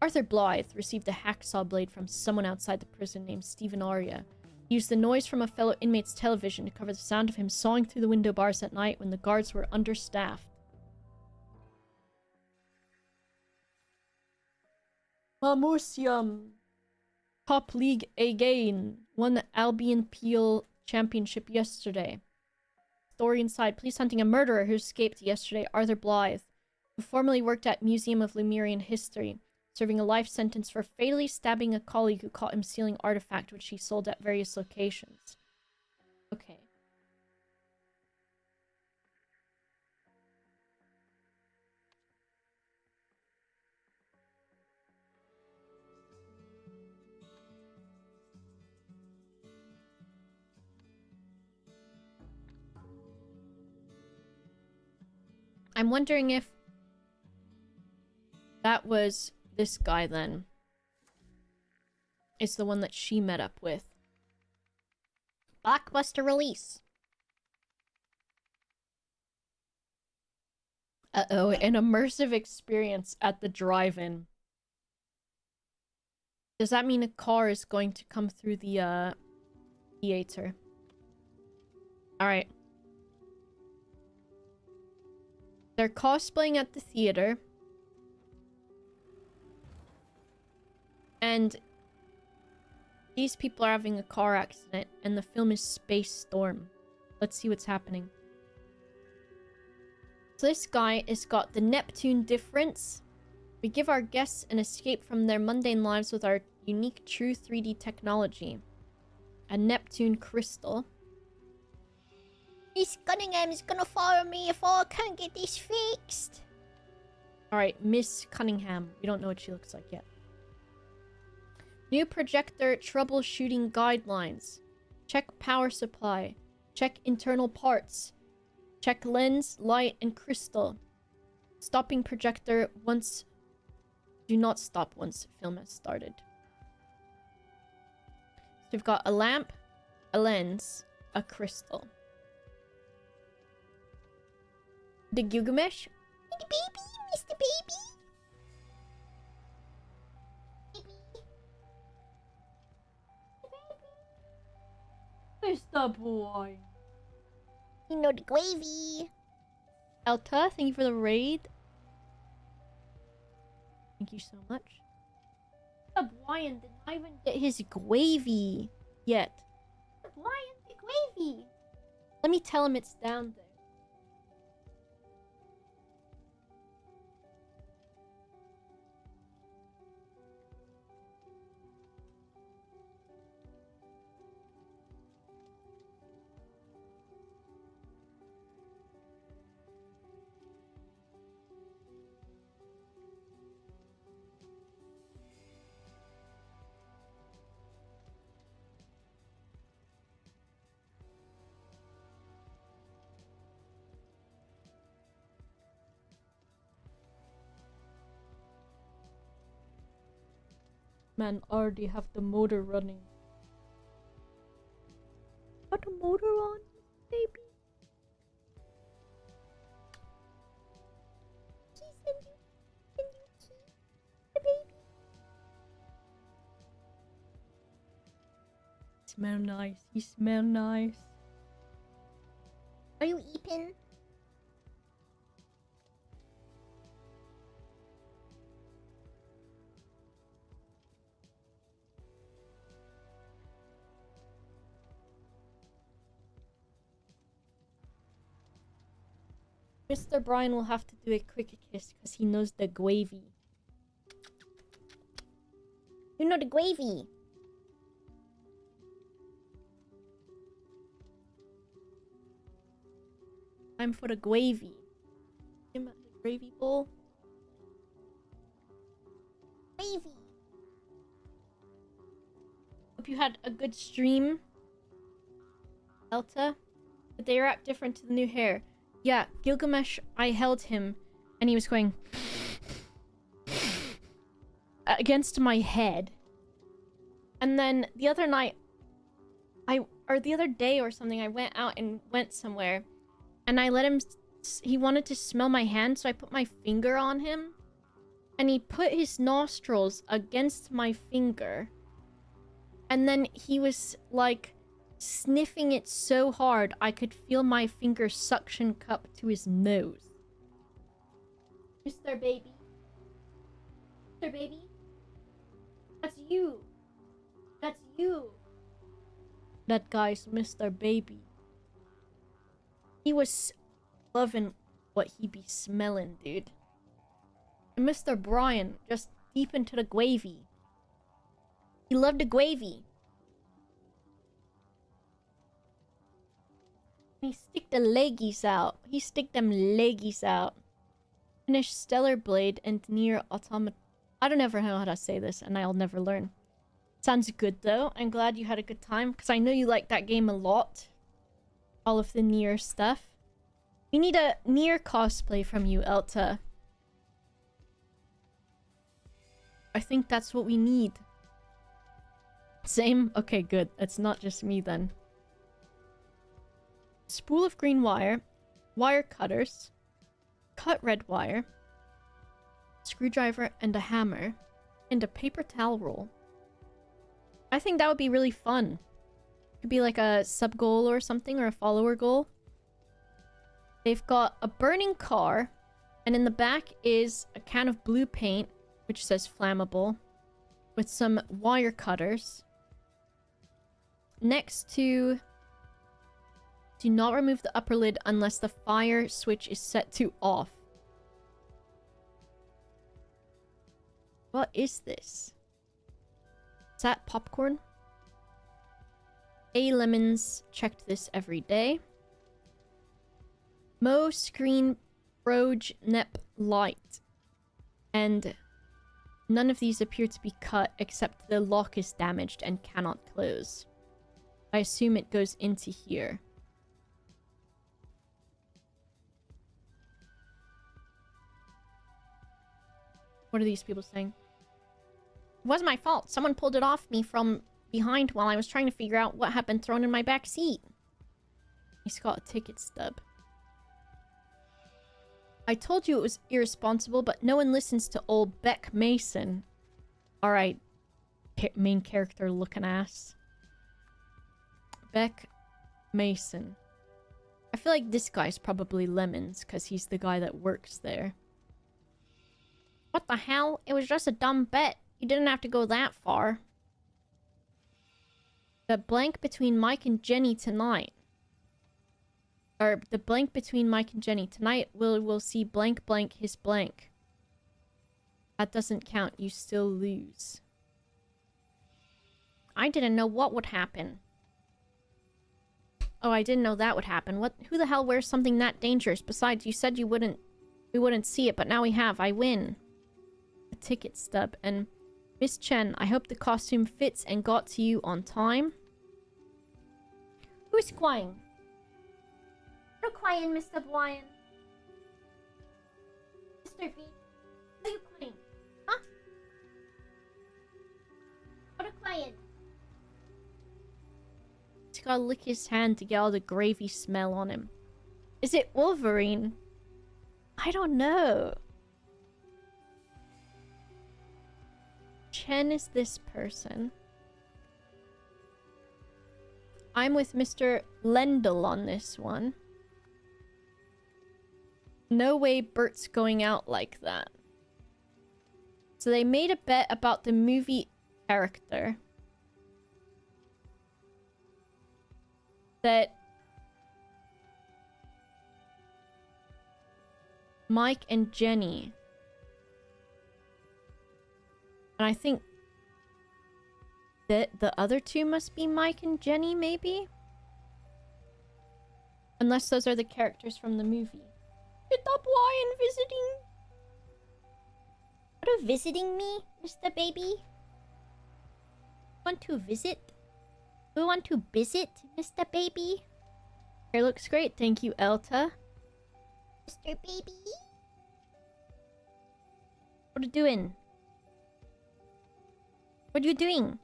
Arthur Blythe received a hacksaw blade from someone outside the prison named Stephen Arya. He used the noise from a fellow inmate's television to cover the sound of him sawing through the window bars at night when the guards were understaffed. Mamusium. Top League again. Won the Albion Peel Championship yesterday. Story inside. Police hunting a murderer who escaped yesterday. Arthur Blythe, who formerly worked at Museum of Lemurian History, serving a life sentence for fatally stabbing a colleague who caught him stealing artifact which he sold at various locations. Okay. I'm wondering if that was this guy then. It's the one that she met up with. Blockbuster release. Uh-oh, an immersive experience at the drive-in. Does that mean a car is going to come through the, theater? Alright. They're cosplaying at the theater. And these people are having a car accident, and the film is Space Storm. Let's see what's happening. So this guy has got the Neptune difference. We give our guests an escape from their mundane lives with our unique true 3D technology. A Neptune crystal. Miss Cunningham is gonna fire me if I can't get this fixed. Alright, Miss Cunningham. We don't know what she looks like yet. New projector troubleshooting guidelines. Check power supply. Check internal parts. Check lens, light, and crystal. Stopping projector once... Do not stop once film has started. So we've got a lamp, a lens, a crystal. The Gilgamesh? The baby, Mr. Baby. Mr. Boy. You know the gravy. Elta, thank you for the raid. Thank you so much. Brian did not even get his gravy yet. Brian, the gravy. Let me tell him it's down there. Man, already have the motor running. Got the motor on, baby. The baby. Smell nice. You smell nice. Are you eating? Mr. Brian will have to do a quick kiss because he knows the gravy. You know the gravy. Time for the gravy. Him at the gravy bowl. Gravy. Hope you had a good stream, Elta. But they wrap different to the new hair. Yeah, Gilgamesh, I held him, and he was going against my head. And then the other night, or the other day or something, I went out and went somewhere, and I let him, he wanted to smell my hand, so I put my finger on him, and he put his nostrils against my finger, and then he was like sniffing it so hard I could feel my finger suction cup to his nose. Mr. Baby. Mr. Baby? That's you. That's you. That guy's Mr. Baby. He was loving what he be smelling, dude. And Mr. Brian just deep into the gravy. He loved the gravy. He stick the leggies out. He stick them leggies out. Finish Stellar Blade and Near Automata. I don't ever know how to say this, and I'll never learn. Sounds good, though. I'm glad you had a good time, because I know you like that game a lot. All of the Near stuff. We need a near cosplay from you, Elta. I think that's what we need. Same? Okay, good. It's not just me then. Spool of green wire. Wire cutters. Cut red wire. Screwdriver and a hammer. And a paper towel roll. I think that would be really fun. Could be like a sub goal or something, or a follower goal. They've got a burning car, and in the back is a can of blue paint, which says flammable, with some wire cutters. Next to... Do not remove the upper lid unless the fire switch is set to off. What is this? Is that popcorn? A Lemons checked this every day. Mo screen Broge Nep light. And none of these appear to be cut except the lock is damaged and cannot close. I assume it goes into here. What are these people saying? It wasn't my fault. Someone pulled it off me from behind while I was trying to figure out what had been thrown in my back seat. He's got a ticket stub. I told you it was irresponsible, but no one listens to old Beck Mason. Alright, main character looking ass. Beck Mason. I feel like this guy's probably Lemons, because he's the guy that works there. What the hell? It was just a dumb bet. You didn't have to go that far. The blank between Mike and Jenny tonight. Or the blank between Mike and Jenny. Tonight we'll see blank blank his blank. That doesn't count. You still lose. I didn't know what would happen. Oh, I didn't know that would happen. What? Who the hell wears something that dangerous? Besides, you said we wouldn't see it, but now we have. I win. A ticket stub. And Miss Chen, I hope the costume fits and got to you on time. Who's crying? You're crying, Mr. Brian. Mr. B, are you crying? Huh? What are you crying? He's gotta lick his hand to get all the gravy smell on him. Is it Wolverine? I don't know. Chen is this person. I'm with Mr. Lendl on this one. No way Bert's going out like that. So they made a bet about the movie character. That Mike and Jenny. And I think that the other two must be Mike and Jenny, maybe? Unless those are the characters from the movie. It's the Brian visiting. Are you visiting me, Mr. Baby? Want to visit? We want to visit, Mr. Baby? Hair looks great, thank you, Elta. Mr. Baby? What are you doing? What are you doing?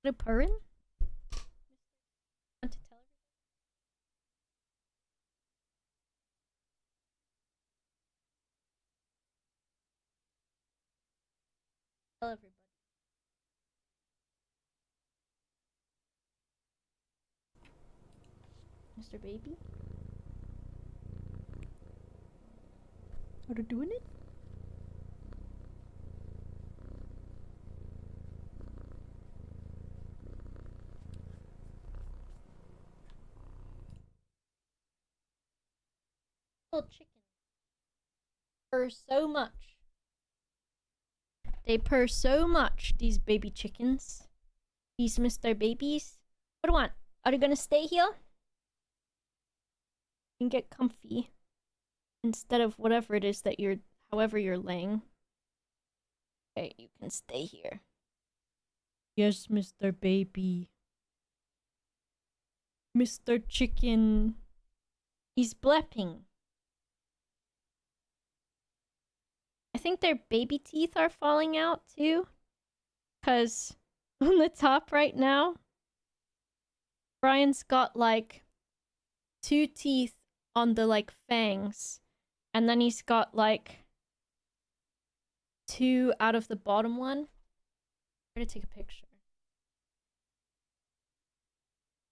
What are you purring? Want to tell everybody? Mr. Baby? Are you doing it? Little chicken. Purr so much. They purr so much, these baby chickens. These Mr. Babies. What do you want? Are you gonna stay here? You can get comfy. Instead of whatever it is that you're, however you're laying. Okay, you can stay here. Yes, Mr. Baby. Mr. Chicken. He's blepping. I think their baby teeth are falling out too. Because on the top right now, Brian's got like 2 teeth on the like fangs. And then he's got like 2 out of the bottom one. I'm gonna take a picture.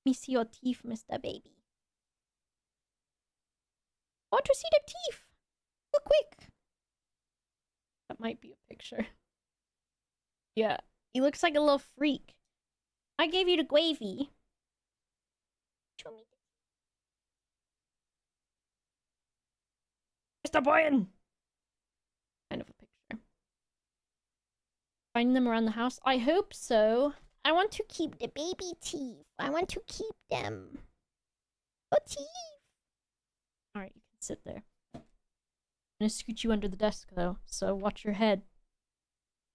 Let me see your teeth, Mr. Baby. I want to see the teeth. Real quick. That might be a picture. Yeah. He looks like a little freak. I gave you the gravy. Show me. Mr. Boyan! Kind of a picture. Finding them around the house? I hope so. I want to keep the baby teeth. I want to keep them. Oh, teeth. Alright, you can sit there. I'm gonna scoot you under the desk, though, so watch your head.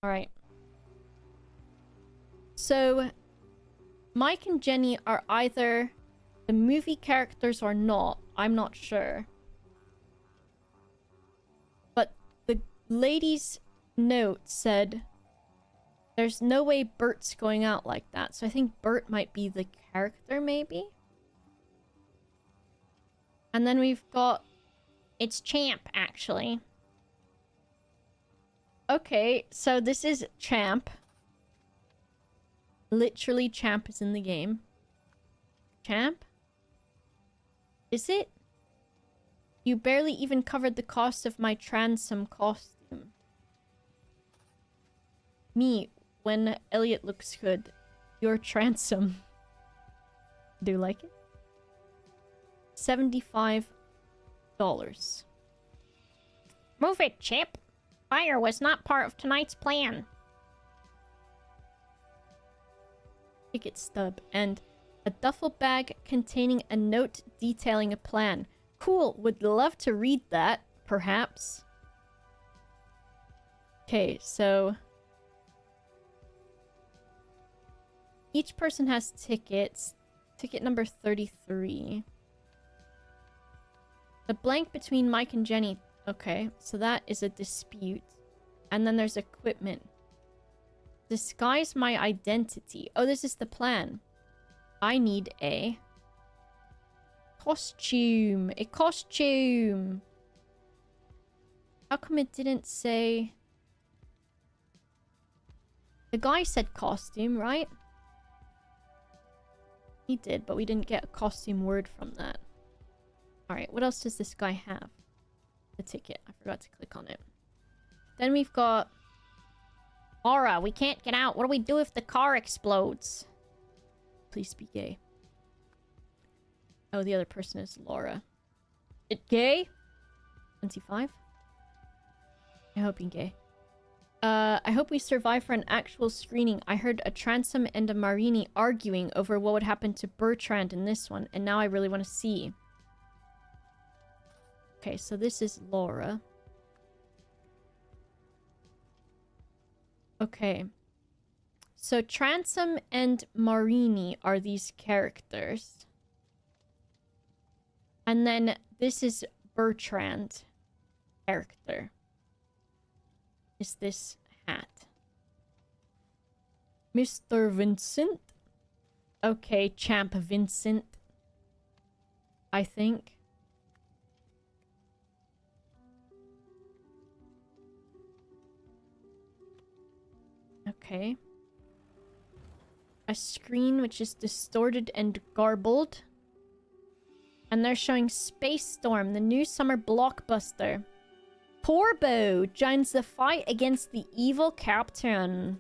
Alright. So, Mike and Jenny are either the movie characters or not. I'm not sure. But the lady's note said there's no way Bert's going out like that. So I think Bert might be the character, maybe? And then we've got... It's Champ, actually. Okay, so this is Champ. Literally, Champ is in the game. Champ? Is it? You barely even covered the cost of my transom costume. Me, when Elliot looks good. Your transom. Do you like it? $75. Move it, Chip. Fire was not part of tonight's plan. Ticket stub and a duffel bag containing a note detailing a plan. Cool, would love to read that, perhaps. Okay, so each person has tickets. Ticket number 33. The blank between Mike and Jenny. Okay, so that is a dispute. And then there's equipment. Disguise my identity. Oh, this is the plan. I need a costume. A costume. How come it didn't say... The guy said costume, right? He did, but we didn't get a costume word from that. Alright, what else does this guy have? The ticket. I forgot to click on it. Then we've got... Laura, we can't get out. What do we do if the car explodes? Please be gay. Oh, the other person is Laura. It gay? 25? I hope you're gay. I hope we survive for an actual screening. I heard a Transom and a Marini arguing over what would happen to Bertrand in this one, and now I really want to see. Okay, so this is Laura. Okay. So Transom and Marini are these characters. And then this is Bertrand character. Is this hat. Mr. Vincent? Okay, Champ Vincent. I think. Okay. A screen which is distorted and garbled. And they're showing Space Storm, the new summer blockbuster. Porbo joins the fight against the evil captain.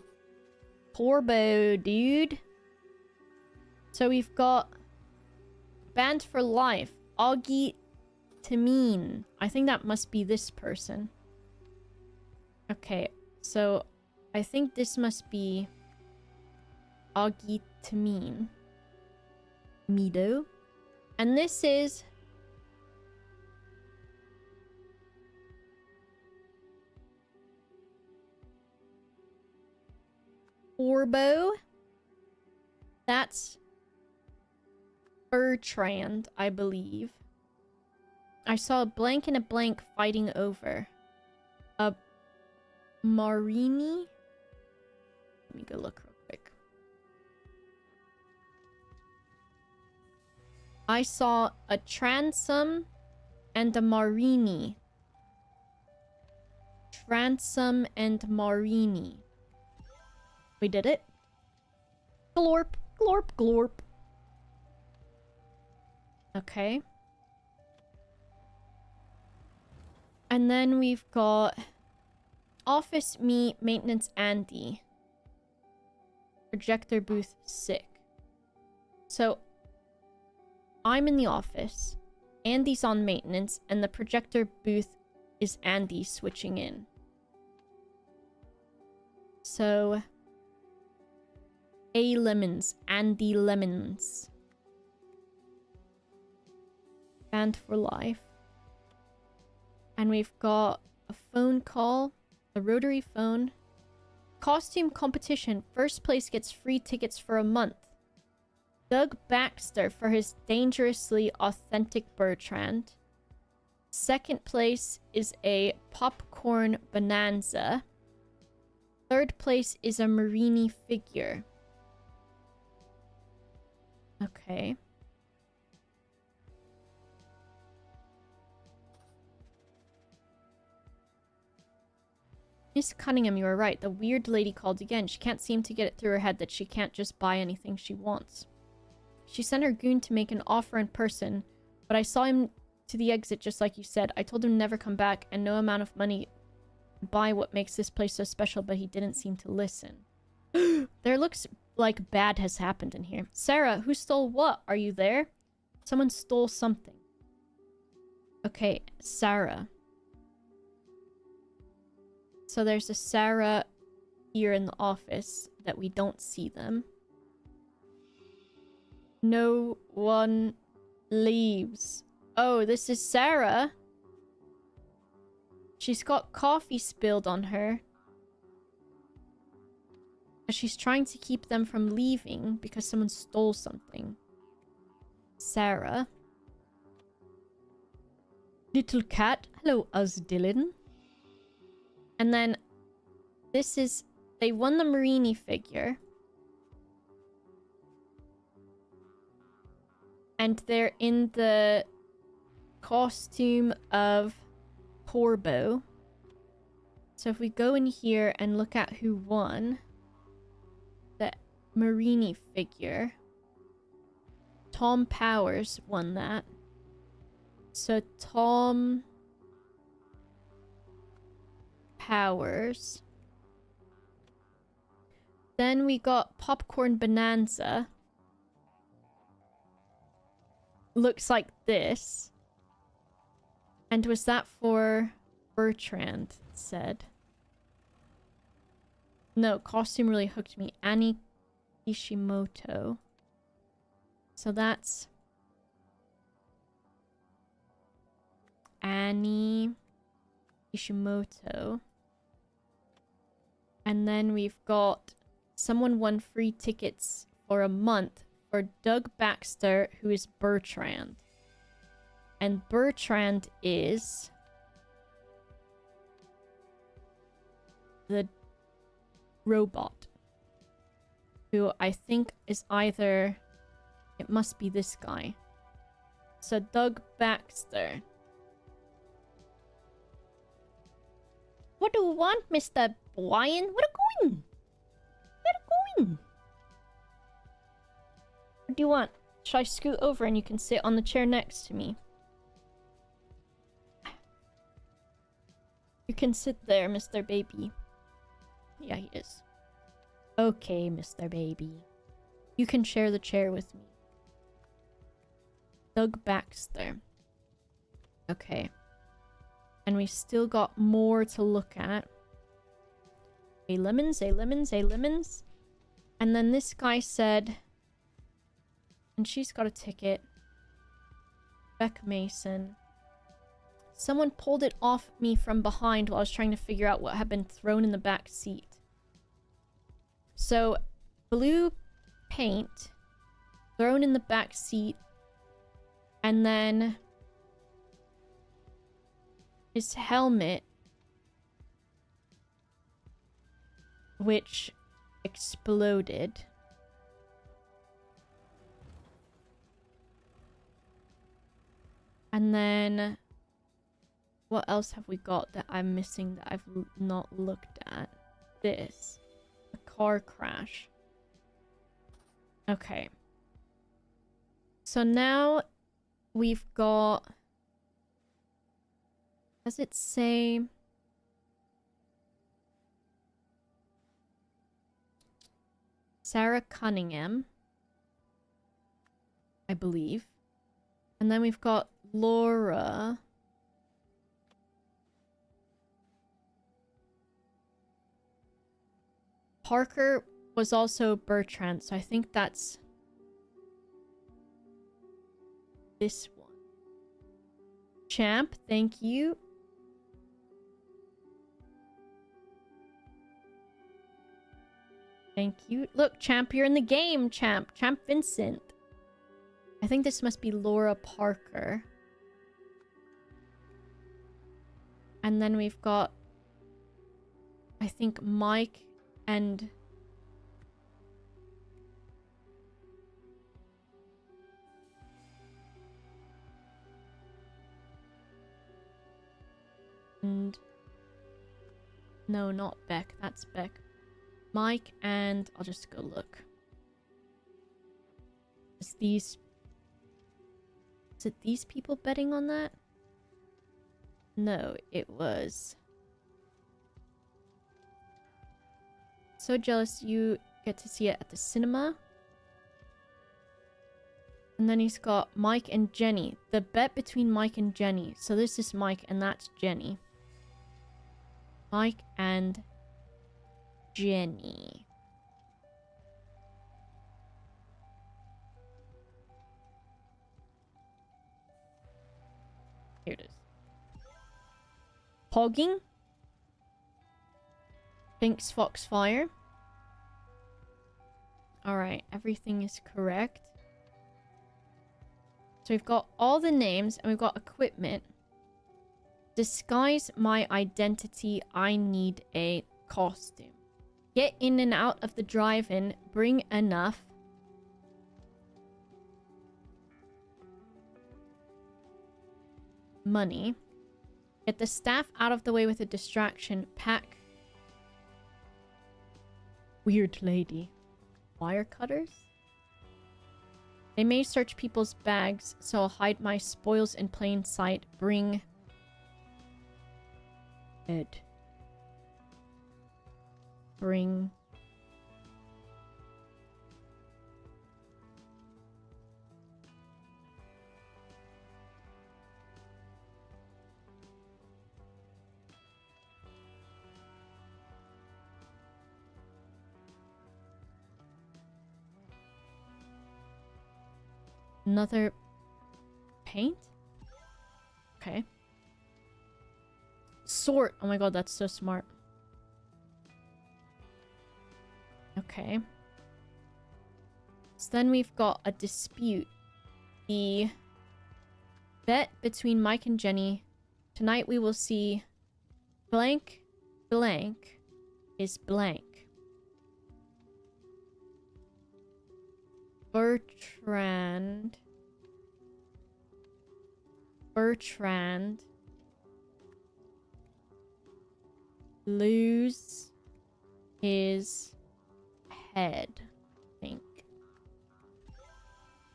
Porbo, dude. So we've got Banned for Life, Augie Tamine. I think that must be this person. Okay, so I think this must be Augie Tamine. Mido. And this is... Orbo. That's Bertrand, I believe. I saw a blank and a blank fighting over a Marini. Let me go look real quick. I saw a transom and a Marini. Transom and Marini. We did it. Glorp, glorp, glorp. Okay. And then we've got office me, maintenance Andy. Projector booth sick. So I'm in the office. Andy's on maintenance, and the projector booth is Andy switching in. So A Lemons, Andy Lemons. Band for life. And we've got a phone call, a rotary phone. Costume competition. First place gets free tickets for a month. Doug Baxter for his dangerously authentic Bertrand. Second place is a popcorn bonanza. Third place is a Marini figure. Okay. Miss Cunningham, you were right. The weird lady called again. She can't seem to get it through her head that she can't just buy anything she wants. She sent her goon to make an offer in person, but I saw him to the exit just like you said. I told him never come back and no amount of money buy what makes this place so special, but he didn't seem to listen. There looks like bad has happened in here. Sarah, who stole what? Are you there? Someone stole something. Okay, Sarah. So there's a Sarah here in the office that we don't see them. No one leaves. Oh, this is Sarah. She's got coffee spilled on her. She's trying to keep them from leaving because someone stole something. Sarah. Little cat. Hello, Dylan. And then this is... They won the Marini figure. And they're in the costume of Corbo. So if we go in here and look at who won the Marini figure, Tom Powers won that. So Tom Powers. Then we got Popcorn Bonanza. Looks like this. And was that for Bertrand? It said. No, costume really hooked me. Annie Kishimoto. So that's Annie Kishimoto. And then we've got someone won free tickets for a month for Doug Baxter, who is Bertrand. And Bertrand is the robot, who I think is either... It must be this guy. So Doug Baxter. What do you want, Mr. Brian? Where are you going? Where are you going? What do you want? Should I scoot over and you can sit on the chair next to me? You can sit there, Mr. Baby. Yeah, he is. Okay, Mr. Baby. You can share the chair with me. Doug Baxter. Okay. And we still got more to look at. A lemons, a lemons, a lemons. And then this guy said... And she's got a ticket. Becca Mason. Someone pulled it off me from behind while I was trying to figure out what had been thrown in the back seat. So, blue paint thrown in the back seat And then his helmet, which exploded. And then what else have we got that I'm missing that I've not looked at? This. A car crash. Okay. So now we've got... Does it say... Sarah Cunningham, I believe. And then we've got Laura. Parker was also Bertrand, so I think that's this one. Champ, thank you. Thank you. Look, Champ, you're in the game, Champ. Champ Vincent. I think this must be Laura Parker. And then we've got, I think, Mike and... No, not Beck. That's Beck. Mike and... I'll just go look. Is it these people betting on that? No, it was... So jealous you get to see it at the cinema. And then he's got Mike and Jenny. The bet between Mike and Jenny. So this is Mike and that's Jenny. Mike and Jenny. Here it is. Hogging. Pink's Foxfire. Alright, everything is correct. So we've got all the names and we've got equipment. Disguise my identity. I need a costume. Get in and out of the drive-in. Bring enough. Money. Get the staff out of the way with a distraction. Pack. Weird lady. Wire cutters? They may search people's bags, so I'll hide my spoils in plain sight. Bring... Ed. Bring... Another paint? Okay. Sort. Oh my god, that's so smart. Okay. So then we've got a dispute. The bet between Mike and Jenny. Tonight we will see blank blank is blank. Bertrand lose his head, I think.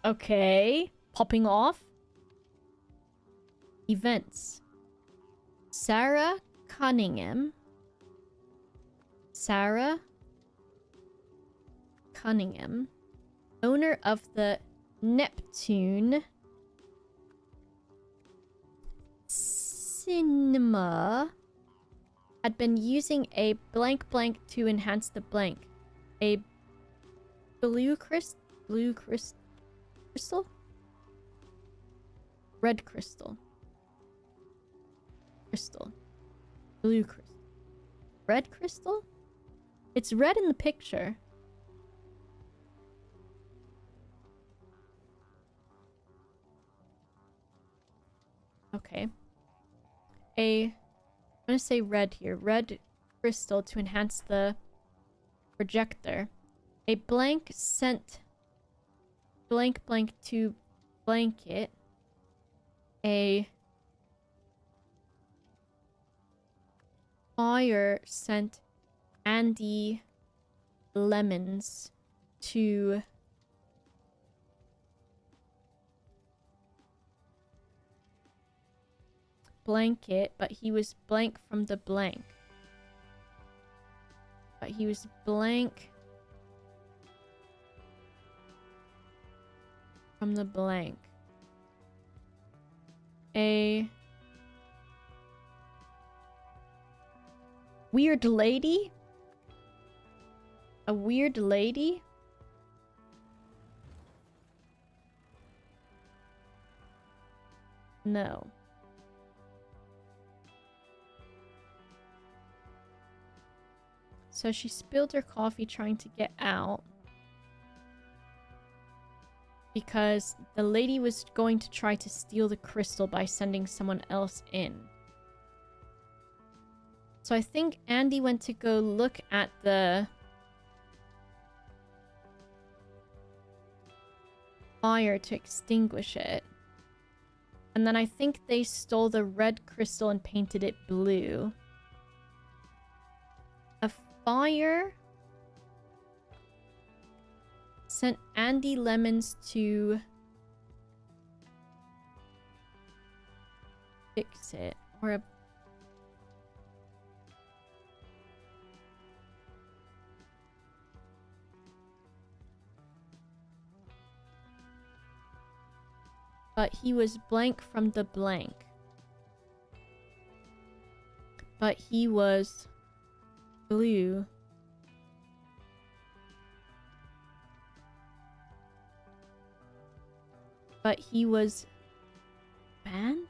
Okay. Popping off. Events. Sarah Cunningham. Owner of the Neptune Cinema, had been using a blank blank to enhance the blank. A blue crystal? Red crystal. Blue crystal. Red crystal? It's red in the picture. Okay. I'm gonna say red here. Red crystal to enhance the projector. A blank sent blank to blanket. A fire sent Andy lemons to blanket, but he was blank from the blank. But he was blank from the blank. A weird lady? A weird lady? No. So she spilled her coffee trying to get out. Because the lady was going to try to steal the crystal by sending someone else in. So I think Andy went to go look at the fire to extinguish it. And then I think they stole the red crystal and painted it blue. A fire sent Andy lemons to fix it. Or a but he was blank from the blank. But he was blue. But he was banned?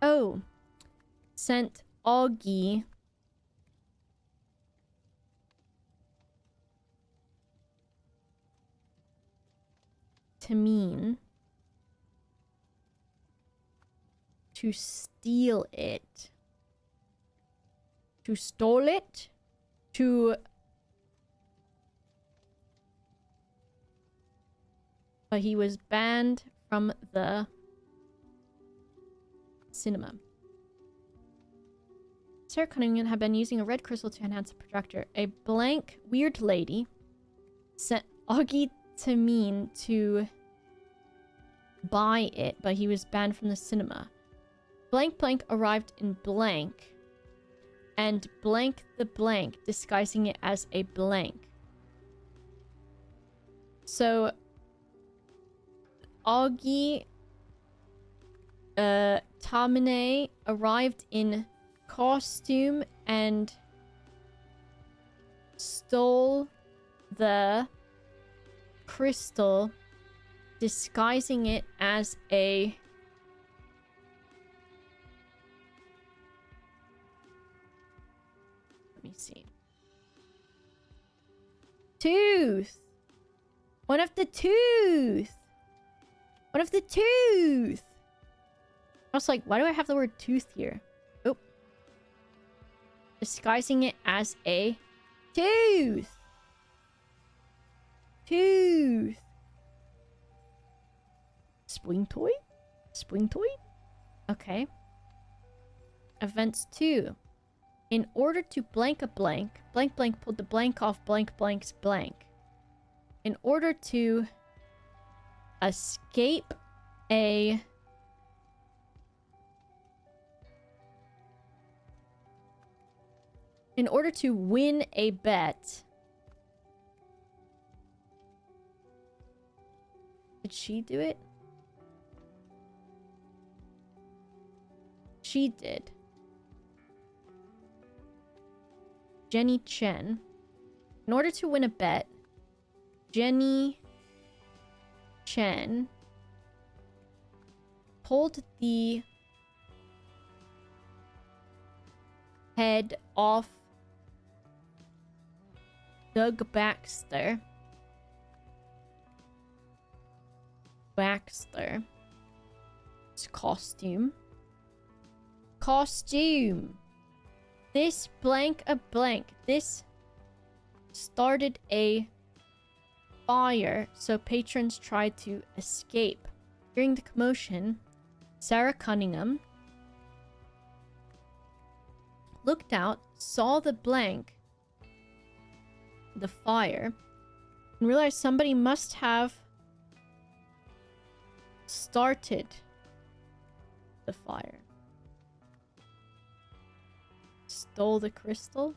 Oh. Sent Augie to mean to steal it. To stole it? To... But he was banned from the cinema. Sarah Cunningham had been using a red crystal to enhance the projector. A blank weird lady sent Augie to mean to buy it, but he was banned from the cinema. Blank blank arrived in blank, and blank the blank, disguising it as a blank. So, Augie Tamine arrived in costume and stole the crystal, disguising it as a let me see. Tooth. One of the tooth. One of the tooth. I was like, why do I have the word tooth here? Oh. Disguising it as a tooth. Tooth. Splintoid? Splintoid? Okay. Events 2. In order to blank a blank, blank blank pulled the blank off blank blank's blank. In order to escape a in order to win a bet. Did she do it? She did. Jenny Chen. In order to win a bet, Jenny Chen pulled the head off Doug Baxter's costume Costume. This blank a blank. This started a fire, so patrons tried to escape. During the commotion, Sarah Cunningham looked out, saw the blank, the fire, and realized somebody must have started the fire. Stole the crystal.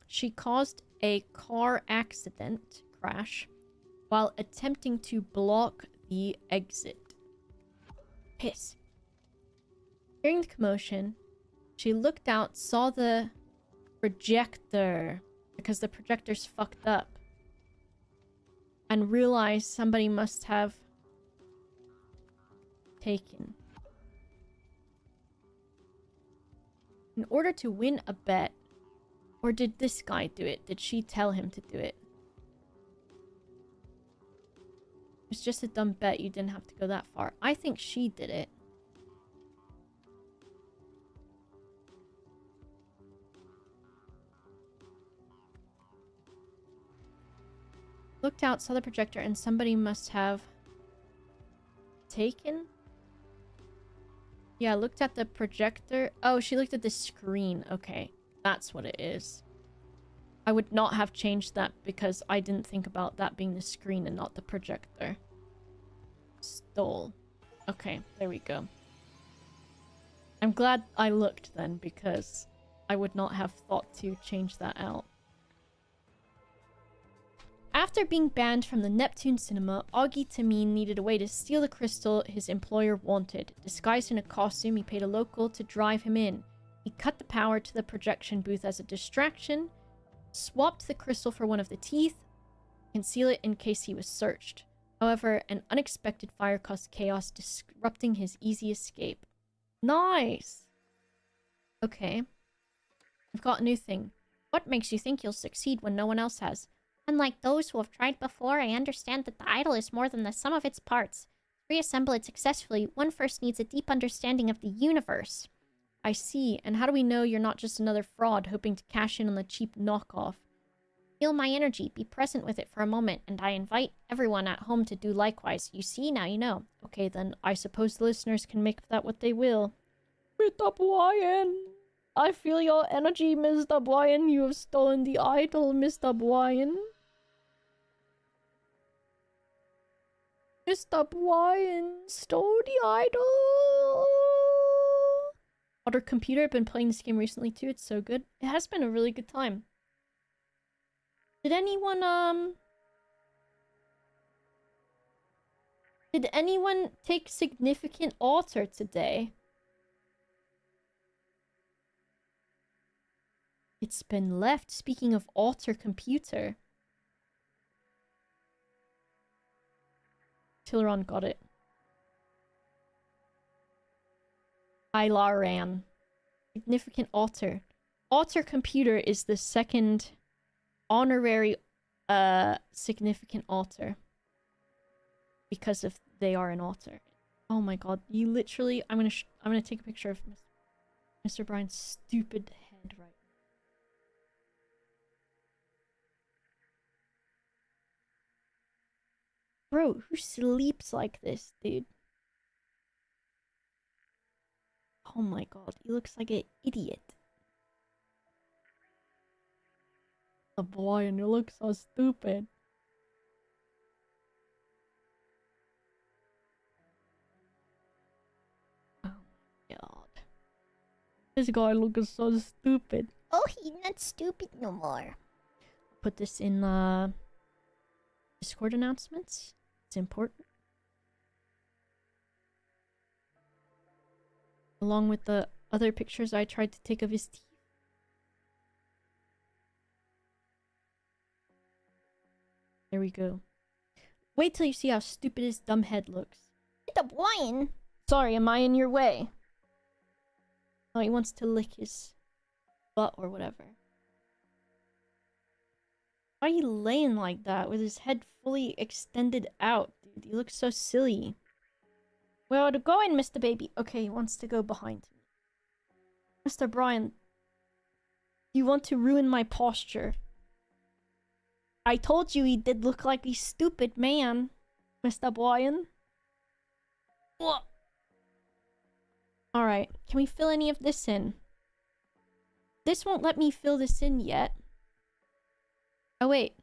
She caused a car accident crash while attempting to block the exit. Piss. Hearing the commotion, she looked out, saw the projector, because the projector's fucked up, and realized somebody must have taken. In order to win a bet, or did this guy do it? Did she tell him to do it? It's just a dumb bet. You didn't have to go that far. I think she did it. Looked out, saw the projector, and somebody must have taken? Yeah, looked at the projector. Oh, she looked at the screen. Okay, that's what it is. I would not have changed that because I didn't think about that being the screen and not the projector. Stole. Okay, there we go. I'm glad I looked then, because I would not have thought to change that out. After being banned from the Neptune cinema, Augie Tameen needed a way to steal the crystal his employer wanted. Disguised in a costume, he paid a local to drive him in. He cut the power to the projection booth as a distraction, swapped the crystal for one of the teeth, conceal it in case he was searched. However, an unexpected fire caused chaos, disrupting his easy escape. Nice! Okay. I've got a new thing. What makes you think you'll succeed when no one else has? Unlike those who have tried before, I understand that the idol is more than the sum of its parts. To reassemble it successfully, one first needs a deep understanding of the universe. I see. And how do we know you're not just another fraud hoping to cash in on the cheap knockoff? Feel my energy, be present with it for a moment, and I invite everyone at home to do likewise. You see, now you know. Okay, then I suppose the listeners can make of that what they will. Mr. Brian! I feel your energy, Mr. Brian. You have stolen the idol, Mr. Brian. Mr. Brian stole the idol. Other computer, I've been playing this game recently too. It's so good. It has been a really good time. Did anyone take significant alter today? It's been left. Speaking of alter computer. Tileron got it. Ilaran. Significant alter. Alter computer is the second honorary significant alter. Because of they are an alter. Oh my god, you literally I'm gonna take a picture of Mr. Brian's stupid head right. Bro, who sleeps like this, dude? Oh my god, he looks like an idiot. Oh boy, and you look so stupid. Oh my god. This guy looks so stupid. Oh, he's not stupid no more. Put this in Discord announcements. It's important. Along with the other pictures I tried to take of his teeth. There we go. Wait till you see how stupid his dumb head looks. The Brian. Sorry, am I in your way? Oh, he wants to lick his butt or whatever. Why are you laying like that with his head fully extended out, dude? You look so silly. Where are you going, Mr. Baby? Okay, he wants to go behind me. Mr. Brian, you want to ruin my posture. I told you he did look like a stupid man, Mr. Brian. What? Alright, can we fill any of this in? This won't let me fill this in yet. Oh, wait.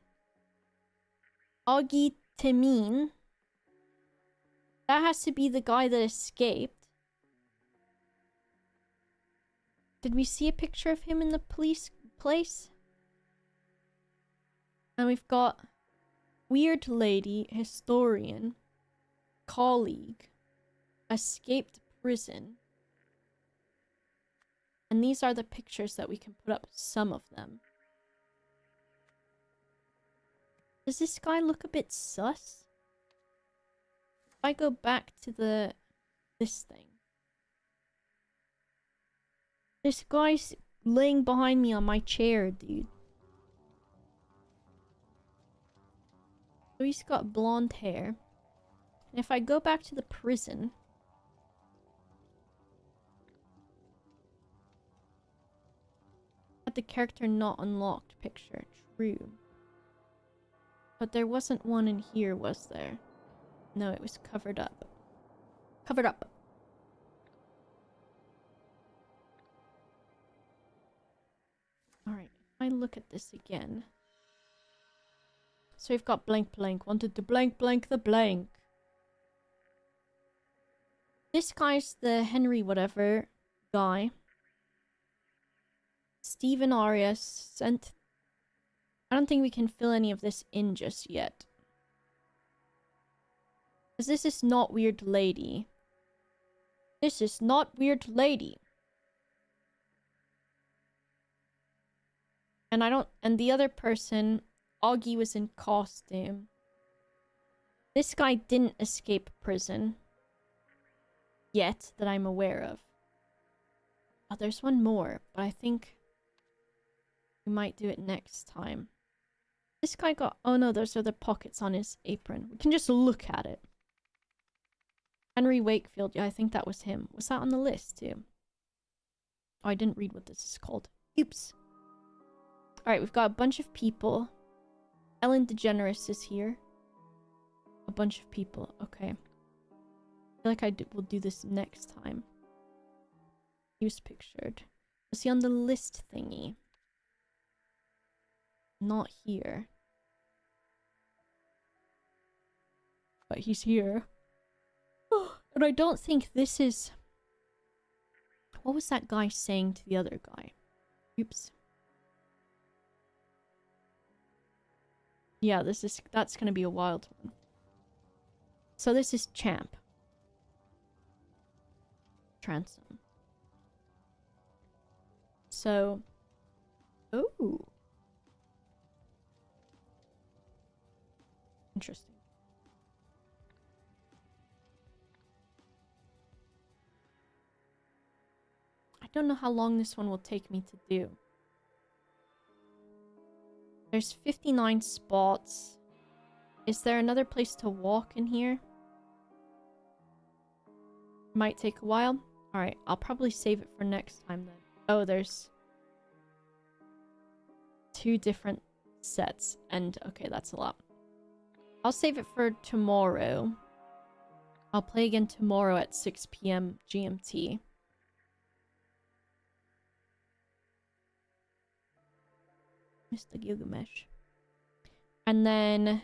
Augie Timin. That has to be the guy that escaped. Did we see a picture of him in the police place? And we've got weird lady, historian, colleague, escaped prison. And these are the pictures that we can put up, some of them. Does this guy look a bit sus? If I go back to this thing. This guy's laying behind me on my chair, dude. So he's got blonde hair. And if I go back to the prison... the character not unlocked picture. True. But there wasn't one in here, was there? No, it was covered up. Covered up. Alright, if I look at this again. So we've got blank blank. Wanted to blank blank the blank. This guy's the Henry whatever guy. Stephen Arias sent... I don't think we can fill any of this in just yet. Because this is not Weird Lady. This is not Weird Lady. And I don't... And the other person, Augie, was in costume. This guy didn't escape prison. Yet, that I'm aware of. Oh, there's one more, but I think... we might do it next time. This guy got... oh no, those are the pockets on his apron. We can just look at it. Henry Wakefield. Yeah, I think that was him. Was that on the list too? Oh, I didn't read what this is called. Oops. Alright, we've got a bunch of people. Ellen DeGeneres is here. A bunch of people. Okay. I feel like will do this next time. He was pictured. Was he on the list thingy? Not here. But he's here. And I don't think this is... what was that guy saying to the other guy? Oops. Yeah, that's gonna be a wild one. So this is Champ. Transom. So... oh. Interesting. I don't know how long this one will take me to do. There's 59 spots. Is there another place to walk in here? Might take a while. Alright, I'll probably save it for next time then. Oh, there's 2 different sets. And okay, that's a lot. I'll save it for tomorrow. I'll play again tomorrow at 6 p.m. GMT. Mr. Gilgamesh. And then,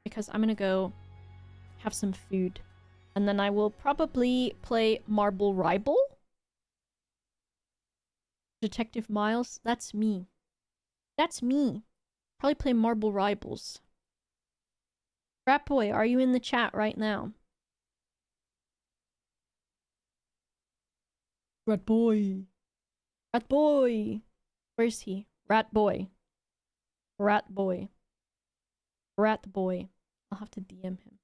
because I'm gonna go have some food. And then I will probably play Marble Ribble. Detective Miles. That's me. That's me. Probably play Marble Rivals. Rat Boy, are you in the chat right now? Rat Boy. Rat Boy. Where's he? Rat Boy. Rat Boy. Rat Boy. I'll have to DM him.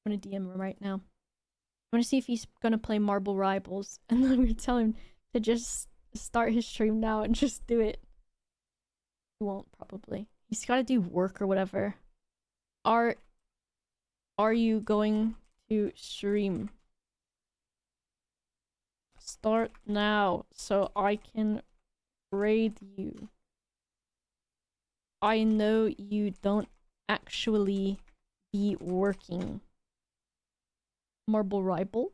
I'm gonna DM him right now. I want to see if he's gonna play Marble Rivals. And then I'm gonna tell him to just start his stream now and just do it. He won't, probably. He's gotta do work or whatever. are you going to stream? Start now so I can raid you. I know you don't actually be working. Marble Ribble?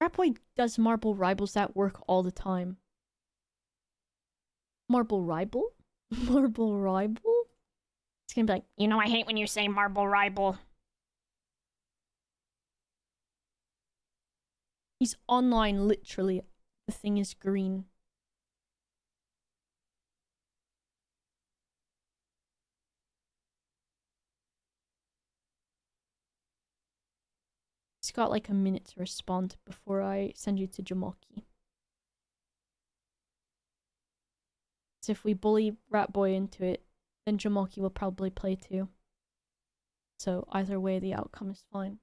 Ratboy does Marble Ribbles at work all the time. Marble Ribble? Marble Ribble? It's gonna be like, You know, I hate when you say marble ribble. he's online literally. The thing is green. He's got like a minute to respond before I send you to Jamoki. So if we bully Ratboy into it, then Jamoki will probably play too. So either way, the outcome is fine.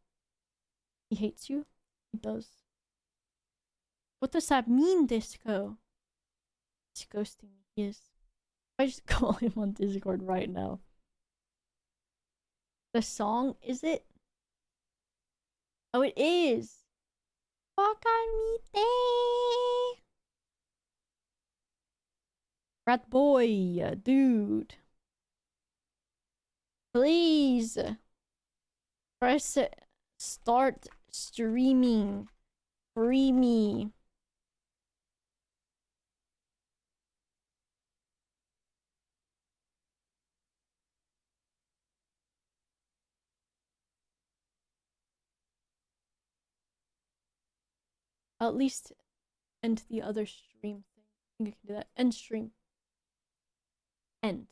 He hates you? He does. What does that mean, Disco? He's ghosting me. He is. I just call him on Discord right now. The song, is it? Oh, it is! Wakamite! Ratboy, dude. Please. Press start streaming. Free me. I'll at least end the other stream thing. I think I can do that. End stream. End.